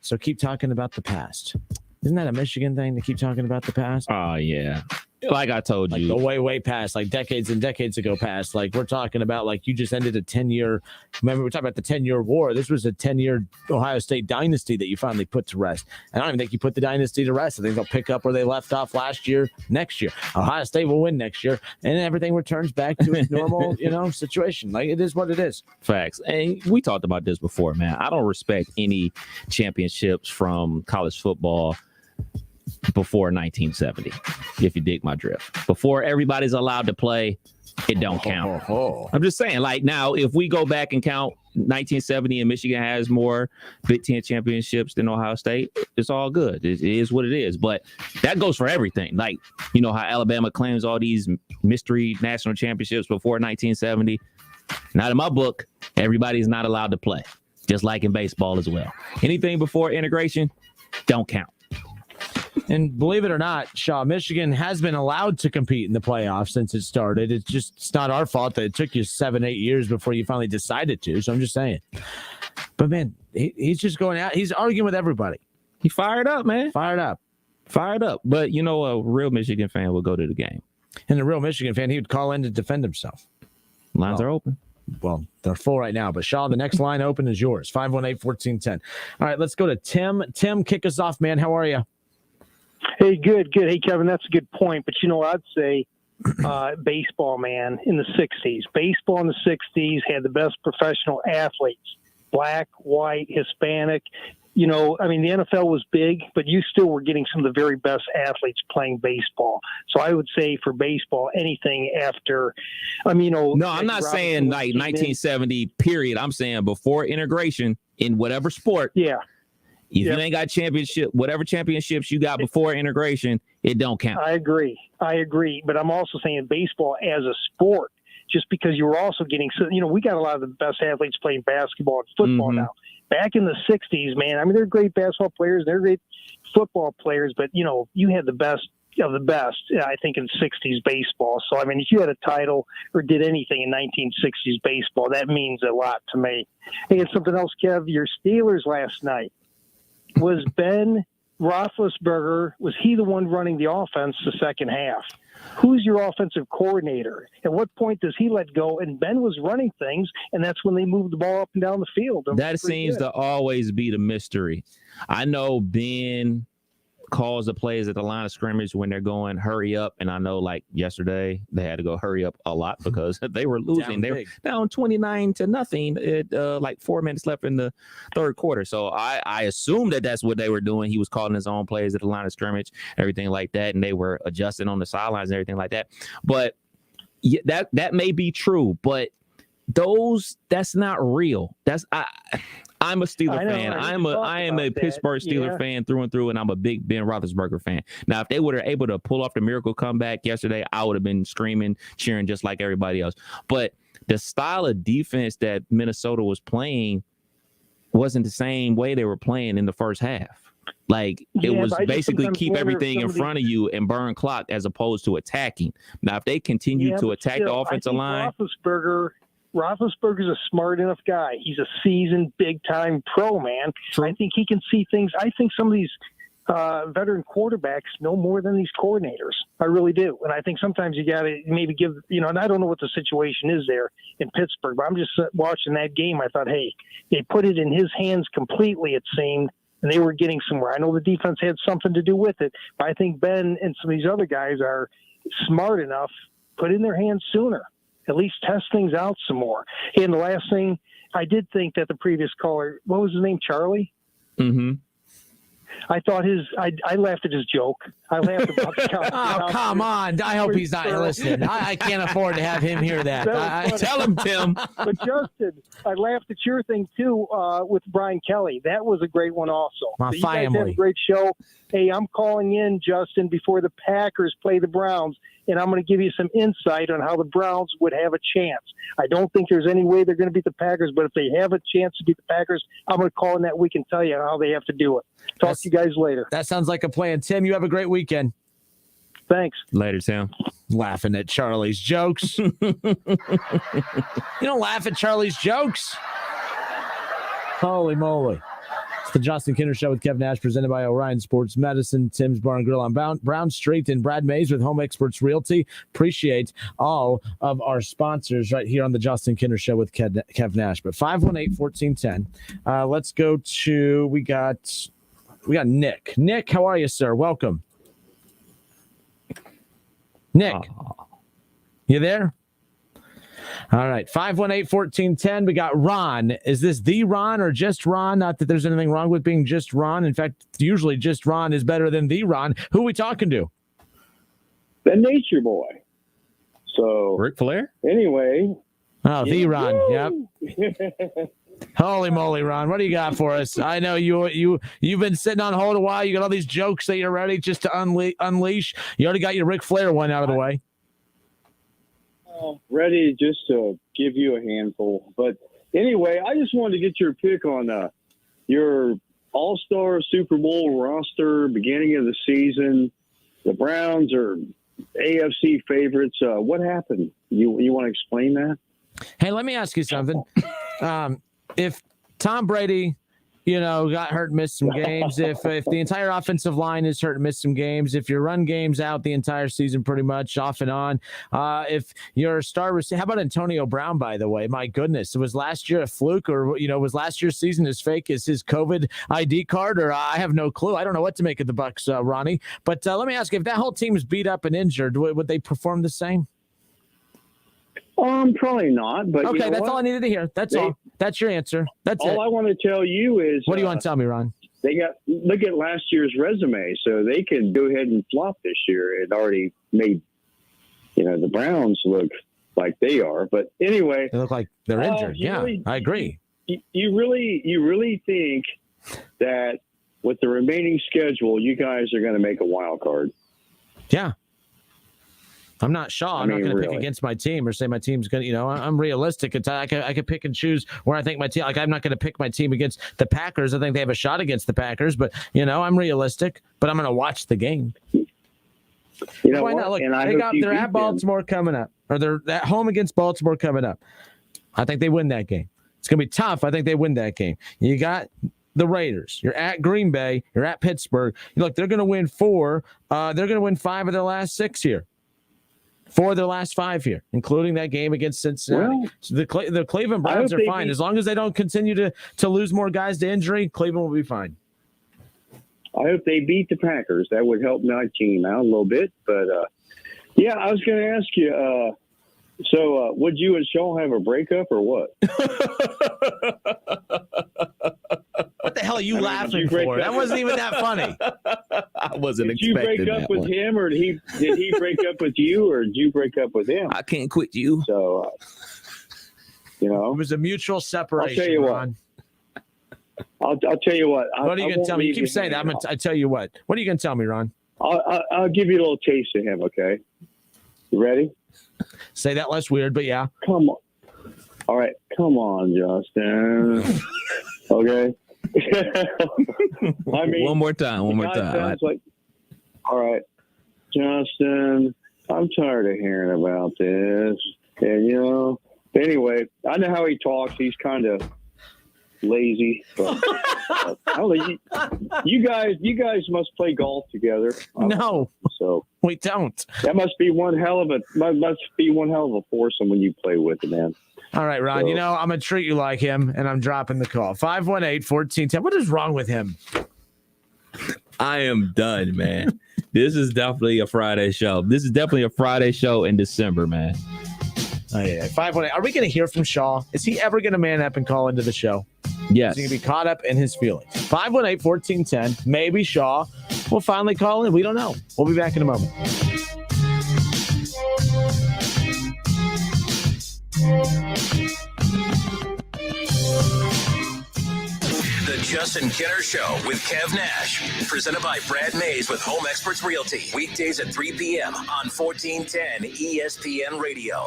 Speaker 1: So keep talking about the past. Isn't that a Michigan thing to keep talking about the past?
Speaker 12: Oh, yeah. Like I told you.
Speaker 1: Like the way past, like decades and decades ago past. Like we're talking about, like you just ended a 10-year, remember we're talking about the 10-year war. This was a 10-year Ohio State dynasty that you finally put to rest. And I don't even think you put the dynasty to rest. I think they'll pick up where they left off last year, next year. Ohio State will win next year. And everything returns back to its normal, situation. Like it is what it is.
Speaker 12: Facts. And we talked about this before, man. I don't respect any championships from college football before 1970, if you dig my drift. Before everybody's allowed to play, it don't count. I'm just saying, like now, if we go back and count 1970 and Michigan has more Big Ten championships than Ohio State, it's all good. It is what it is. But that goes for everything. Like, how Alabama claims all these mystery national championships before 1970. Not in my book. Everybody's not allowed to play, just like in baseball as well. Anything before integration, don't count.
Speaker 1: And believe it or not, Shaw, Michigan has been allowed to compete in the playoffs since it started. It's not our fault that it took you 7-8 years before you finally decided to. So I'm just saying. But, man, he's just going out. He's arguing with everybody.
Speaker 12: He fired up, man.
Speaker 1: Fired up.
Speaker 12: But, a real Michigan fan will go to the game.
Speaker 1: And a real Michigan fan, he would call in to defend himself.
Speaker 12: Lines are open.
Speaker 1: Well, they're full right now. But, Shaw, the next line open is yours, 518-1410. All right, let's go to Tim. Tim, kick us off, man. How are you?
Speaker 25: Hey, good. Hey, Kevin, that's a good point. But what I'd say
Speaker 16: baseball, man, in the 60s. Baseball in the 60s had the best professional athletes, black, white, Hispanic. You know, I mean, the NFL was big, but you still were getting some of the very best athletes playing baseball. So I would say for baseball, anything after, I mean, you know.
Speaker 12: No, I'm not saying like 1970 period. I'm saying before integration in whatever sport.
Speaker 16: Yeah.
Speaker 12: If you ain't got whatever championships you got before integration, it don't count.
Speaker 16: I agree. But I'm also saying baseball as a sport, just because you were also getting, you know, we got a lot of the best athletes playing basketball and football now. Back in the 60s, man, I mean, they're great basketball players, they're great football players, but, you know, you had the best of the best, I think, in 60s baseball. So, I mean, if you had a title or did anything in 1960s baseball, that means a lot to me. Hey, and something else, Kev, your Steelers last night. Was Ben Roethlisberger, was he the one running the offense the second half? Who's your offensive coordinator? At what point does he let go? And Ben was running things, and that's when they moved the ball up and down the field.
Speaker 12: That seems to always be the mystery. I know Ben calls the plays at the line of scrimmage when they're going hurry up, and I know like yesterday they had to go hurry up a lot because they were losing. They were down 29-0 at like 4 minutes left in the third quarter. So I assume that that's what they were doing. He was calling his own plays at the line of scrimmage, everything like that, and they were adjusting on the sidelines and everything like that. But yeah, that may be true, but that's not real. I'm a Steeler fan. I am a Pittsburgh Steeler fan through and through, and I'm a big Ben Roethlisberger fan. Now, if they were able to pull off the miracle comeback yesterday, I would have been screaming, cheering just like everybody else. But the style of defense that Minnesota was playing wasn't the same way they were playing in the first half. Like, it was basically keep everything in front of you and burn clock as opposed to attacking. Now, if they continue to attack the offensive line.
Speaker 16: Roethlisberger's a smart enough guy. He's a seasoned, big-time pro, man. I think he can see things. I think some of these veteran quarterbacks know more than these coordinators. I really do. And I think sometimes you got to maybe give, you know, and I don't know what the situation is there in Pittsburgh, but I'm just watching that game. I thought, hey, they put it in his hands completely, it seemed, and they were getting somewhere. I know the defense had something to do with it, but I think Ben and some of these other guys are smart enough, put it in their hands sooner. At least test things out some more. And the last thing, I did think that the previous caller, what was his name, Charlie?
Speaker 12: Mm-hmm.
Speaker 16: I thought I laughed at his joke. I laughed about the
Speaker 1: Oh, come on. I hope he's not listening. I can't afford to have him hear that.
Speaker 12: Tell him, Tim.
Speaker 16: But Justin, I laughed at your thing too with Brian Kelly. That was a great one also.
Speaker 1: My
Speaker 16: so you guys
Speaker 1: family.
Speaker 16: had a great show. Hey, I'm calling in, Justin, before the Packers play the Browns, and I'm going to give you some insight on how the Browns would have a chance. I don't think there's any way they're going to beat the Packers, but if they have a chance to beat the Packers, I'm going to call in that week and tell you how they have to do it. Talk to you guys later.
Speaker 1: That sounds like a plan. Tim, you have a great weekend.
Speaker 16: Thanks.
Speaker 12: Later, Tim.
Speaker 1: Laughing at Charlie's jokes. You don't laugh at Charlie's jokes. Holy moly. It's the Justin Kinner Show with Kev Nash, presented by Orion Sports Medicine, Tim's Bar and Grill on Brown Street, and Brad Mays with Home Experts Realty. Appreciate all of our sponsors right here on the Justin Kinner Show with Kev Nash. But 518-1410. Let's go to, we got Nick. Nick, how are you, sir? Welcome. Nick, you there? All right, 518-1410. We got Ron. Is this the Ron or just Ron? Not that there's anything wrong with being just Ron. In fact, usually just Ron is better than the Ron. Who are we talking to?
Speaker 17: The Nature Boy. So
Speaker 12: Ric Flair?
Speaker 17: Anyway.
Speaker 1: Oh, the Ron. Yep. Holy moly, Ron. What do you got for us? I know you've been sitting on hold a while. You got all these jokes that you're ready just to unleash. You already got your Ric Flair one out of the way.
Speaker 17: Ready just to give you a handful. But anyway, I just wanted to get your pick on your All-Star Super Bowl roster, beginning of the season. The Browns are AFC favorites. What happened? You want to explain that?
Speaker 1: Hey, let me ask you something. If Tom Brady got hurt and missed some games, if the entire offensive line is hurt and missed some games, if your run game's out the entire season pretty much off and on, if your star receiver, how about Antonio Brown, by the way? My goodness, was last year a fluke, or was last year's season as fake as his COVID ID card, or I have no clue. I don't know what to make of the Bucs, Ronnie. But let me ask you, if that whole team is beat up and injured, would they perform the same?
Speaker 17: Probably not. But
Speaker 1: okay, that's all I needed to hear. That's all. That's your answer. That's
Speaker 17: all
Speaker 1: it.
Speaker 17: I want to tell you is.
Speaker 1: What do you want to tell me, Ron?
Speaker 17: Look at last year's resume, so they can go ahead and flop this year. It already made, the Browns look like they are. But anyway,
Speaker 1: they look like they're injured. I agree.
Speaker 17: You really think that with the remaining schedule, you guys are going to make a wild card?
Speaker 1: Yeah. I'm not Shaw. I'm not going to pick against my team or say my team's going to, I'm realistic. I could pick and choose where I think my team, like I'm not going to pick my team against the Packers. I think they have a shot against the Packers, but, I'm realistic, but I'm going to watch the game. Why not? Look, they're at Baltimore coming up, or they're at home against Baltimore coming up. I think they win that game. It's going to be tough. I think they win that game. You got the Raiders. You're at Green Bay. You're at Pittsburgh. Look, they're going to win 4. They're going to win 5 of their last 6 here. 4 of their last 5 here, including that game against Cincinnati.
Speaker 17: Well,
Speaker 1: so the Cleveland Browns are fine. As long as they don't continue to lose more guys to injury, Cleveland will be fine.
Speaker 17: I hope they beat the Packers. That would help my team out a little bit. But, I was going to ask you, so would you and Shaw have a breakup or what?
Speaker 1: What the hell are you laughing for? That wasn't even that funny.
Speaker 12: I wasn't
Speaker 17: expecting that. Did you break up with him, or did he break up with you, or did you break up with him?
Speaker 12: I can't quit you.
Speaker 17: So,
Speaker 1: it was a mutual separation.
Speaker 17: I'll tell you
Speaker 1: Ron.
Speaker 17: what. I'll tell you what.
Speaker 1: What are you going to tell me? You keep saying that. I tell you what. What are you going to tell me, Ron?
Speaker 17: I'll give you a little taste of him, okay? You ready?
Speaker 1: Say that less weird, but yeah.
Speaker 17: Come on. All right. Come on, Justin. Okay.
Speaker 12: One more time.
Speaker 17: All right, Justin, I'm tired of hearing about this. And, anyway, I know how he talks. He's kind of lazy. But, I don't know, you guys must play golf together.
Speaker 1: No.
Speaker 17: So
Speaker 1: we don't.
Speaker 17: That must be one hell of a foursome when you play with it, man.
Speaker 1: All right, Ron, I'm going to treat you like him, and I'm dropping the call. 518-1410. What is wrong with him?
Speaker 12: I am done, man. This is definitely a Friday show. This is definitely a Friday show in December, man.
Speaker 1: Oh, yeah. 518. Are we going to hear from Shaw? Is he ever going to man up and call into the show?
Speaker 12: Yes.
Speaker 1: Is he going to be caught up in his feelings? 518-1410. Maybe Shaw will finally call in. We don't know. We'll be back in a moment.
Speaker 11: The Justin Kinner Show with Kev Nash. Presented by Brad Mays with Home Experts Realty. Weekdays at 3 p.m. on 1410 ESPN Radio.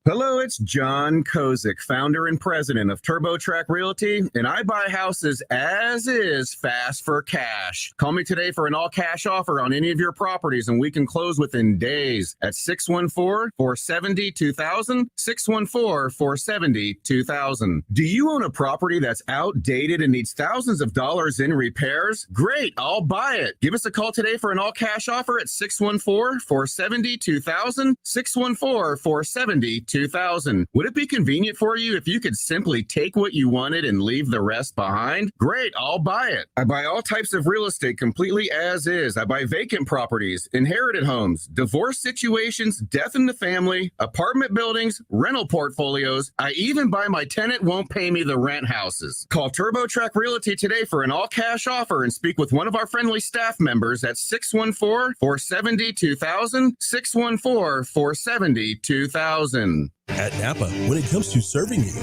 Speaker 2: Hello, it's John Kozik, founder and president of TurboTrack Realty, and I buy houses as is fast for cash. Call me today for an all-cash offer on any of your properties, and we can close within days at 614-470-2000, 614-470-2000. Do you own a property that's outdated and needs thousands of dollars in repairs? Great, I'll buy it. Give us a call today for an all-cash offer at 614-470-2000, 614-470-2000. Would it be convenient for you if you could simply take what you wanted and leave the rest behind? Great, I'll buy it. I buy all types of real estate completely as is. I buy vacant properties, inherited homes, divorce situations, death in the family, apartment buildings, rental portfolios. I even buy my tenant won't pay me the rent houses. Call TurboTrack Realty today for an all-cash offer and speak with one of our friendly staff members at 614-470-2000, 614-470-2000.
Speaker 10: At Napa, when it comes to serving you,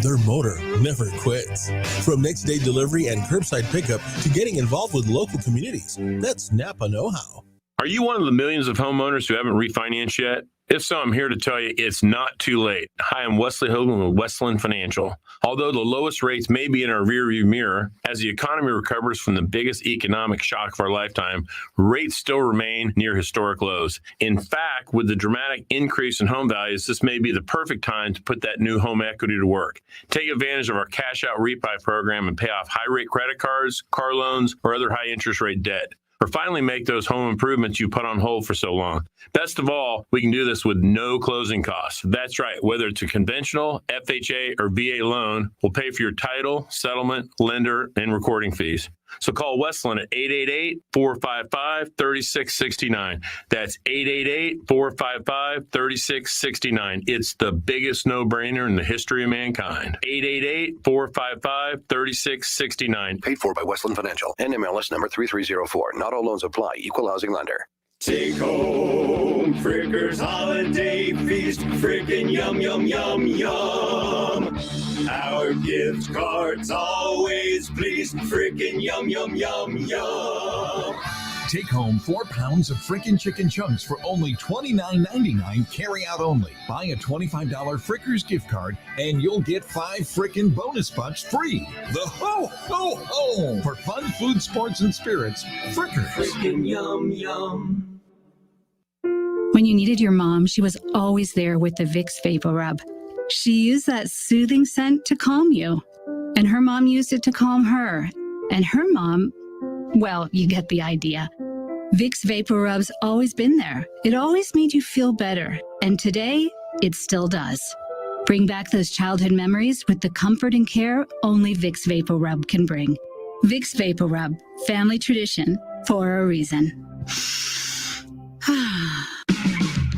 Speaker 10: their motor never quits. From next day delivery and curbside pickup to getting involved with local communities, that's Napa know-how.
Speaker 19: Are you one of the millions of homeowners who haven't refinanced yet?
Speaker 3: If so, I'm here to tell you it's not too late. Hi, I'm Wesley Hogan with Westland Financial. Although the lowest rates may be in our rearview mirror, as the economy recovers from the biggest economic shock of our lifetime, rates still remain near historic lows. In fact, with the dramatic increase in home values, this may be the perfect time to put that new home equity to work. Take advantage of our cash out refi program and pay off high rate credit cards, car loans, or other high interest rate debt. Or finally make those home improvements you put on hold for so long. Best of all, we can do this with no closing costs. That's right. Whether it's a conventional, FHA, or VA loan, we'll pay for your title, settlement, lender, and recording fees. So call Westland at 888-455-3669. That's 888-455-3669. It's the biggest no-brainer in the history of mankind. 888-455-3669.
Speaker 22: Paid for by Westland Financial. NMLS number 3304. Not all loans apply. Equal housing lender.
Speaker 18: Take home Frickers Holiday Feast. Frickin' yum, yum, yum, yum. Our gift cards always please. Frickin' yum, yum, yum, yum.
Speaker 19: Take home 4 pounds of frickin' chicken chunks for only $29.99, carry out only. Buy a $25 Frickers gift card and you'll get 5 frickin' bonus bucks free. The ho, ho, ho! For fun, food, sports, and spirits, Frickers.
Speaker 18: Frickin' yum, yum.
Speaker 21: When you needed your mom, she was always there with the Vicks Vapor Rub. She used that soothing scent to calm you. And her mom used it to calm her. And her mom, well, you get the idea. Vicks Vapor Rub's always been there. It always made you feel better. And today, it still does. Bring back those childhood memories with the comfort and care only Vicks Vapor Rub can bring. Vicks Vapor Rub, family tradition for a reason.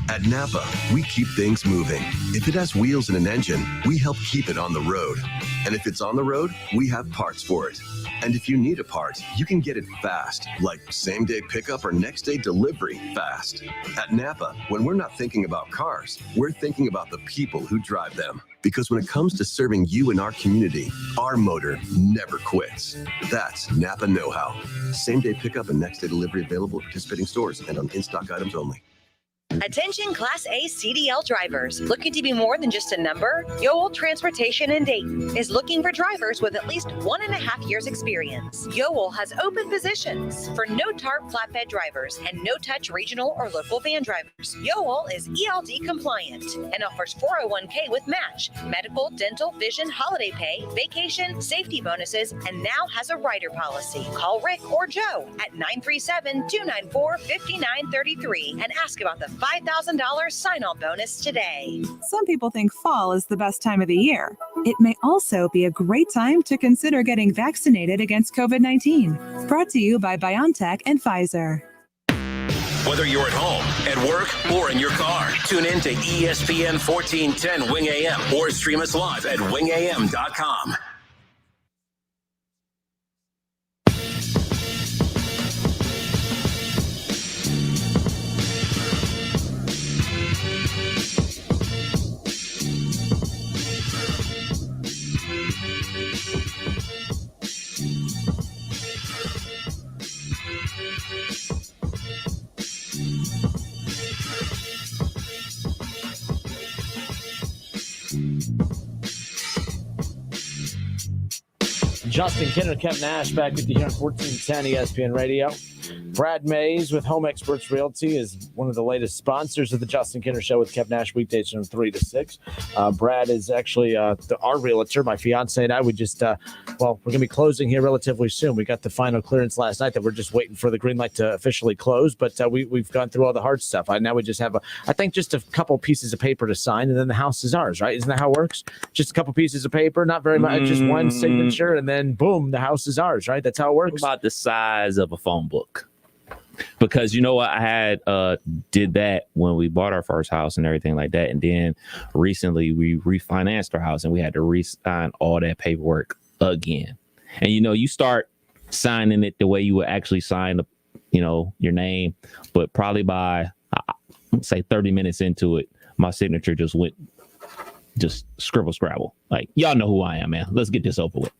Speaker 22: At Napa, we keep things moving. If it has wheels and an engine, we help keep it on the road. And if it's on the road, we have parts for it. And if you need a part, you can get it fast, like same-day pickup or next-day delivery fast. At Napa, when we're not thinking about cars, we're thinking about the people who drive them. Because when it comes to serving you and our community, our motor never quits. That's Napa know-how. Same-day pickup and next-day delivery available at participating stores and on in-stock items only.
Speaker 23: Attention Class A CDL drivers. Looking to be more than just a number? Yoel Transportation in Dayton is looking for drivers with at least 1.5 years experience. Yoel has open positions for no-tarp flatbed drivers and no-touch regional or local van drivers. Yoel is ELD compliant and offers 401k with match, medical, dental, vision, holiday pay, vacation, safety bonuses, and now has a rider policy. Call Rick or Joe at 937-294-5933 and ask about the $5,000 sign-on bonus today.
Speaker 24: Some people think fall is the best time of the year. It may also be a great time to consider getting vaccinated against COVID-19. Brought to you by BioNTech and Pfizer.
Speaker 11: Whether you're at home, at work, or in your car, tune in to ESPN 1410 Wing AM or stream us live at wingam.com.
Speaker 1: Justin Kinner, Kev Nash back with you here on 1410 ESPN Radio. Brad Mays with Home Experts Realty is one of the latest sponsors of the Justin Kinner Show with Kev Nash weekdays from 3 to 6. Brad is actually our realtor. My fiance and I, we're going to be closing here relatively soon. We got the final clearance last night that we're just waiting for the green light to officially close, but we've gone through all the hard stuff. Now we just have, just a couple pieces of paper to sign, and then the house is ours, right? Isn't that how it works? Just a couple pieces of paper, not very much, just one signature, and then boom, the house is ours, right? That's how it works.
Speaker 12: About the size of a phone book. Because you know what, I had did that when we bought our first house and everything like that, and then recently we refinanced our house and we had to re-sign all that paperwork again. And you start signing it the way you would actually sign your name, but probably by say 30 minutes into it, my signature just went scribble scrabble. Like, y'all know who I am, man. Let's get this over with.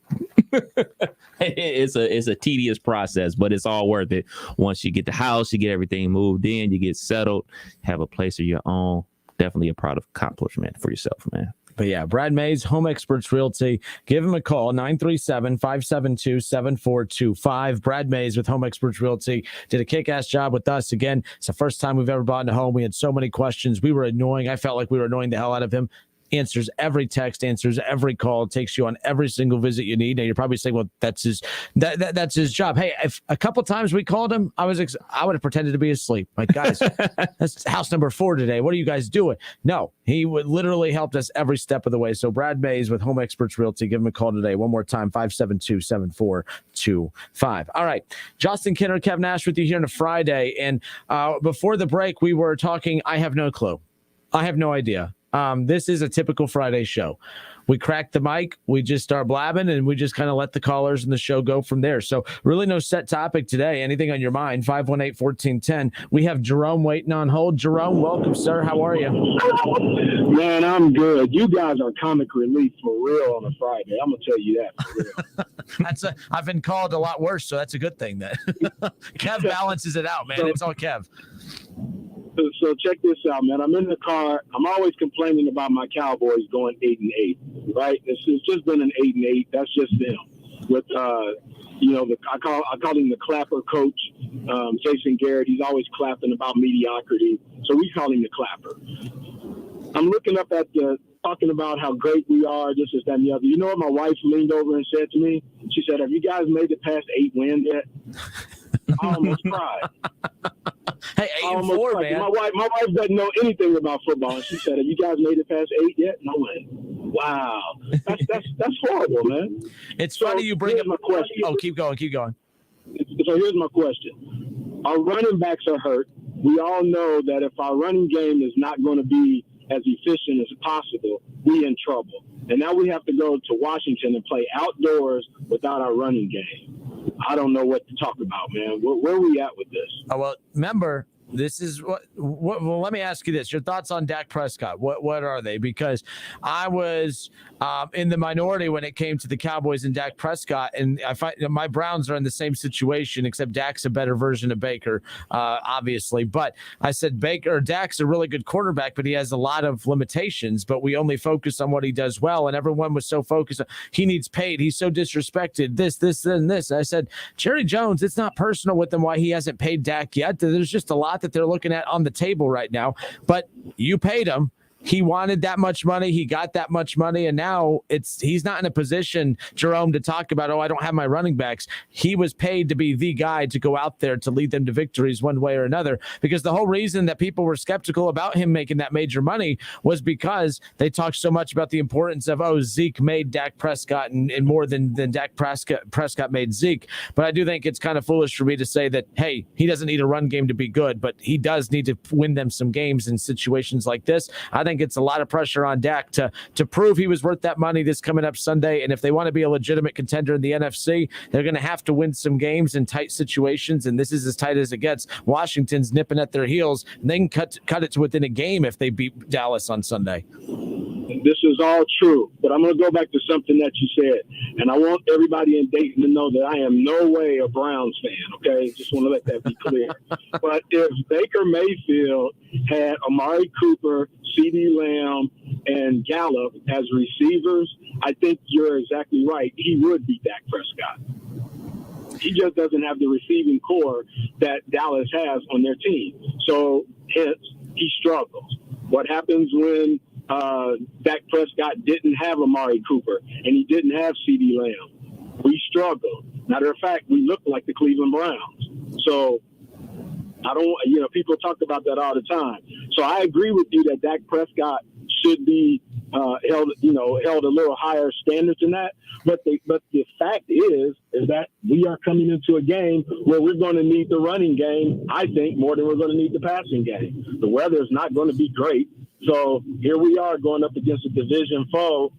Speaker 12: It's a tedious process, but it's all worth it. Once you get the house, you get everything moved in, you get settled, have a place of your own. definitely a proud accomplishment for yourself, man.
Speaker 1: But yeah, Brad Mays, Home Experts Realty. Give him a call, 937-572-7425. Brad Mays with Home Experts Realty did a kick-ass job with us. Again, it's the first time we've ever bought a home. We had so many questions. We were annoying. I felt like we were annoying the hell out of him. Answers every text, answers every call, takes you on every single visit you need. Now you're probably saying, well, that's his job. Hey, if a couple times we called him, I would have pretended to be asleep. Like, guys, that's house number 4 today. What are you guys doing? No, he would literally helped us every step of the way. So Brad Mays with Home Experts Realty, give him a call today. One more time, 572-7425. All right, Justin Kinner, Kev Nash with you here on a Friday. And before the break, we were talking. I have no clue. I have no idea. This is a typical Friday show. We crack the mic, we just start blabbing, and we just kind of let the callers in the show go from there. So really no set topic today. Anything on your mind, 518-1410. We have Jerome waiting on hold. Jerome, welcome, sir. How are you?
Speaker 4: Man, I'm good. You guys are comic relief for real on a Friday. I'm going to tell you that for real.
Speaker 1: I've been called a lot worse, so that's a good thing. That Kev balances it out, man. It's all Kev.
Speaker 4: So check this out, man. I'm in the car. I'm always complaining about my Cowboys going 8-8, right? It's just been an 8-8. That's just them. With I call him the clapper coach, Jason Garrett. He's always clapping about mediocrity, so we call him the clapper. I'm looking up at talking about how great we are, this, that, and the other. You know what my wife leaned over and said to me? She said, "Have you guys made it past 8 wins yet?" I almost cried.
Speaker 1: Hey, 8-4, man.
Speaker 4: My wife doesn't know anything about football. And she said, "Have you guys made it past 8 yet?" And I went, "Wow, that's horrible, man."
Speaker 1: It's funny you bring up
Speaker 4: my question.
Speaker 1: Oh, keep going.
Speaker 4: So here's my question: our running backs are hurt. We all know that if our running game is not going to be as efficient as possible, we in trouble. And now we have to go to Washington and play outdoors without our running game. I don't know what to talk about, man. Where are we at with this?
Speaker 1: Oh, well, remember, this is what well, let me ask you this. Your thoughts on Dak Prescott. What are they? Because I was in the minority when it came to the Cowboys and Dak Prescott, and I find my Browns are in the same situation, except Dak's a better version of Baker, obviously. But I said Dak's a really good quarterback, but he has a lot of limitations. But we only focus on what he does well, and everyone was so focused on he needs paid. He's so disrespected. This, and this. I said, Jerry Jones, it's not personal with him why he hasn't paid Dak yet. There's just a lot that they're looking at on the table right now, but you paid him. He wanted that much money. He got that much money. And now he's not in a position, Jerome, to talk about, I don't have my running backs. He was paid to be the guy to go out there to lead them to victories one way or another, because the whole reason that people were skeptical about him making that major money was because they talked so much about the importance of, Zeke made Dak Prescott and more than Dak Prescott made Zeke. But I do think it's kind of foolish for me to say that, hey, he doesn't need a run game to be good, but he does need to win them some games in situations like this. I think it's a lot of pressure on Dak to prove he was worth that money this coming up Sunday. And if they want to be a legitimate contender in the NFC, they're going to have to win some games in tight situations. And this is as tight as it gets. Washington's nipping at their heels, and they can cut it to within a game if they beat Dallas on Sunday.
Speaker 4: This is all true, but I'm going to go back to something that you said, and I want everybody in Dayton to know that I am no way a Browns fan, okay? Just want to let that be clear. But if Baker Mayfield had Amari Cooper, CeeDee Lamb, and Gallup as receivers, I think you're exactly right. He would beat Dak Prescott. He just doesn't have the receiving core that Dallas has on their team. So, hence, he struggles. What happens when Dak Prescott didn't have Amari Cooper and he didn't have CeeDee Lamb? We struggled. Matter of fact, we looked like the Cleveland Browns. So people talk about that all the time. So I agree with you that Dak Prescott should be held a little higher standards than that. But the fact is that we are coming into a game where we're going to need the running game, I think, more than we're going to need the passing game. The weather is not going to be great. So here we are going up against a division foe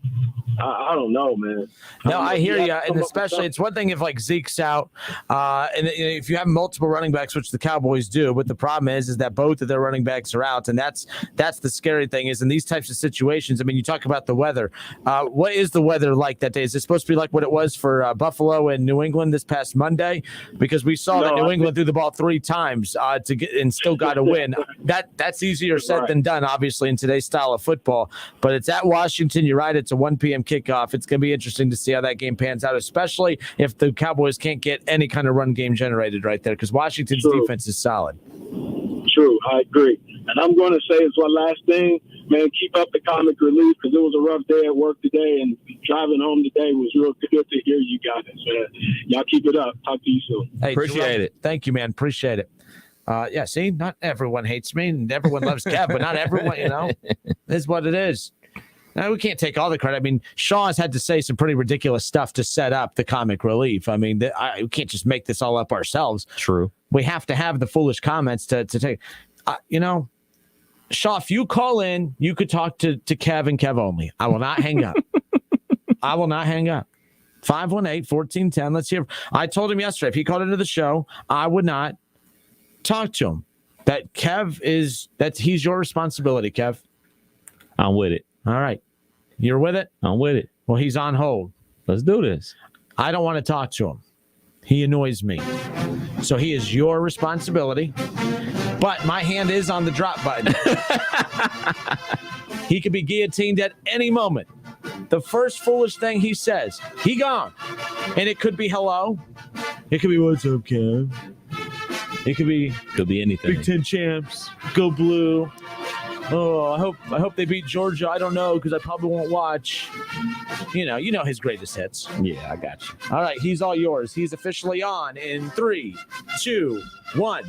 Speaker 4: I don't know, man.
Speaker 1: No, I hear you, and especially it's one thing if like Zeke's out, and if you have multiple running backs, which the Cowboys do. But the problem is that both of their running backs are out, and that's the scary thing. Is in these types of situations. I mean, you talk about the weather. What is the weather like that day? Is it supposed to be like what it was for Buffalo and New England this past Monday? Because we saw that New England threw the ball 3 times to get and still got a win. That's easier said than done, obviously, in today's style of football. But it's at Washington. You're right. It's a 1 p.m. kickoff. It's going to be interesting to see how that game pans out, especially if the Cowboys can't get any kind of run game generated right there, because Washington's defense is solid.
Speaker 4: True, I agree. And I'm going to say it's one last thing, man, keep up the comic relief, because it was a rough day at work today, and driving home today was real good to hear you guys, man. Y'all keep it up. Talk to you soon.
Speaker 1: Hey, appreciate it. Thank you, man. Appreciate it. Yeah, see, not everyone hates me, and everyone loves Kev, but not everyone, is what it is. Now, we can't take all the credit. I mean, Shaw's had to say some pretty ridiculous stuff to set up the comic relief. I mean, we can't just make this all up ourselves.
Speaker 12: True.
Speaker 1: We have to have the foolish comments to take. Shaw, if you call in, you could talk to Kev and Kev only. I will not hang up. I will not hang up. 518-1410. Let's hear. I told him yesterday, if he called into the show, I would not talk to him. He's your responsibility, Kev.
Speaker 12: I'm with it.
Speaker 1: All right. You're with it?
Speaker 12: I'm with it.
Speaker 1: Well, he's on hold.
Speaker 12: Let's do this.
Speaker 1: I don't want to talk to him. He annoys me. So he is your responsibility. But my hand is on the drop button. He could be guillotined at any moment. The first foolish thing he says, he gone. And it could be hello. It could be what's up, Kev. It could be
Speaker 12: anything.
Speaker 1: Big Ten champs. Go blue. Oh, I hope they beat Georgia. I don't know, because I probably won't watch. You know his greatest hits.
Speaker 12: Yeah, I got you.
Speaker 1: All right, he's all yours. He's officially on in 3, 2, 1.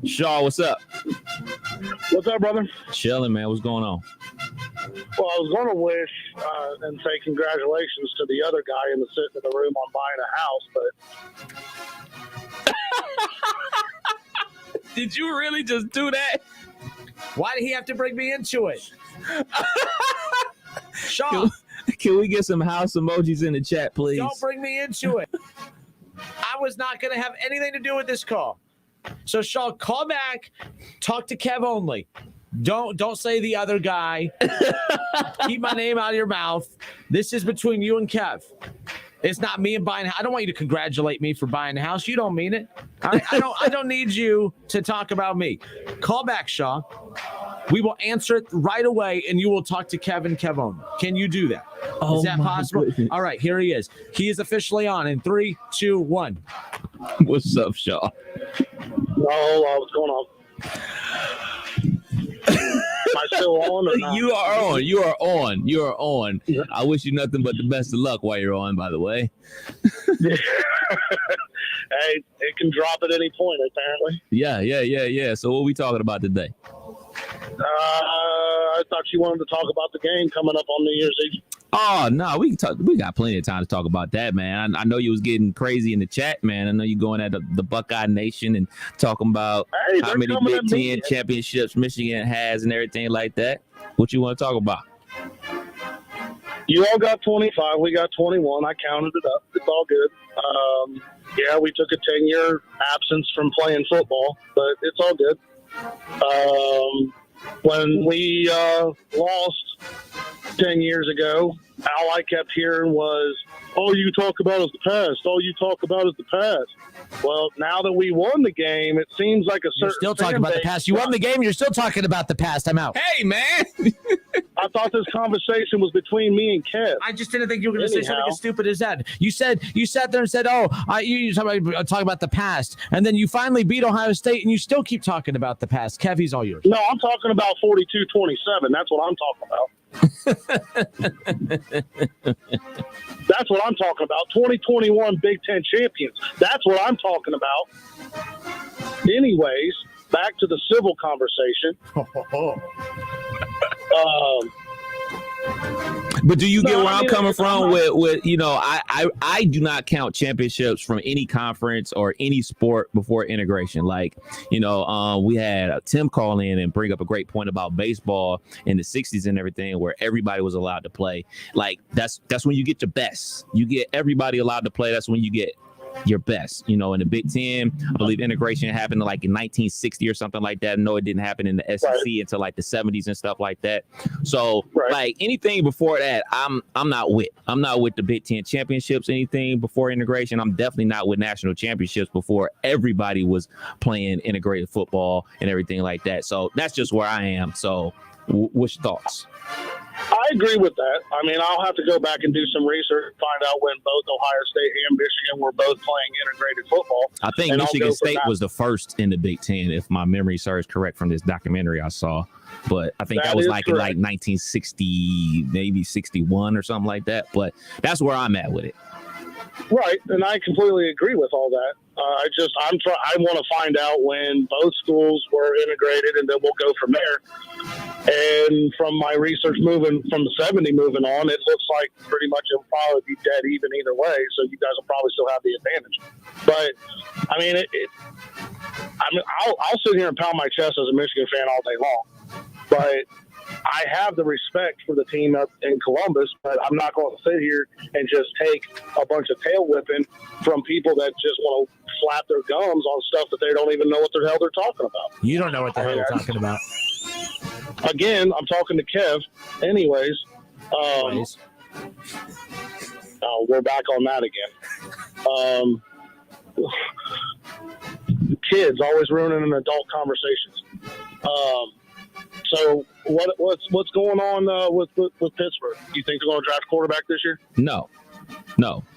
Speaker 12: Shaw, what's up?
Speaker 16: What's up, brother?
Speaker 12: Chilling, man. What's going on?
Speaker 16: Well, I was going to wish and say congratulations to the other guy sitting in the room on buying a house, but...
Speaker 12: Did you really just do that?
Speaker 1: Why did he have to bring me into it? Shaw.
Speaker 12: Can we get some house emojis in the chat, please?
Speaker 1: Don't bring me into it. I was not going to have anything to do with this call. So, Shaw, call back. Talk to Kev only. Don't say the other guy. Keep my name out of your mouth. This is between you and Kev. It's not me and buying. I don't want you to congratulate me for buying a house. You don't mean it. I don't need you to talk about me. Call back, Shaw. We will answer it right away, and you will talk to Kevin only. Can you do that? Is that possible?
Speaker 12: Goodness.
Speaker 1: All right, here he is. He is officially on in 3, 2, 1.
Speaker 12: What's up, Shaw?
Speaker 16: What's going on? Am I still on or not?
Speaker 12: You are on. You are on. You are on. I wish you nothing but the best of luck while you're on, by the way.
Speaker 16: Hey, it can drop at any point, apparently.
Speaker 12: Yeah. So what are we talking about today?
Speaker 16: I thought you wanted to talk about the game coming up on New Year's Eve.
Speaker 12: Oh, no, we can talk. We got plenty of time to talk about that, man. I know you was getting crazy in the chat, man. I know you going at the Buckeye Nation and talking about how many Big Ten championships Michigan has and everything like that. What you want to talk about?
Speaker 16: You all got 25. We got 21. I counted it up. It's all good. Yeah, we took a 10-year absence from playing football, but it's all good. When we lost 10 years ago, all I kept hearing was, all you talk about is the past. All you talk about is the past. Well, now that we won the game, it seems like a certain...
Speaker 1: You're still talking about the past. You won the game, you're still talking about the past. I'm out.
Speaker 12: Hey, man!
Speaker 16: I thought this conversation was between me and Kev.
Speaker 1: I just didn't think you were going to say something as stupid as that. You sat there and said, you talk about the past. And then you finally beat Ohio State, and you still keep talking about the past. Kev, he's all yours.
Speaker 16: No, I'm talking about 42-27. That's what I'm talking about. That's what I'm talking about. 2021 Big Ten champions. That's what I'm talking about. Anyways, back to the civil conversation.
Speaker 12: But do you get where I'm coming from with I do not count championships from any conference or any sport before integration. Like, we had Tim call in and bring up a great point about baseball in the 60s and everything, where everybody was allowed to play. Like, that's when you get your best. You get everybody allowed to play. That's when you get your best. In the Big Ten, I believe integration happened like in 1960 or something like that. No, it didn't happen in the SEC until like the 70s and stuff like that. So like anything before that, I'm not with. I'm not with the Big Ten championships. Anything before integration, I'm definitely not with national championships before everybody was playing integrated football and everything like that. So that's just where I am. So what's your thoughts?
Speaker 5: I agree with that. I mean, I'll have to go back and do some research, find out when both Ohio State and Michigan were both playing integrated football.
Speaker 12: I think Michigan State was the first in the Big Ten, if my memory serves correct from this documentary I saw. But I think that was like correct. In like 1960, maybe 61 or something like that. But that's where I'm at with it.
Speaker 5: Right, and I completely agree with all that. I want to find out when both schools were integrated, and then we'll go from there. And from my research moving from the 70 moving on, it looks like pretty much it'll probably be dead even either way. So you guys will probably still have the advantage. But I mean, I'll sit here and pound my chest as a Michigan fan all day long. But I have the respect for the team up in Columbus, but I'm not going to sit here and just take a bunch of tail whipping from people that just want to flap their gums on stuff that they don't even know what the hell they're talking about.
Speaker 1: You don't know what the hell you're talking about.
Speaker 5: Again, I'm talking to Kev. Anyways, we're back on that again. Kids always ruining an adult conversations. So what's going on with Pittsburgh? You think they're going to draft quarterback this year?
Speaker 12: No.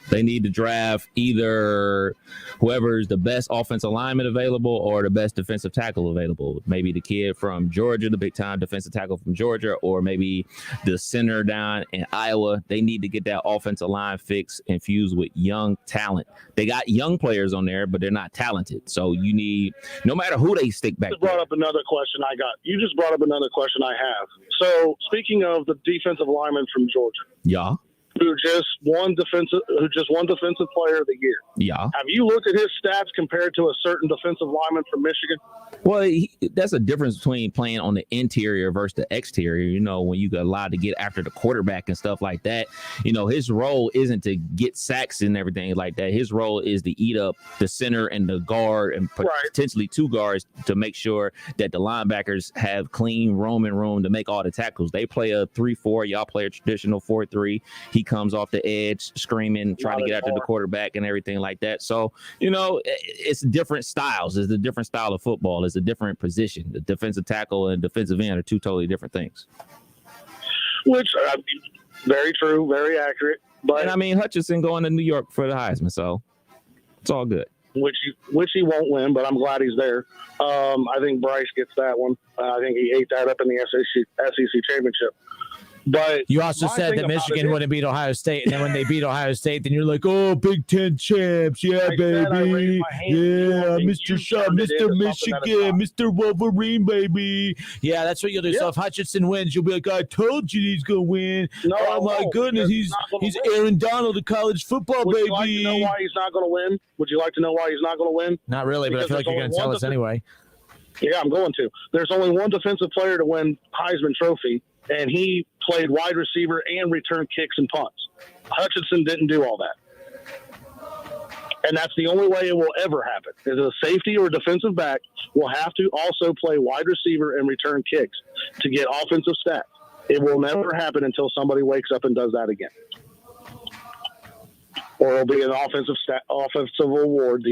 Speaker 12: They need to draft either whoever's the best offensive lineman available or the best defensive tackle available. Maybe the kid from Georgia, the big-time defensive tackle from Georgia, or maybe the center down in Iowa. They need to get that offensive line fixed, infused with young talent. They got young players on there, but they're not talented. So you need, no matter who they stick back.
Speaker 5: You just brought up another question I got. You just brought up another question I have. So speaking of the defensive lineman from Georgia.
Speaker 12: Yeah.
Speaker 5: Who just won defensive player of the year.
Speaker 12: Yeah.
Speaker 5: Have you looked at his stats compared to a certain defensive lineman from Michigan?
Speaker 12: Well, that's a difference between playing on the interior versus the exterior. When you get allowed to get after the quarterback and stuff like that, his role isn't to get sacks and everything like that. His role is to eat up the center and the guard and potentially two guards to make sure that the linebackers have clean roaming room to make all the tackles. They play a 3-4. Y'all play a traditional 4-3. He comes off the edge screaming, trying to get after the quarterback and everything like that. So, it's different styles. It's a different style of football. It's a different position. The defensive tackle and defensive end are two totally different things.
Speaker 5: Which, very true, very accurate. But
Speaker 12: Hutchinson going to New York for the Heisman, so it's all good.
Speaker 5: Which he won't win, but I'm glad he's there. I think Bryce gets that one. I think he ate that up in the SEC championship. But
Speaker 1: you also said that Michigan wouldn't beat Ohio State, and then when they beat Ohio State, then you're like, "Oh, Big Ten champs, yeah, baby, yeah, Mr. Shaw, Mr. Michigan, Mr. Wolverine, baby, yeah." That's what you'll do. So if Hutchinson wins, you'll be like, "I told you he's gonna win."
Speaker 5: No,
Speaker 1: oh my goodness, he's Aaron Donald of college football, baby.
Speaker 5: Would you like to know why he's not going to win? Would you like to know why he's not going to win?
Speaker 1: Not really, but I feel like you're going to tell us anyway.
Speaker 5: Yeah, I'm going to. There's only one defensive player to win Heisman Trophy, and he played wide receiver and returned kicks and punts. Hutchinson didn't do all that. And that's the only way it will ever happen. Is a safety or a defensive back will have to also play wide receiver and return kicks to get offensive stats. It will never happen until somebody wakes up and does that again. Or it'll be an offensive award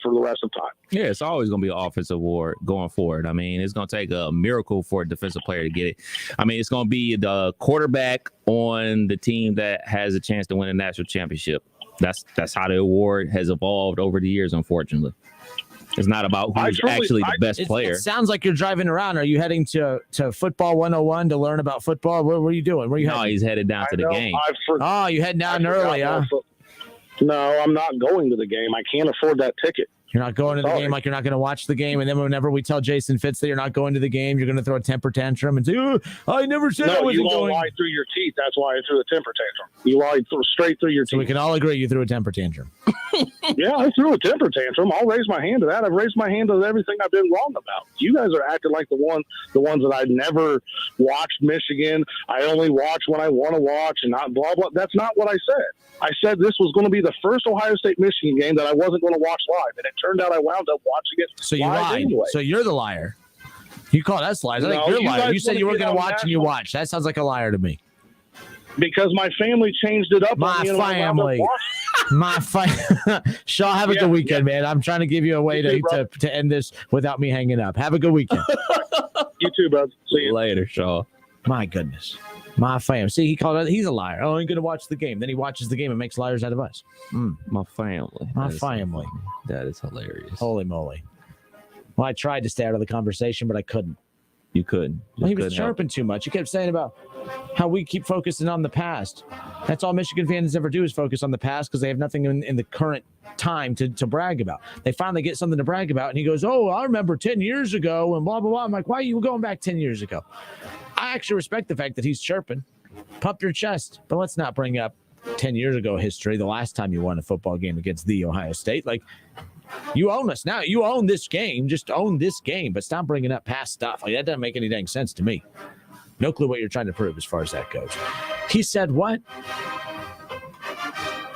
Speaker 5: for the rest of time.
Speaker 12: Yeah, it's always going to be an offensive award going forward. It's going to take a miracle for a defensive player to get it. It's going to be the quarterback on the team that has a chance to win a national championship. That's how the award has evolved over the years, unfortunately. It's not about who's actually the best player.
Speaker 1: It sounds like you're driving around. Are you heading to Football 101 to learn about football? What are you doing? Where are you heading?
Speaker 12: He's headed down to the game.
Speaker 1: You heading down early, huh?
Speaker 5: No, I'm not going to the game. I can't afford that ticket.
Speaker 1: You're not going to the game like you're not going to watch the game. And then whenever we tell Jason Fitz that you're not going to the game, you're going to throw a temper tantrum and say, oh, I never said I wasn't going.
Speaker 5: You lied through your teeth. That's why I threw a temper tantrum. You lied straight through your teeth.
Speaker 1: So we can all agree you threw a temper tantrum.
Speaker 5: Yeah, I threw a temper tantrum. I'll raise my hand to that. I've raised my hand to everything I've been wrong about. You guys are acting like the ones that I never watched Michigan. I only watch when I want to watch and not blah, blah. That's not what I said. I said this was going to be the first Ohio State-Michigan game that I wasn't going to watch live, and it turned out I wound up watching it
Speaker 1: So you
Speaker 5: live
Speaker 1: lied.
Speaker 5: anyway.
Speaker 1: So you're the liar. You called us liars. I think you're lying. You said you weren't going to watch and you watched. That sounds like a liar to me.
Speaker 5: Because my family changed it up.
Speaker 1: My family. Shaw, have a good weekend, man. I'm trying to give you a way to end this without me hanging up. Have a good weekend.
Speaker 5: You too, bud. See you
Speaker 12: later, Shaw.
Speaker 1: My goodness. My fam. See, he called it. He's a liar. Oh, I'm going to watch the game. Then he watches the game and makes liars out of us.
Speaker 12: My family.
Speaker 1: My family.
Speaker 12: That is hilarious.
Speaker 1: Holy moly. Well, I tried to stay out of the conversation, but I couldn't.
Speaker 12: You couldn't.
Speaker 1: Well, he was chirping too much. He kept saying about how we keep focusing on the past. That's all Michigan fans ever do is focus on the past because they have nothing in the current time to brag about. They finally get something to brag about, and he goes, oh, I remember 10 years ago and blah, blah, blah. I'm like, why are you going back 10 years ago? I actually respect the fact that he's chirping. Pump your chest. But let's not bring up 10 years ago history, the last time you won a football game against the Ohio State. Like, you own us now. You own this game. Just own this game, but stop bringing up past stuff. Like, that doesn't make any dang sense to me. No clue what you're trying to prove as far as that goes. He said what?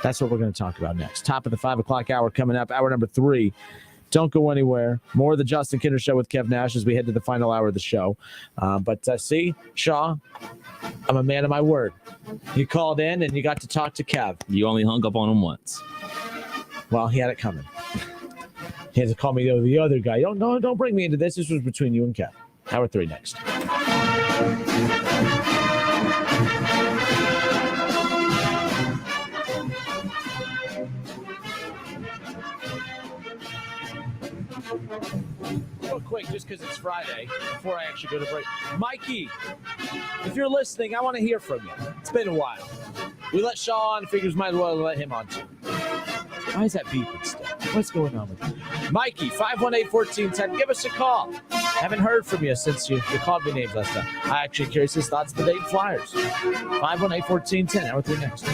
Speaker 1: That's what we're going to talk about next. Top of the 5 o'clock hour coming up, hour number 3. Don't go anywhere. More of the Justin Kinder Show with Kev Nash as we head to the final hour of the show. See, Shaw, I'm a man of my word. You called in and you got to talk to Kev.
Speaker 12: You only hung up on him once.
Speaker 1: Well, he had it coming. He had to call me the other guy. Don't bring me into this. This was between you and Kev. Hour 3 next. Real quick, just because it's Friday, before I actually go to break. Mikey, if you're listening, I want to hear from you. It's been a while. We let Shaw on, figures might as well let him on too. Why is that beeping still? What's going on with you? Mikey, 518-1410, give us a call. Haven't heard from you since you called me names last time. I actually curious his thoughts of the Dayton Flyers. 518-1410, hour 3 next.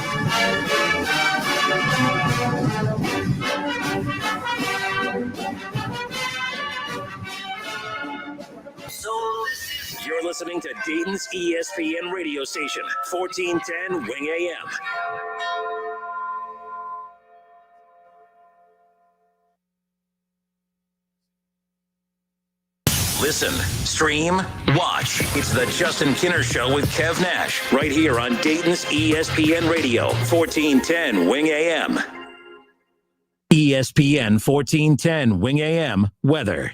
Speaker 11: You're listening to Dayton's ESPN radio station, 1410 Wing AM. Listen, stream, watch. It's the Justin Kinner Show with Kev Nash, right here on Dayton's ESPN Radio, 1410 Wing AM. ESPN 1410 Wing AM weather.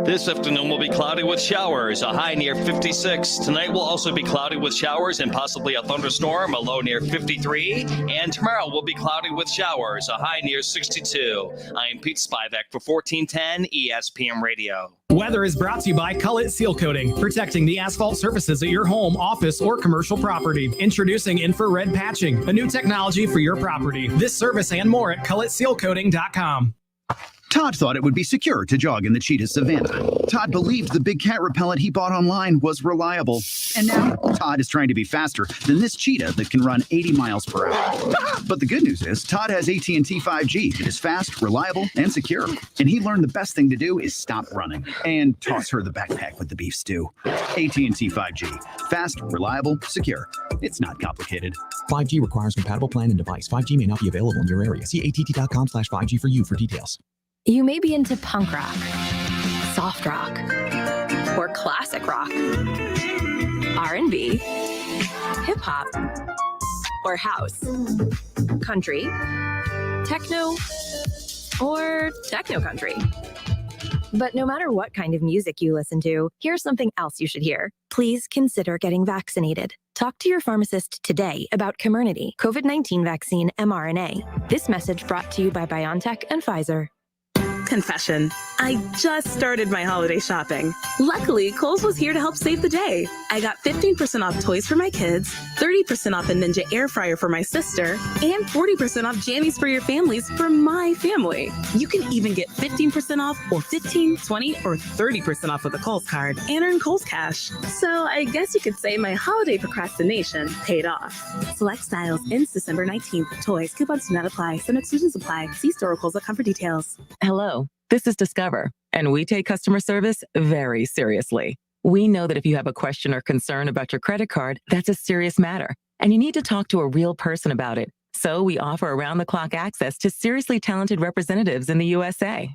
Speaker 7: This afternoon will be cloudy with showers, a high near 56. Tonight will also be cloudy with showers and possibly a thunderstorm, a low near 53. And tomorrow will be cloudy with showers, a high near 62. I am Pete Spivak for 1410 ESPN Radio.
Speaker 8: Weather is brought to you by Cullet Seal Coating, protecting the asphalt surfaces at your home, office, or commercial property. Introducing infrared patching, a new technology for your property. This service and more at culletsealcoating.com.
Speaker 15: Todd thought it would be secure to jog in the cheetah savanna. Todd believed the big cat repellent he bought online was reliable. And now Todd is trying to be faster than this cheetah that can run 80 miles per hour. But the good news is Todd has AT&T 5G that is fast, reliable, and secure. And he learned the best thing to do is stop running and toss her the backpack with the beef stew. AT&T 5G. Fast, reliable, secure. It's not complicated.
Speaker 20: 5G requires compatible plan and device. 5G may not be available in your area. See att.com/5G for you for details.
Speaker 25: You may be into punk rock, soft rock, or classic rock, R&B, hip-hop, or house, country, techno, or techno-country. But no matter what kind of music you listen to, here's something else you should hear. Please consider getting vaccinated. Talk to your pharmacist today about Comirnaty, COVID-19 vaccine mRNA. This message brought to you by BioNTech and Pfizer.
Speaker 6: Confession. I just started my holiday shopping. Luckily, Kohl's was here to help save the day. I got 15% off toys for my kids, 30% off a Ninja air fryer for my sister, and 40% off jammies for your families for my family. You can even get 15% off or 15, 20, or 30% off with a Kohl's card and earn Kohl's Cash. So I guess you could say my holiday procrastination paid off. Select styles ends December 19th. Toys, coupons do not apply. Some exclusions apply. See store or Kohl's.com for details.
Speaker 9: Hello, this is Discover, and we take customer service very seriously. We know that if you have a question or concern about your credit card, that's a serious matter, and you need to talk to a real person about it. So we offer around-the-clock access to seriously talented representatives in the USA.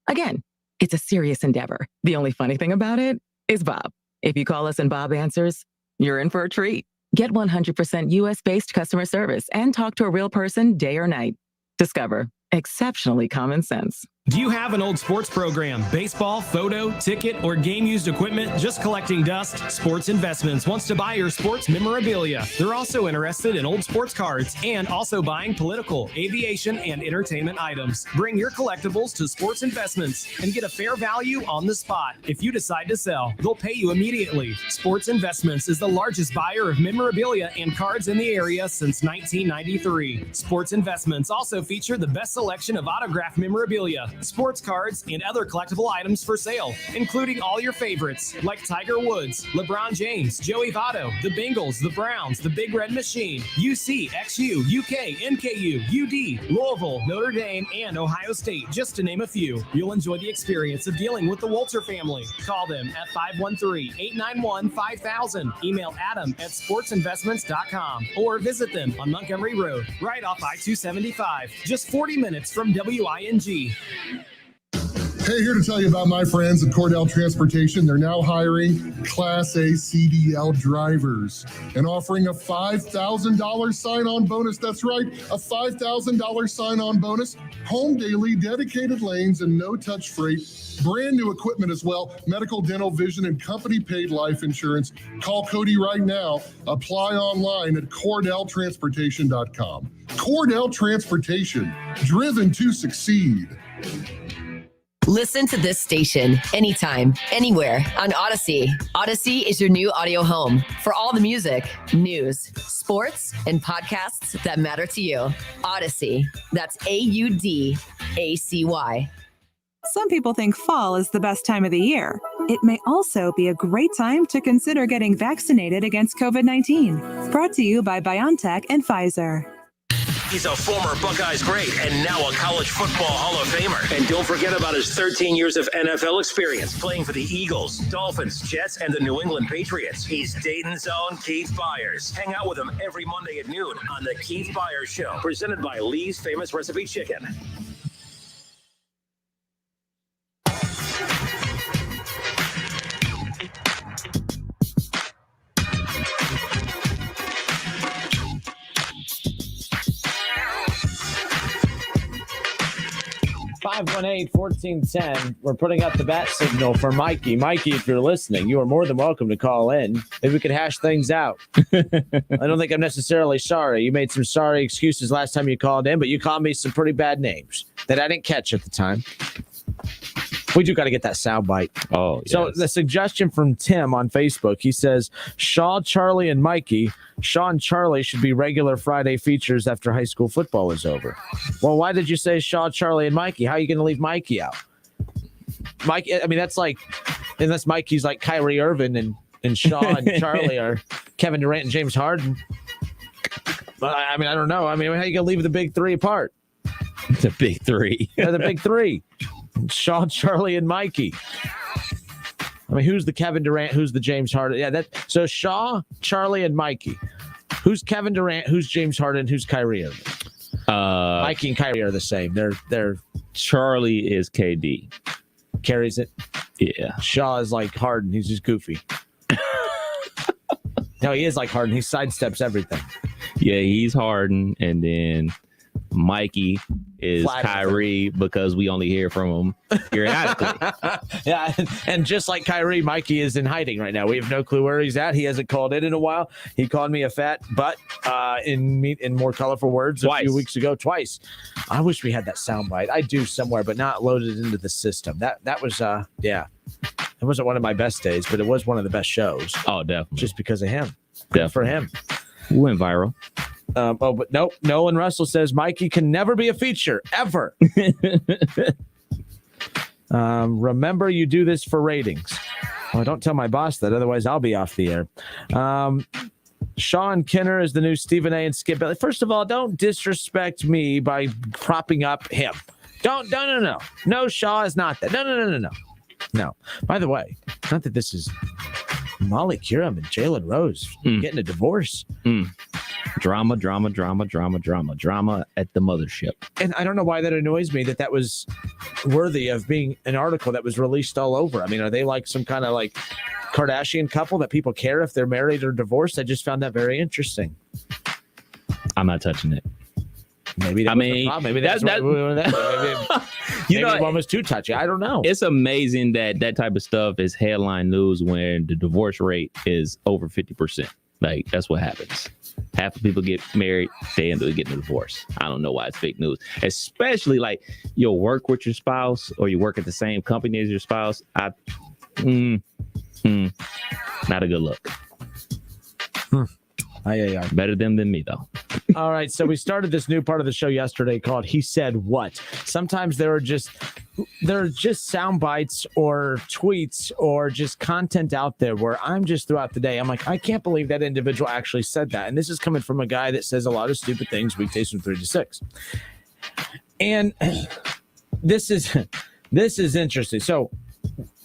Speaker 9: Again, it's a serious endeavor. The only funny thing about it is Bob. If you call us and Bob answers, you're in for a treat. Get 100% US-based customer service and talk to a real person day or night. Discover. Exceptionally common sense.
Speaker 8: Do you have an old sports program, baseball, photo, ticket, or game-used equipment just collecting dust? Sports Investments wants to buy your sports memorabilia. They're also interested in old sports cards and also buying political, aviation, and entertainment items. Bring your collectibles to Sports Investments and get a fair value on the spot. If you decide to sell, they'll pay you immediately. Sports Investments is the largest buyer of memorabilia and cards in the area since 1993. Sports Investments also feature the best selection of autographed memorabilia, sports cards, and other collectible items for sale, including all your favorites like Tiger Woods, LeBron James, Joey Votto, the Bengals, the Browns, the Big Red Machine, UC, XU, UK, NKU, UD, Louisville, Notre Dame, and Ohio State, just to name a few. You'll enjoy the experience of dealing with the Walter family. Call them at 513-891-5000. Email adam@sportsinvestments.com or visit them on Montgomery Road, right off I-275, just 40 minutes from WING.
Speaker 13: Hey, here to tell you about my friends at Cordell Transportation. They're now hiring Class A CDL drivers and offering a $5,000 sign-on bonus. That's right, a $5,000 sign-on bonus. Home daily, dedicated lanes, and no-touch freight. Brand new equipment as well. Medical, dental, vision, and company-paid life insurance. Call Cody right now. Apply online at CordellTransportation.com. Cordell Transportation, driven to succeed.
Speaker 14: Listen to this station anytime, anywhere on Odyssey. Odyssey is your new audio home for all the music, news, sports, and podcasts that matter to you. Odyssey. That's AUDACY.
Speaker 24: Some people think fall is the best time of the year. It may also be a great time to consider getting vaccinated against COVID-19. Brought to you by BioNTech and Pfizer.
Speaker 11: He's a former Buckeyes great and now a college football Hall of Famer. And don't forget about his 13 years of NFL experience playing for the Eagles, Dolphins, Jets, and the New England Patriots. He's Dayton's own Keith Byers. Hang out with him every Monday at noon on the Keith Byers Show, presented by Lee's Famous Recipe Chicken.
Speaker 1: (518-1410). We're putting up the bat signal for Mikey. Mikey, if you're listening, you are more than welcome to call in. Maybe we could hash things out. I don't think I'm necessarily sorry. You made some sorry excuses last time you called in, but you called me some pretty bad names that I didn't catch at the time. We do got to get that soundbite.
Speaker 12: Oh, yes.
Speaker 1: So the suggestion from Tim on Facebook, he says, Shaw, Charlie, and Mikey. Shaw and Charlie should be regular Friday features after high school football is over. Well, why did you say Shaw, Charlie, and Mikey? How are you going to leave Mikey out? Mike, I mean, that's like, unless Mikey's like Kyrie Irving and Shaw and Charlie are Kevin Durant and James Harden. But I mean, I don't know. I mean, how are you going to leave the big three apart?
Speaker 12: The big three.
Speaker 1: Yeah, the big three. Shaw, Charlie, and Mikey. I mean, who's the Kevin Durant? Who's the James Harden? Yeah, so Shaw, Charlie, and Mikey. Who's Kevin Durant? Who's James Harden? Who's Kyrie Irving? Mikey and Kyrie are the same. They're
Speaker 12: Charlie is KD.
Speaker 1: Carries it.
Speaker 12: Yeah.
Speaker 1: Shaw is like Harden. He's just goofy. No, he is like Harden. He sidesteps everything.
Speaker 12: Yeah, he's Harden, and then Mikey is Kyrie because we only hear from him periodically.
Speaker 1: Yeah, and just like Kyrie, Mikey is in hiding right now. We have no clue where he's at. He hasn't called in a while. He called me a fat butt in more colorful words a few weeks ago, twice. I wish we had that soundbite. I do somewhere, but not loaded into the system. That was yeah. It wasn't one of my best days, but it was one of the best shows.
Speaker 12: Oh, definitely.
Speaker 1: Just because of him. Good for him.
Speaker 12: We went viral.
Speaker 1: But nope. Nolan Russell says Mikey can never be a feature, ever. Remember, you do this for ratings. Well, don't tell my boss that, otherwise I'll be off the air. Sean Kinner is the new Stephen A. and Skip Bayless. First of all, don't disrespect me by propping up him. No, Shaw is not that. No. By the way, not that this is Molly Curum and Jalen Rose getting a divorce.
Speaker 12: Drama at the mothership.
Speaker 1: And I don't know why that annoys me that was worthy of being an article that was released all over. I mean, are they like some kind of like Kardashian couple that people care if they're married or divorced? I just found that very interesting.
Speaker 12: I'm not touching it.
Speaker 1: Maybe that maybe that's maybe one was too touchy. I don't know.
Speaker 12: It's amazing that type of stuff is headline news when the divorce rate is over 50%. Like, that's what happens. Half of people get married, they end up getting a divorce. I don't know why it's fake news. Especially like you'll work with your spouse or you work at the same company as your spouse. Not a good look. Better them than me, though.
Speaker 1: All right, so we started this new part of the show yesterday called He Said What. Sometimes there are just sound bites or tweets or just content out there where I'm just throughout the day, I'm like, I can't believe that individual actually said that. And this is coming from a guy that says a lot of stupid things weekdays from 3 to 6. And this is interesting. So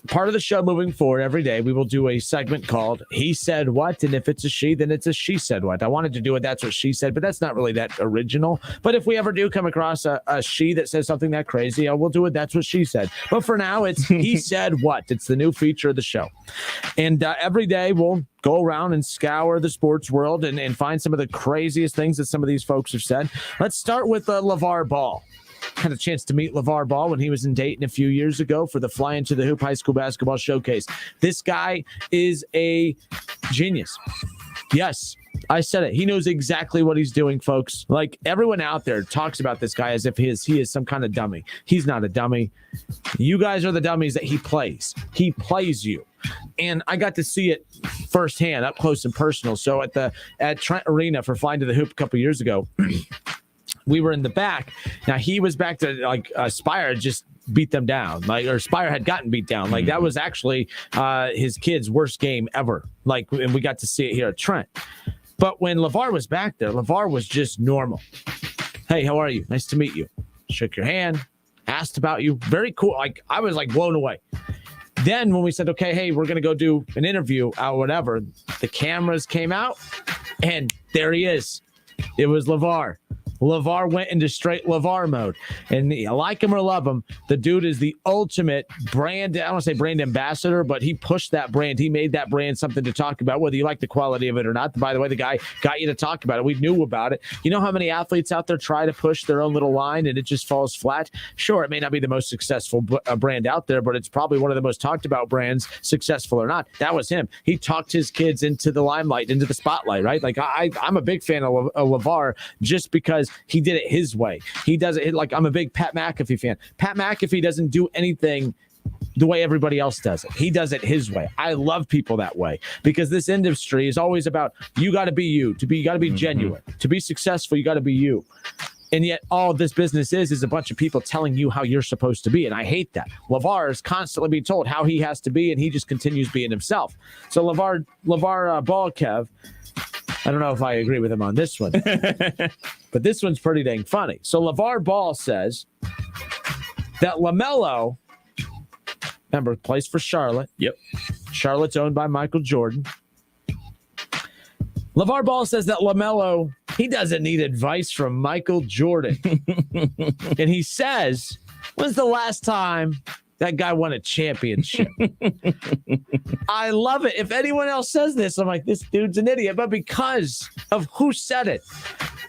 Speaker 1: part of the show moving forward every day, we will do a segment called He Said What, and if it's a she, then it's a She Said What. I wanted to do it, That's What She Said, but that's not really that original. But if we ever do come across a she that says something that crazy, we'll do it, That's What She Said. But for now, it's He Said What. It's the new feature of the show. And every day we'll go around and scour the sports world and find some of the craziest things that some of these folks have said. Let's start with LeVar Ball. Had a chance to meet LeVar Ball when he was in Dayton a few years ago for the Fly Into the Hoop High School Basketball Showcase. This guy is a genius. Yes, I said it. He knows exactly what he's doing, folks. Like, everyone out there talks about this guy as if he is some kind of dummy. He's not a dummy. You guys are the dummies that he plays. He plays you. And I got to see it firsthand, up close and personal. So at Trent Arena for Fly Into the Hoop a couple years ago, we were in the back. Now, he was back to Spire had just beat them down, or Spire had gotten beat down. Like, that was actually his kid's worst game ever. Like, and we got to see it here at Trent. But when LeVar was back there, LeVar was just normal. Hey, how are you? Nice to meet you. Shook your hand, asked about you. Very cool. Like, I was like blown away. Then when we said, okay, hey, we're going to go do an interview or whatever, the cameras came out and there he is. It was LeVar. LeVar went into straight LeVar mode. And like him or love him, the dude is the ultimate brand, I don't want to say brand ambassador, but he pushed that brand. He made that brand something to talk about, whether you like the quality of it or not. By the way, the guy got you to talk about it. We knew about it. You know how many athletes out there try to push their own little line and it just falls flat? Sure, it may not be the most successful brand out there, but it's probably one of the most talked about brands, successful or not. That was him. He talked his kids into the limelight, into the spotlight, right? Like, I'm a big fan of LeVar just because he did it his way. He does it like, I'm a big Pat McAfee fan. Pat McAfee doesn't do anything the way everybody else does it. He does it his way. I love people that way because this industry is always about you got to be you. You got to be genuine. To be successful, you got to be you. And yet all this business is a bunch of people telling you how you're supposed to be. And I hate that. LeVar is constantly being told how he has to be, and he just continues being himself. So LeVar Ball, Kev, I don't know if I agree with him on this one, but this one's pretty dang funny. So LeVar Ball says that LaMelo, remember, plays for Charlotte.
Speaker 12: Yep.
Speaker 1: Charlotte's owned by Michael Jordan. LeVar Ball says that LaMelo, he doesn't need advice from Michael Jordan. And he says, when's the last time that guy won a championship. I love it. If anyone else says this, I'm like, this dude's an idiot. But because of who said it,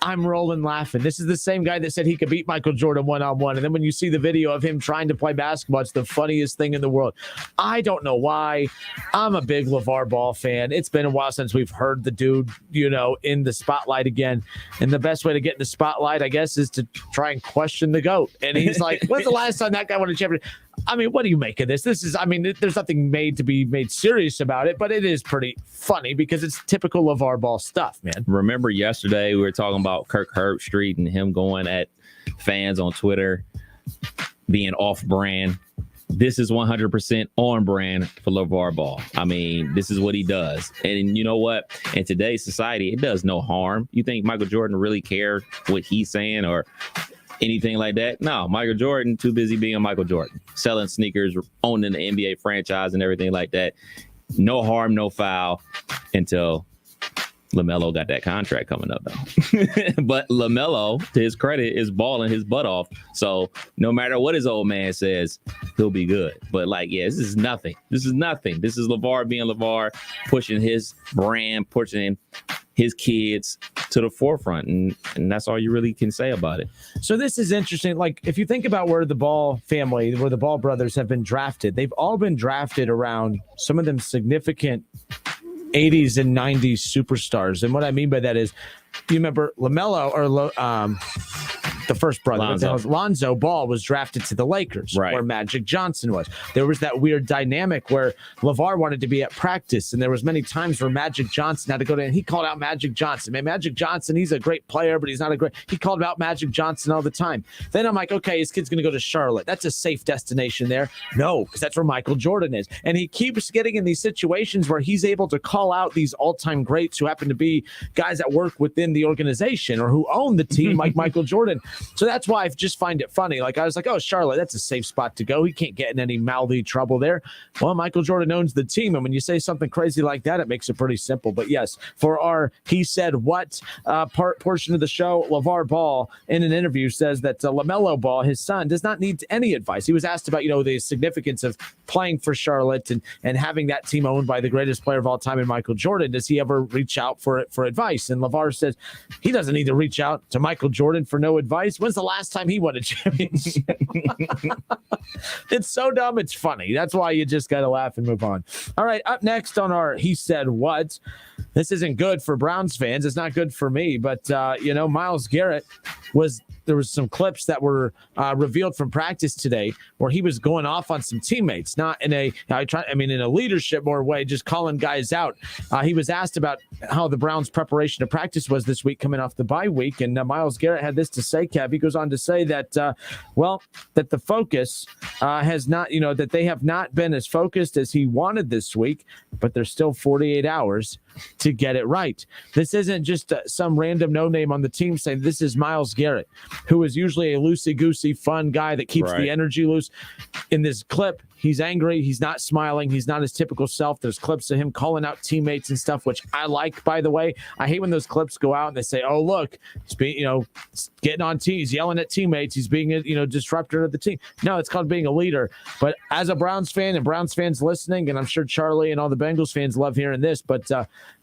Speaker 1: I'm rolling laughing. This is the same guy that said he could beat Michael Jordan one-on-one. And then when you see the video of him trying to play basketball, it's the funniest thing in the world. I don't know why. I'm a big LeVar Ball fan. It's been a while since we've heard the dude, in the spotlight again. And the best way to get in the spotlight, I guess, is to try and question the GOAT. And he's like, when's the last time that guy won a championship? I mean, what do you make of this? There's nothing made to be made serious about it, but it is pretty funny because it's typical LeVar Ball stuff, man.
Speaker 12: Remember yesterday we were talking about Kirk Herbstreit and him going at fans on Twitter being off-brand. This is 100% on brand for LeVar Ball. I mean, this is what he does. And you know what? In today's society, it does no harm. You think Michael Jordan really cared what he's saying or anything like that? No, Michael Jordan, too busy being Michael Jordan, selling sneakers, owning the NBA franchise and everything like that. No harm, no foul until LaMelo got that contract coming up, though. But LaMelo, to his credit, is balling his butt off. So no matter what his old man says, he'll be good. But this is nothing. This is nothing. This is LeVar being LeVar, pushing his brand, pushing his kids to the forefront. And that's all you really can say about it.
Speaker 1: So this is interesting. Like, if you think about where the Ball family, where the Ball brothers have been drafted, they've all been drafted around some of them significant 80s and 90s superstars. And what I mean by that is, you remember LaMelo or the first brother, Lonzo Ball, was drafted to the Lakers, where Magic Johnson was. There was that weird dynamic where LeVar wanted to be at practice, and there was many times where Magic Johnson had to go to, and he called out Magic Johnson. Man, Magic Johnson, he's a great player, but he's not a great. He called out Magic Johnson all the time. Then I'm like, okay, his kid's going to go to Charlotte. That's a safe destination there. No, because that's where Michael Jordan is. And he keeps getting in these situations where he's able to call out these all-time greats who happen to be guys that work within the organization or who own the team, like Michael Jordan. So that's why I just find it funny. Like, I was like, oh, Charlotte, that's a safe spot to go. He can't get in any mouthy trouble there. Well, Michael Jordan owns the team. And when you say something crazy like that, it makes it pretty simple. But yes, for our He Said What portion of the show, LeVar Ball in an interview says that LaMelo Ball, his son, does not need any advice. He was asked about, the significance of playing for Charlotte and having that team owned by the greatest player of all time in Michael Jordan. Does he ever reach out for advice? And LeVar says he doesn't need to reach out to Michael Jordan for no advice. When's the last time he won a championship? It's so dumb, it's funny. That's why you just got to laugh and move on. All right, up next on our He Said What. This isn't good for Browns fans. It's not good for me, but Myles Garrett there was some clips that were revealed from practice today where he was going off on some teammates, not in in a leadership more way, just calling guys out. He was asked about how the Browns' preparation to practice was this week coming off the bye week, and Myles Garrett had this to say, Kev. He goes on to say that, that the focus has not, that they have not been as focused as he wanted this week, but there's still 48 hours to get it right. This isn't just some random no-name on the team saying this is Myles Garrett, who is usually a loosey-goosey, fun guy that keeps the energy loose. In this clip, he's angry. He's not smiling. He's not his typical self. There's clips of him calling out teammates and stuff, which I like, by the way. I hate when those clips go out and they say, oh, look, he's being, getting on teams, yelling at teammates. He's being a, disruptor of the team. No, it's called being a leader. But as a Browns fan and Browns fans listening, and I'm sure Charlie and all the Bengals fans love hearing this, but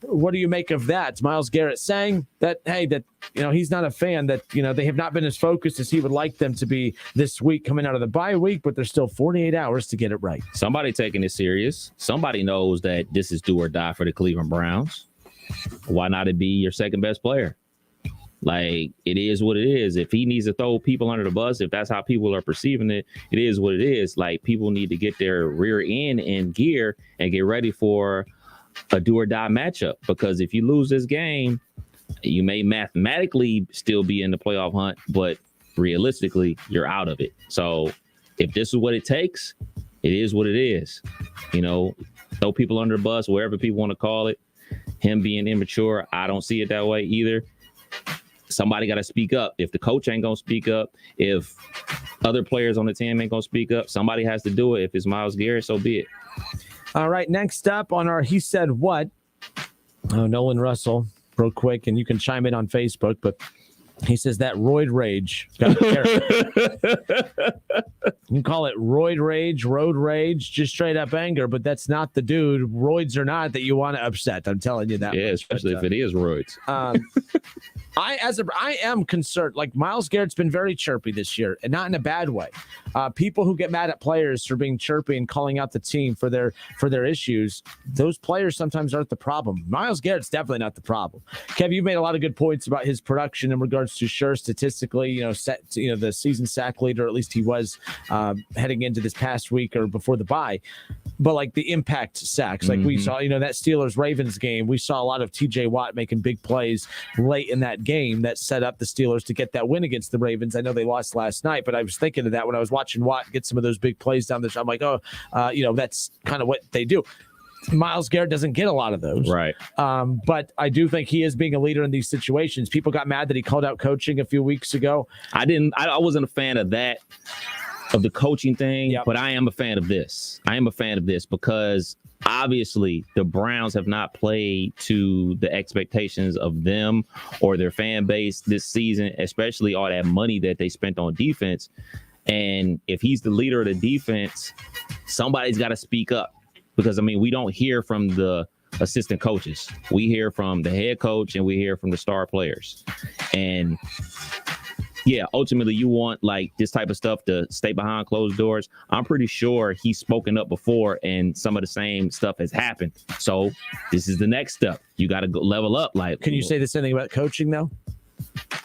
Speaker 1: what do you make of that? Myles Garrett saying that, hey, that, he's not a fan, that, they have not been as focused as he would like them to be this week coming out of the bye week, but there's still 48 hours to get it right.
Speaker 12: Somebody taking it serious. Somebody knows that this is do or die for the Cleveland Browns. Why not it be your second best player? Like, it is what it is. If he needs to throw people under the bus, if that's how people are perceiving it, it is what it is. Like, people need to get their rear end in gear and get ready for a do or die matchup, because if you lose this game, you may mathematically still be in the playoff hunt, but realistically, you're out of it. So if this is what it takes, it is what it is. Throw people under the bus, wherever people want to call it. Him being immature, I don't see it that way either. Somebody got to speak up. If the coach ain't going to speak up, if other players on the team ain't going to speak up, somebody has to do it. If it's Myles Garrett, so be it.
Speaker 1: All right, next up on our He Said What. Nolan Russell, real quick, and you can chime in on Facebook, but He says that roid rage. Got you can call it roid rage, road rage, just straight up anger, but that's not the dude, roids or not, that you want to upset. I'm telling you that.
Speaker 12: Yeah,
Speaker 1: much.
Speaker 12: especially if it is roids.
Speaker 1: I am concerned. Like, Myles Garrett's been very chirpy this year, and not in a bad way. People who get mad at players for being chirpy and calling out the team for their issues, those players sometimes aren't the problem. Myles Garrett's definitely not the problem. Kev, you've made a lot of good points about his production in regards to statistically, the season sack leader, at least he was heading into this past week or before the bye. But like the impact sacks, like we saw, that Steelers-Ravens game, we saw a lot of TJ Watt making big plays late in that game that set up the Steelers to get that win against the Ravens. I know they lost last night, but I was thinking of that when I was watching Watt get some of those big plays down there. I'm like, that's kind of what they do. Myles Garrett doesn't get a lot of those.
Speaker 12: Right.
Speaker 1: But I do think he is being a leader in these situations. People got mad that he called out coaching a few weeks ago.
Speaker 12: I wasn't a fan of that, of the coaching thing, but I am a fan of this. Because obviously the Browns have not played to the expectations of them or their fan base this season, especially all that money that they spent on defense. And if he's the leader of the defense, somebody's got to speak up. Because, we don't hear from the assistant coaches. We hear from the head coach and we hear from the star players. And, yeah, ultimately you want, like, this type of stuff to stay behind closed doors. I'm pretty sure he's spoken up before and some of the same stuff has happened. So this is the next step. You got to go level up. Like,
Speaker 1: can you say the same thing about coaching, though?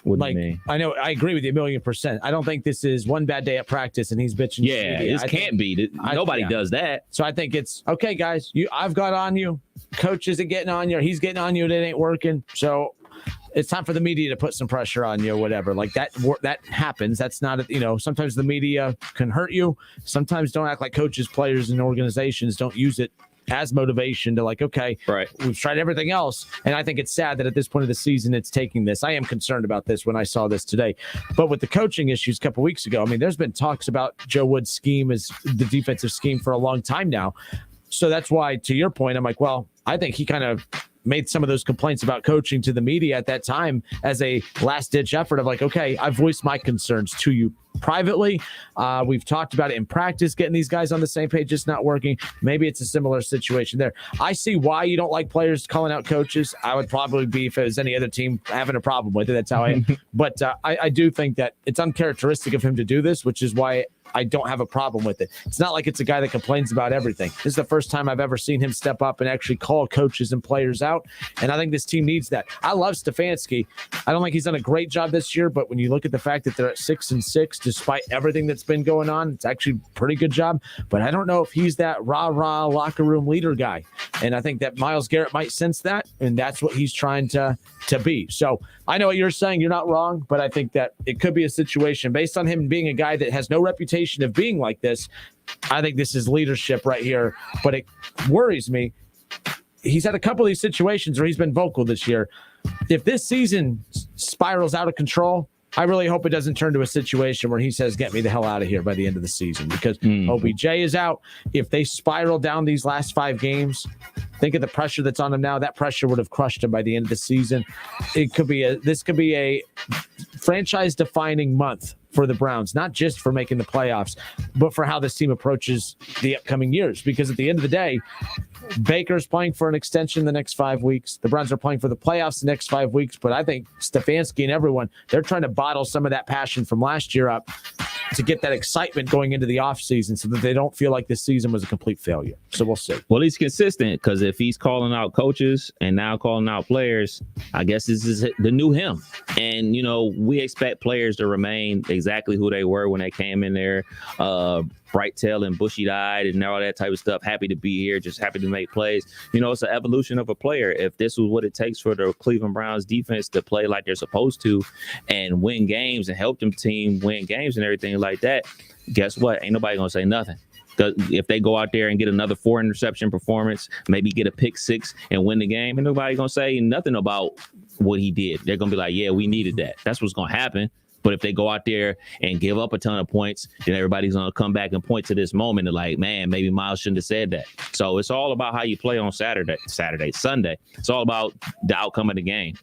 Speaker 12: What do you mean?
Speaker 1: I know, I agree with you 1,000,000%. I don't think this is one bad day at practice and he's bitching.
Speaker 12: Yeah, this can't be. Nobody does that.
Speaker 1: So I think it's okay, guys. I've got on you. Coach isn't getting on you. He's getting on you. And it ain't working. So it's time for the media to put some pressure on you or whatever. Like that happens. That's not, sometimes the media can hurt you. Sometimes don't act like coaches, players, and organizations don't use it as motivation to like, okay,
Speaker 12: right,
Speaker 1: we've tried everything else. And I think it's sad that at this point of the season, it's taking this. I am concerned about this when I saw this today. But with the coaching issues a couple weeks ago, there's been talks about Joe Wood's scheme as the defensive scheme for a long time now. So that's why, to your point, I'm like, well, I think he kind of made some of those complaints about coaching to the media at that time as a last-ditch effort of like, okay, I've voiced my concerns to you privately. We've talked about it in practice, getting these guys on the same page, just not working. Maybe it's a similar situation there. I see why you don't like players calling out coaches. I would probably be, if it was any other team, having a problem with it. That's how I am. But I do think that it's uncharacteristic of him to do this, which is why I don't have a problem with it. It's not like it's a guy that complains about everything. This is the first time I've ever seen him step up and actually call coaches and players out. And I think this team needs that. I love Stefanski. I don't think he's done a great job this year, but when you look at the fact that they're at 6-6, despite everything that's been going on, it's actually a pretty good job. But I don't know if he's that rah-rah locker room leader guy. And I think that Myles Garrett might sense that, and that's what he's trying to be. So I know what you're saying. You're not wrong, but I think that it could be a situation based on him being a guy that has no reputation of being like this. I think this is leadership right here, but it worries me. He's had a couple of these situations where he's been vocal this year. If this season spirals out of control, I really hope it doesn't turn to a situation where he says, get me the hell out of here by the end of the season, because OBJ is out. If they spiral down these last 5 games, think of the pressure that's on him now. That pressure would have crushed him by the end of the season. This could be a franchise defining month for the Browns, not just for making the playoffs, but for how this team approaches the upcoming years. Because at the end of the day, Baker's playing for an extension the next 5 weeks. The Browns are playing for the playoffs the next 5 weeks. But I think Stefanski and everyone, they're trying to bottle some of that passion from last year up to get that excitement going into the offseason so that they don't feel like this season was a complete failure. So we'll see.
Speaker 12: Well, he's consistent, because if he's calling out coaches and now calling out players, I guess this is the new him. And, we expect players to remain exactly who they were when they came in there, bright-tailed and bushy-eyed and all that type of stuff. Happy to be here, just happy to make plays. It's an evolution of a player. If this was what it takes for the Cleveland Browns defense to play like they're supposed to and win games and help them team win games and everything like that, guess what? Ain't nobody going to say nothing. If they go out there and get another 4-interception performance, maybe get a pick 6 and win the game, and nobody going to say nothing about what he did. They're going to be like, yeah, we needed that. That's what's going to happen. But if they go out there and give up a ton of points, then everybody's going to come back and point to this moment and like, man, maybe Myles shouldn't have said that. So it's all about how you play on Sunday. It's all about the outcome of the game.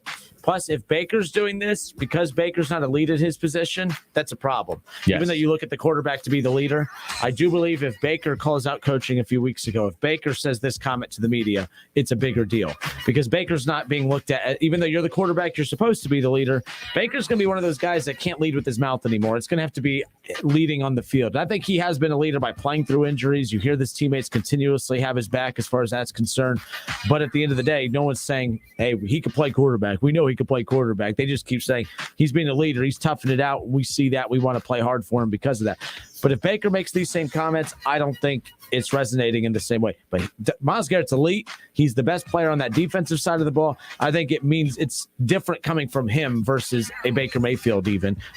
Speaker 1: Plus, if Baker's doing this, because Baker's not a lead at his position, that's a problem.
Speaker 12: Yes.
Speaker 1: Even though you look at the quarterback to be the leader, I do believe if Baker calls out coaching a few weeks ago, if Baker says this comment to the media, it's a bigger deal because Baker's not being looked at. Even though you're the quarterback, you're supposed to be the leader. Baker's going to be one of those guys that can't lead with his mouth anymore. It's going to have to be leading on the field. And I think he has been a leader by playing through injuries. You hear his teammates continuously have his back as far as that's concerned. But at the end of the day, no one's saying, hey, he could play quarterback. We know he could play quarterback. They just keep saying he's being a leader. He's toughing it out. We see that. We want to play hard for him because of that. But if Baker makes these same comments, I don't think it's resonating in the same way. But Myles Garrett's elite. He's the best player on that defensive side of the ball. I think it means it's different coming from him versus a Baker Mayfield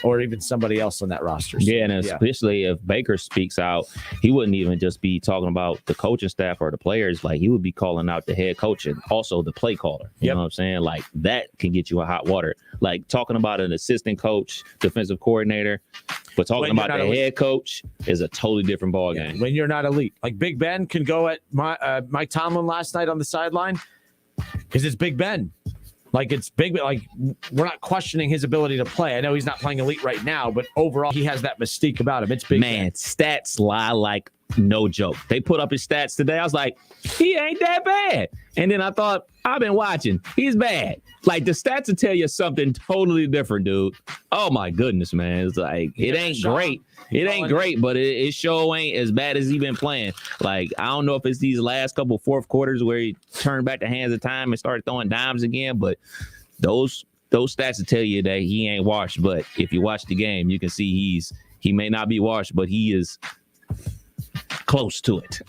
Speaker 1: or even somebody else on that roster. So,
Speaker 12: yeah, and especially if Baker speaks out, he wouldn't even just be talking about the coaching staff or the players. Like, he would be calling out the head coach and also the play caller. You know what I'm saying? Like, that can get you a hot water. Like, talking about an assistant coach, defensive coordinator, but talking about the head coach is a totally different ballgame.
Speaker 1: When you're not elite. Like Big Ben can go at Mike Tomlin last night on the sideline because it's Big Ben. Like, it's big, like, we're not questioning his ability to play. I know he's not playing elite right now, but overall, he has that mystique about him. It's Big Ben.
Speaker 12: Stats lie like no joke. They put up his stats today. I was like, he ain't that bad. And then I thought, I've been watching. He's bad. Like, the stats will tell you something totally different, dude. Oh, my goodness, man. It's like, it ain't great. It ain't great, but it sure ain't as bad as he been playing. Like, I don't know if it's these last couple fourth quarters where he turned back the hands of time and started throwing dimes again, but those stats will tell you that he ain't washed. But if you watch the game, you can see he may not be washed, but he is close to it.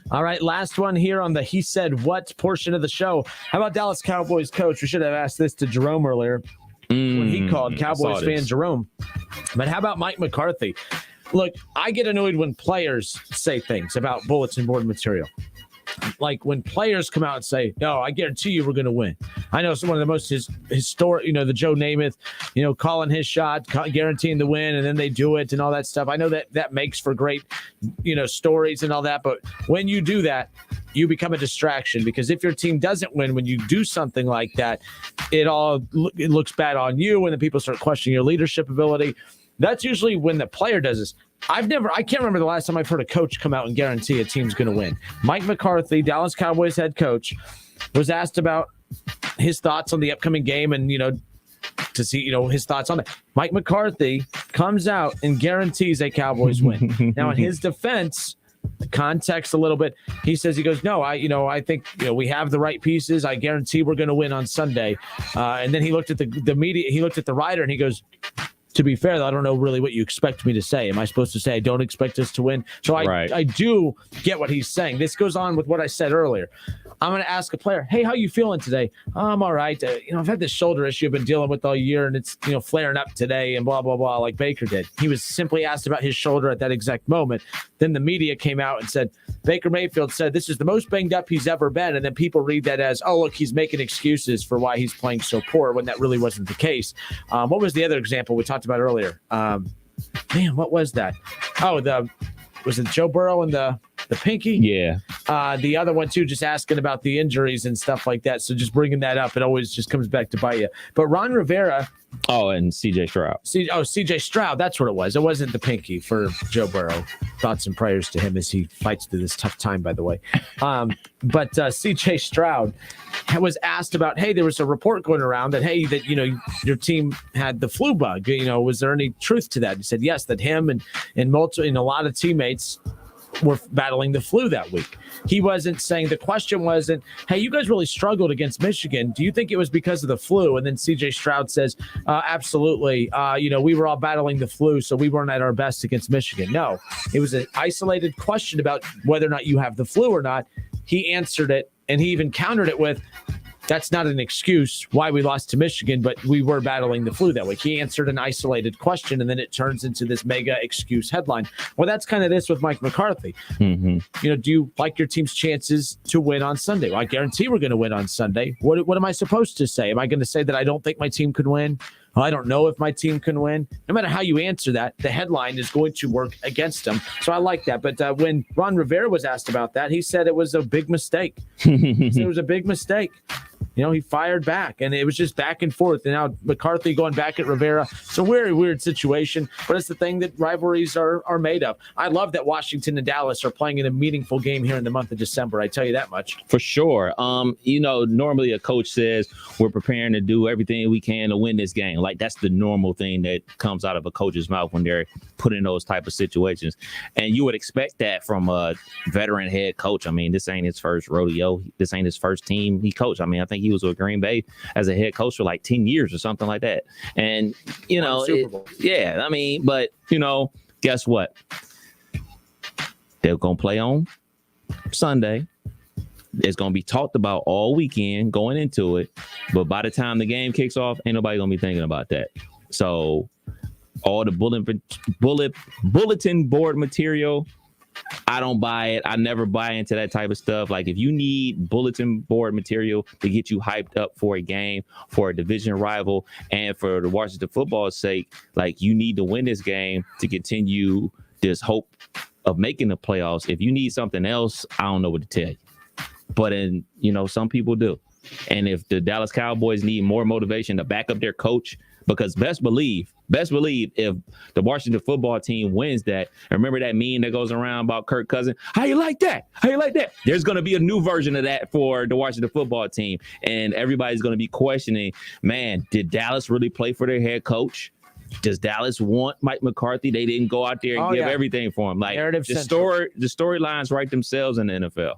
Speaker 1: All right, last one here on the He Said What portion of the show. How about Dallas Cowboys coach? We should have asked this to Jerome earlier when he called Cowboys fan Jerome. But how about Mike McCarthy? Look, I get annoyed when players say things about bulletin board material. Like when players come out and say, no, I guarantee you we're going to win. I know it's one of the most historic, the Joe Namath, calling his shot, guaranteeing the win, and then they do it and all that stuff. I know that makes for great, stories and all that. But when you do that, you become a distraction because if your team doesn't win, when you do something like that, it looks bad on you and then people start questioning your leadership ability. That's usually when the player does this. I can't remember the last time I've heard a coach come out and guarantee a team's going to win. Mike McCarthy, Dallas Cowboys head coach, was asked about his thoughts on the upcoming game and, to see, his thoughts on it. Mike McCarthy comes out and guarantees a Cowboys win. Now, in his defense, the context a little bit, he goes, no, I think, we have the right pieces. I guarantee we're going to win on Sunday. And then he looked at the media, he looked at the writer and he goes, to be fair, I don't know really what you expect me to say. Am I supposed to say I don't expect us to win? So I do get what he's saying. This goes on with what I said earlier. I'm going to ask a player, hey, how you feeling today? I'm all right. I've had this shoulder issue I've been dealing with all year, and it's flaring up today and blah, blah, blah, like Baker did. He was simply asked about his shoulder at that exact moment. Then the media came out and said, Baker Mayfield said this is the most banged up he's ever been. And then people read that as, oh, look, he's making excuses for why he's playing so poor when that really wasn't the case. What was the other example we talked about earlier? What was that? Oh, was it Joe Burrow and the pinky?
Speaker 12: Yeah.
Speaker 1: The other one, too, just asking about the injuries and stuff like that. So just bringing that up, it always just comes back to bite you. But Ron Rivera.
Speaker 12: Oh, and C.J. Stroud.
Speaker 1: C.J. Stroud. That's what it was. It wasn't the pinky for Joe Burrow. Thoughts and prayers to him as he fights through this tough time, by the way. But C.J. Stroud was asked about, hey, there was a report going around that, hey, that, your team had the flu bug. Was there any truth to that? He said, yes, that him and a lot of teammates were battling the flu that week. He wasn't saying, the question wasn't, hey, you guys really struggled against Michigan. Do you think it was because of the flu? And then CJ Stroud says, absolutely. We were all battling the flu, so we weren't at our best against Michigan. No, it was an isolated question about whether or not you have the flu or not. He answered it, and he even countered it with, that's not an excuse why we lost to Michigan, but we were battling the flu that week. He answered an isolated question, and then it turns into this mega excuse headline. Well, that's kind of this with Mike McCarthy. Mm-hmm. Do you like your team's chances to win on Sunday? Well, I guarantee we're going to win on Sunday. What am I supposed to say? Am I going to say that I don't think my team could win? Well, I don't know if my team can win. No matter how you answer that, the headline is going to work against them. So I like that. But when Ron Rivera was asked about that, he said it was a big mistake. He said it was a big mistake. he fired back, and it was just back and forth. And now McCarthy going back at Rivera. It's a very weird situation, but it's the thing that rivalries are made of. I love that Washington and Dallas are playing in a meaningful game here in the month of December. I tell you that much.
Speaker 12: For sure. Normally a coach says we're preparing to do everything we can to win this game. Like, that's the normal thing that comes out of a coach's mouth when they're put in those type of situations. And you would expect that from a veteran head coach. I mean, this ain't his first rodeo. This ain't his first team he coached. I mean, I think he was with Green Bay as a head coach for like 10 years or something like that. And, guess what? They're going to play on Sunday. It's going to be talked about all weekend going into it. But by the time the game kicks off, ain't nobody going to be thinking about that. So all the bulletin board material, I don't buy it. I never buy into that type of stuff. Like, if you need bulletin board material to get you hyped up for a game, for a division rival, and for the Washington football's sake, like, you need to win this game to continue this hope of making the playoffs. If you need something else, I don't know what to tell you. But some people do. And if the Dallas Cowboys need more motivation to back up their coach, because best believe if the Washington football team wins that, and remember that meme that goes around about Kirk Cousins, how you like that? There's going to be a new version of that for the Washington football team. And everybody's going to be questioning, man, did Dallas really play for their head coach? Does Dallas want Mike McCarthy? They didn't go out there and give everything for him. Like, the storylines write themselves in the NFL.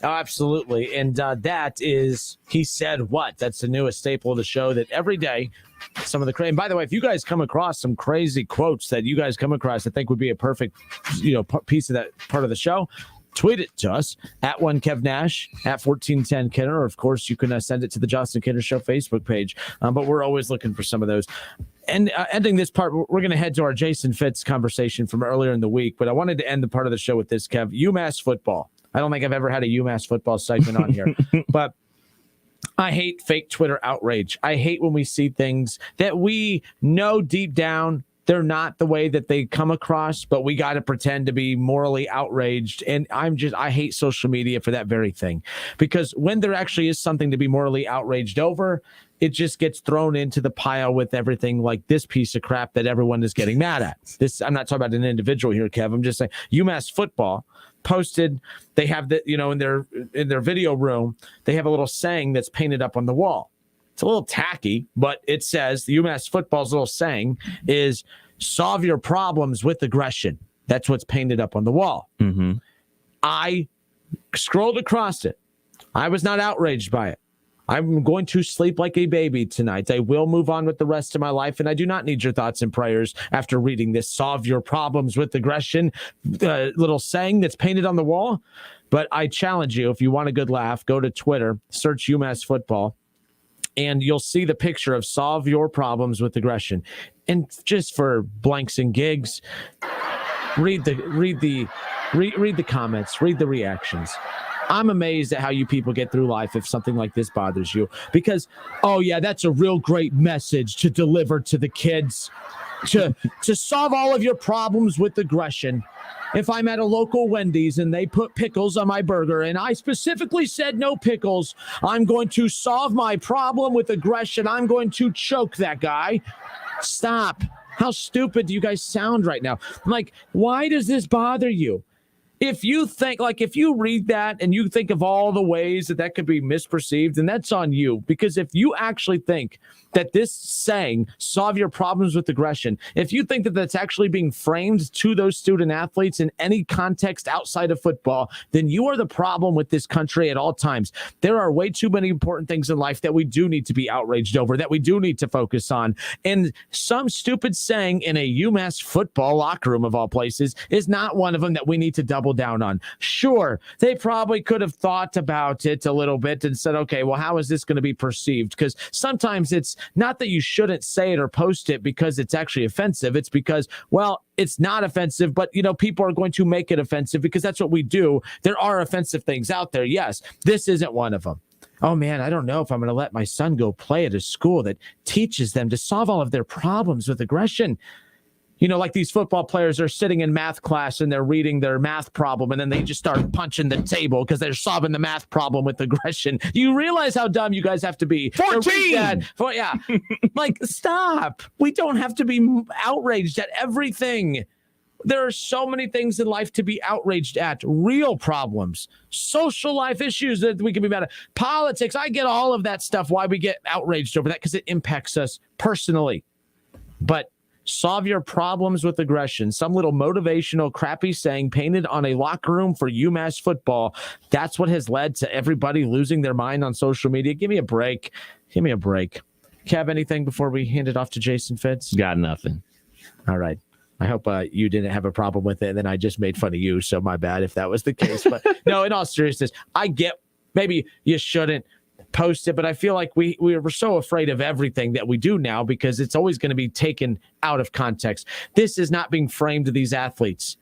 Speaker 1: Oh, absolutely. And that is, he said what? That's the newest staple of the show, that every day some of the crazy. By the way, if you guys come across some crazy quotes that you guys come across, I think would be a perfect, piece of that part of the show, tweet it to us at @1KevNash, at 1410 Kinner, or of course you can send it to the Justin Kinner Show Facebook page. But we're always looking for some of those. And ending this part, we're going to head to our Jason Fitz conversation from earlier in the week. But I wanted to end the part of the show with this, Kev. UMass football. I don't think I've ever had a UMass football segment on here, but I hate fake Twitter outrage. I hate when we see things that we know deep down they're not the way that they come across, but we got to pretend to be morally outraged. And I hate social media for that very thing, because when there actually is something to be morally outraged over, it just gets thrown into the pile with everything like this piece of crap that everyone is getting mad at. I'm not talking about an individual here, Kev. I'm just saying UMass football posted, they have the, in their video room, they have a little saying that's painted up on the wall. It's a little tacky, but it says, the UMass football's little saying is, solve your problems with aggression. That's what's painted up on the wall.
Speaker 12: Mm-hmm.
Speaker 1: I scrolled across it. I was not outraged by it. I'm going to sleep like a baby tonight. I will move on with the rest of my life, and I do not need your thoughts and prayers after reading this solve your problems with aggression little saying that's painted on the wall. But I challenge you, if you want a good laugh, go to Twitter, search UMass football, and you'll see the picture of solve your problems with aggression. And just for blanks and gigs, read the comments, read the reactions. I'm amazed at how you people get through life if something like this bothers you, because, oh yeah, that's a real great message to deliver to the kids, to solve all of your problems with aggression. If I'm at a local Wendy's and they put pickles on my burger and I specifically said no pickles, I'm going to solve my problem with aggression. I'm going to choke that guy. Stop. How stupid do you guys sound right now? Like, why does this bother you? If you think, if you read that and you think of all the ways that could be misperceived, then that's on you. Because if you actually think that this saying, solve your problems with aggression, if you think that that's actually being framed to those student athletes in any context outside of football, then you are the problem with this country at all times. There are way too many important things in life that we do need to be outraged over, that we do need to focus on. And some stupid saying in a UMass football locker room of all places is not one of them that we need to double down on. Sure, they probably could have thought about it a little bit and said, okay, well, how is this going to be perceived? Because sometimes it's not that you shouldn't say it or post it because it's actually offensive. It's because, well, it's not offensive, but, people are going to make it offensive because that's what we do. There are offensive things out there. Yes, this isn't one of them. Oh, man, I don't know if I'm going to let my son go play at a school that teaches them to solve all of their problems with aggression. You know, like these football players are sitting in math class and they're reading their math problem and then they just start punching the table because they're solving the math problem with aggression. You realize how dumb you guys have to be.
Speaker 12: 14!
Speaker 1: Yeah. Like, stop. We don't have to be outraged at everything. There are so many things in life to be outraged at. Real problems, social life issues that we can be mad at. Politics, I get all of that stuff, why we get outraged over that, because it impacts us personally. But solve your problems with aggression. Some little motivational crappy saying painted on a locker room for UMass football. That's what has led to everybody losing their mind on social media. Give me a break. Give me a break. Kev, anything before we hand it off to Jason Fitz?
Speaker 12: Got nothing.
Speaker 1: All right. I hope you didn't have a problem with it, and then I just made fun of you, so my bad if that was the case. But no, in all seriousness, I get maybe you shouldn't post it, but I feel like we're so afraid of everything that we do now because it's always going to be taken out of context. This is not being framed to these athletes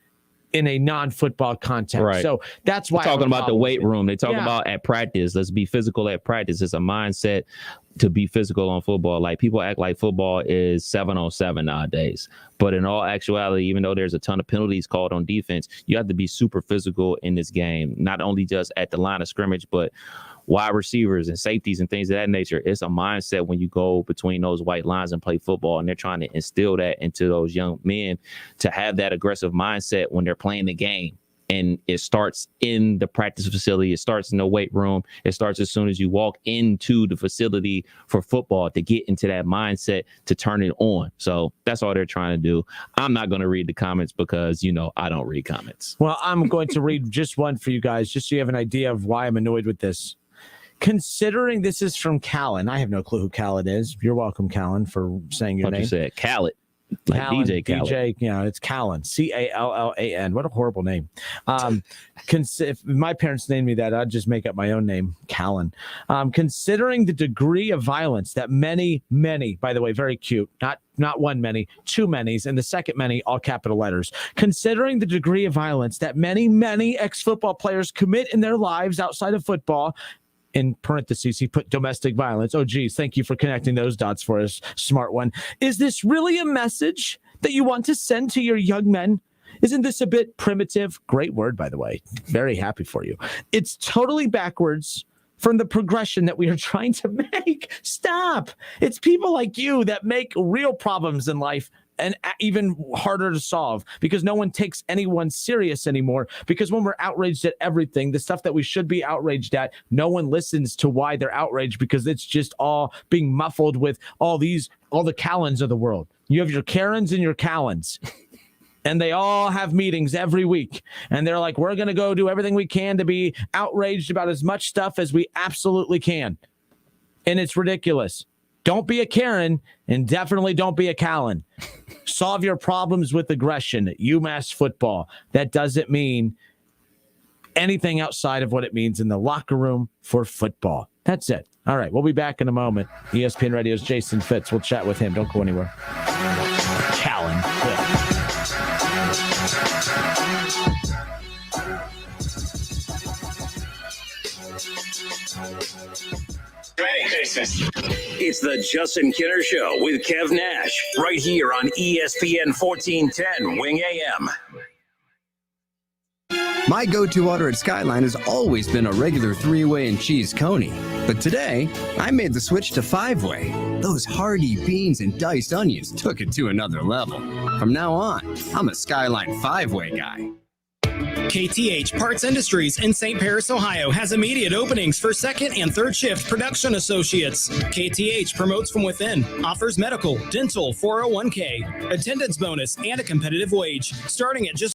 Speaker 1: in a non-football context.
Speaker 12: Right.
Speaker 1: So that's why
Speaker 12: they're talking about the weight room. They talk about at practice. Let's be physical at practice. It's a mindset to be physical on football. Like, people act like football is 7-on-7 nowadays. But in all actuality, even though there's a ton of penalties called on defense, you have to be super physical in this game, not only just at the line of scrimmage, but wide receivers and safeties and things of that nature. It's a mindset when you go between those white lines and play football, and they're trying to instill that into those young men to have that aggressive mindset when they're playing the game. And it starts in the practice facility. It starts in the weight room. It starts as soon as you walk into the facility for football to get into that mindset to turn it on. So that's all they're trying to do. I'm not going to read the comments because, I don't read comments.
Speaker 1: Well, I'm going to read just one for you guys, just so you have an idea of why I'm annoyed with this. Considering this is from Callan, I have no clue who Callan is. You're welcome, Callan, for saying your name.
Speaker 12: You said Khaled. Like
Speaker 1: Callan,
Speaker 12: DJ Khaled.
Speaker 1: DJ, it's Callan, Callan. What a horrible name. If my parents named me that, I'd just make up my own name, Callan. Considering the degree of violence that many, by the way, very cute, not one many, two manys, and the second many, all capital letters. Considering the degree of violence that many ex-football players commit in their lives outside of football, in parentheses, he put domestic violence. Oh, geez, thank you for connecting those dots for us, smart one. Is this really a message that you want to send to your young men? Isn't this a bit primitive? Great word, by the way. Very happy for you. It's totally backwards from the progression that we are trying to make. Stop. It's people like you that make real problems in life and even harder to solve, because no one takes anyone serious anymore. Because when we're outraged at everything, the stuff that we should be outraged at, no one listens to why they're outraged, because it's just all being muffled with all the Callans of the world. You have your Karens and your Callans. And they all have meetings every week. And they're like, we're going to go do everything we can to be outraged about as much stuff as we absolutely can. And it's ridiculous. Don't be a Karen, and definitely don't be a Callan. Solve your problems with aggression. UMass football. That doesn't mean anything outside of what it means in the locker room for football. That's it. All right, we'll be back in a moment. ESPN Radio's Jason Fitz. We'll chat with him. Don't go anywhere. Callan.
Speaker 11: It's the Justin Kinner Show with Kev Nash, right here on ESPN 1410 Wing AM.
Speaker 2: My go-to order at Skyline has always been a regular 3-way and cheese coney. But today, I made the switch to 5-way. Those hearty beans and diced onions took it to another level. From now on, I'm a Skyline 5-way guy.
Speaker 8: KTH Parts Industries in St. Paris, Ohio has immediate openings for second and third shift production associates. KTH promotes from within, offers medical, dental, 401k, attendance bonus, and a competitive wage, starting at just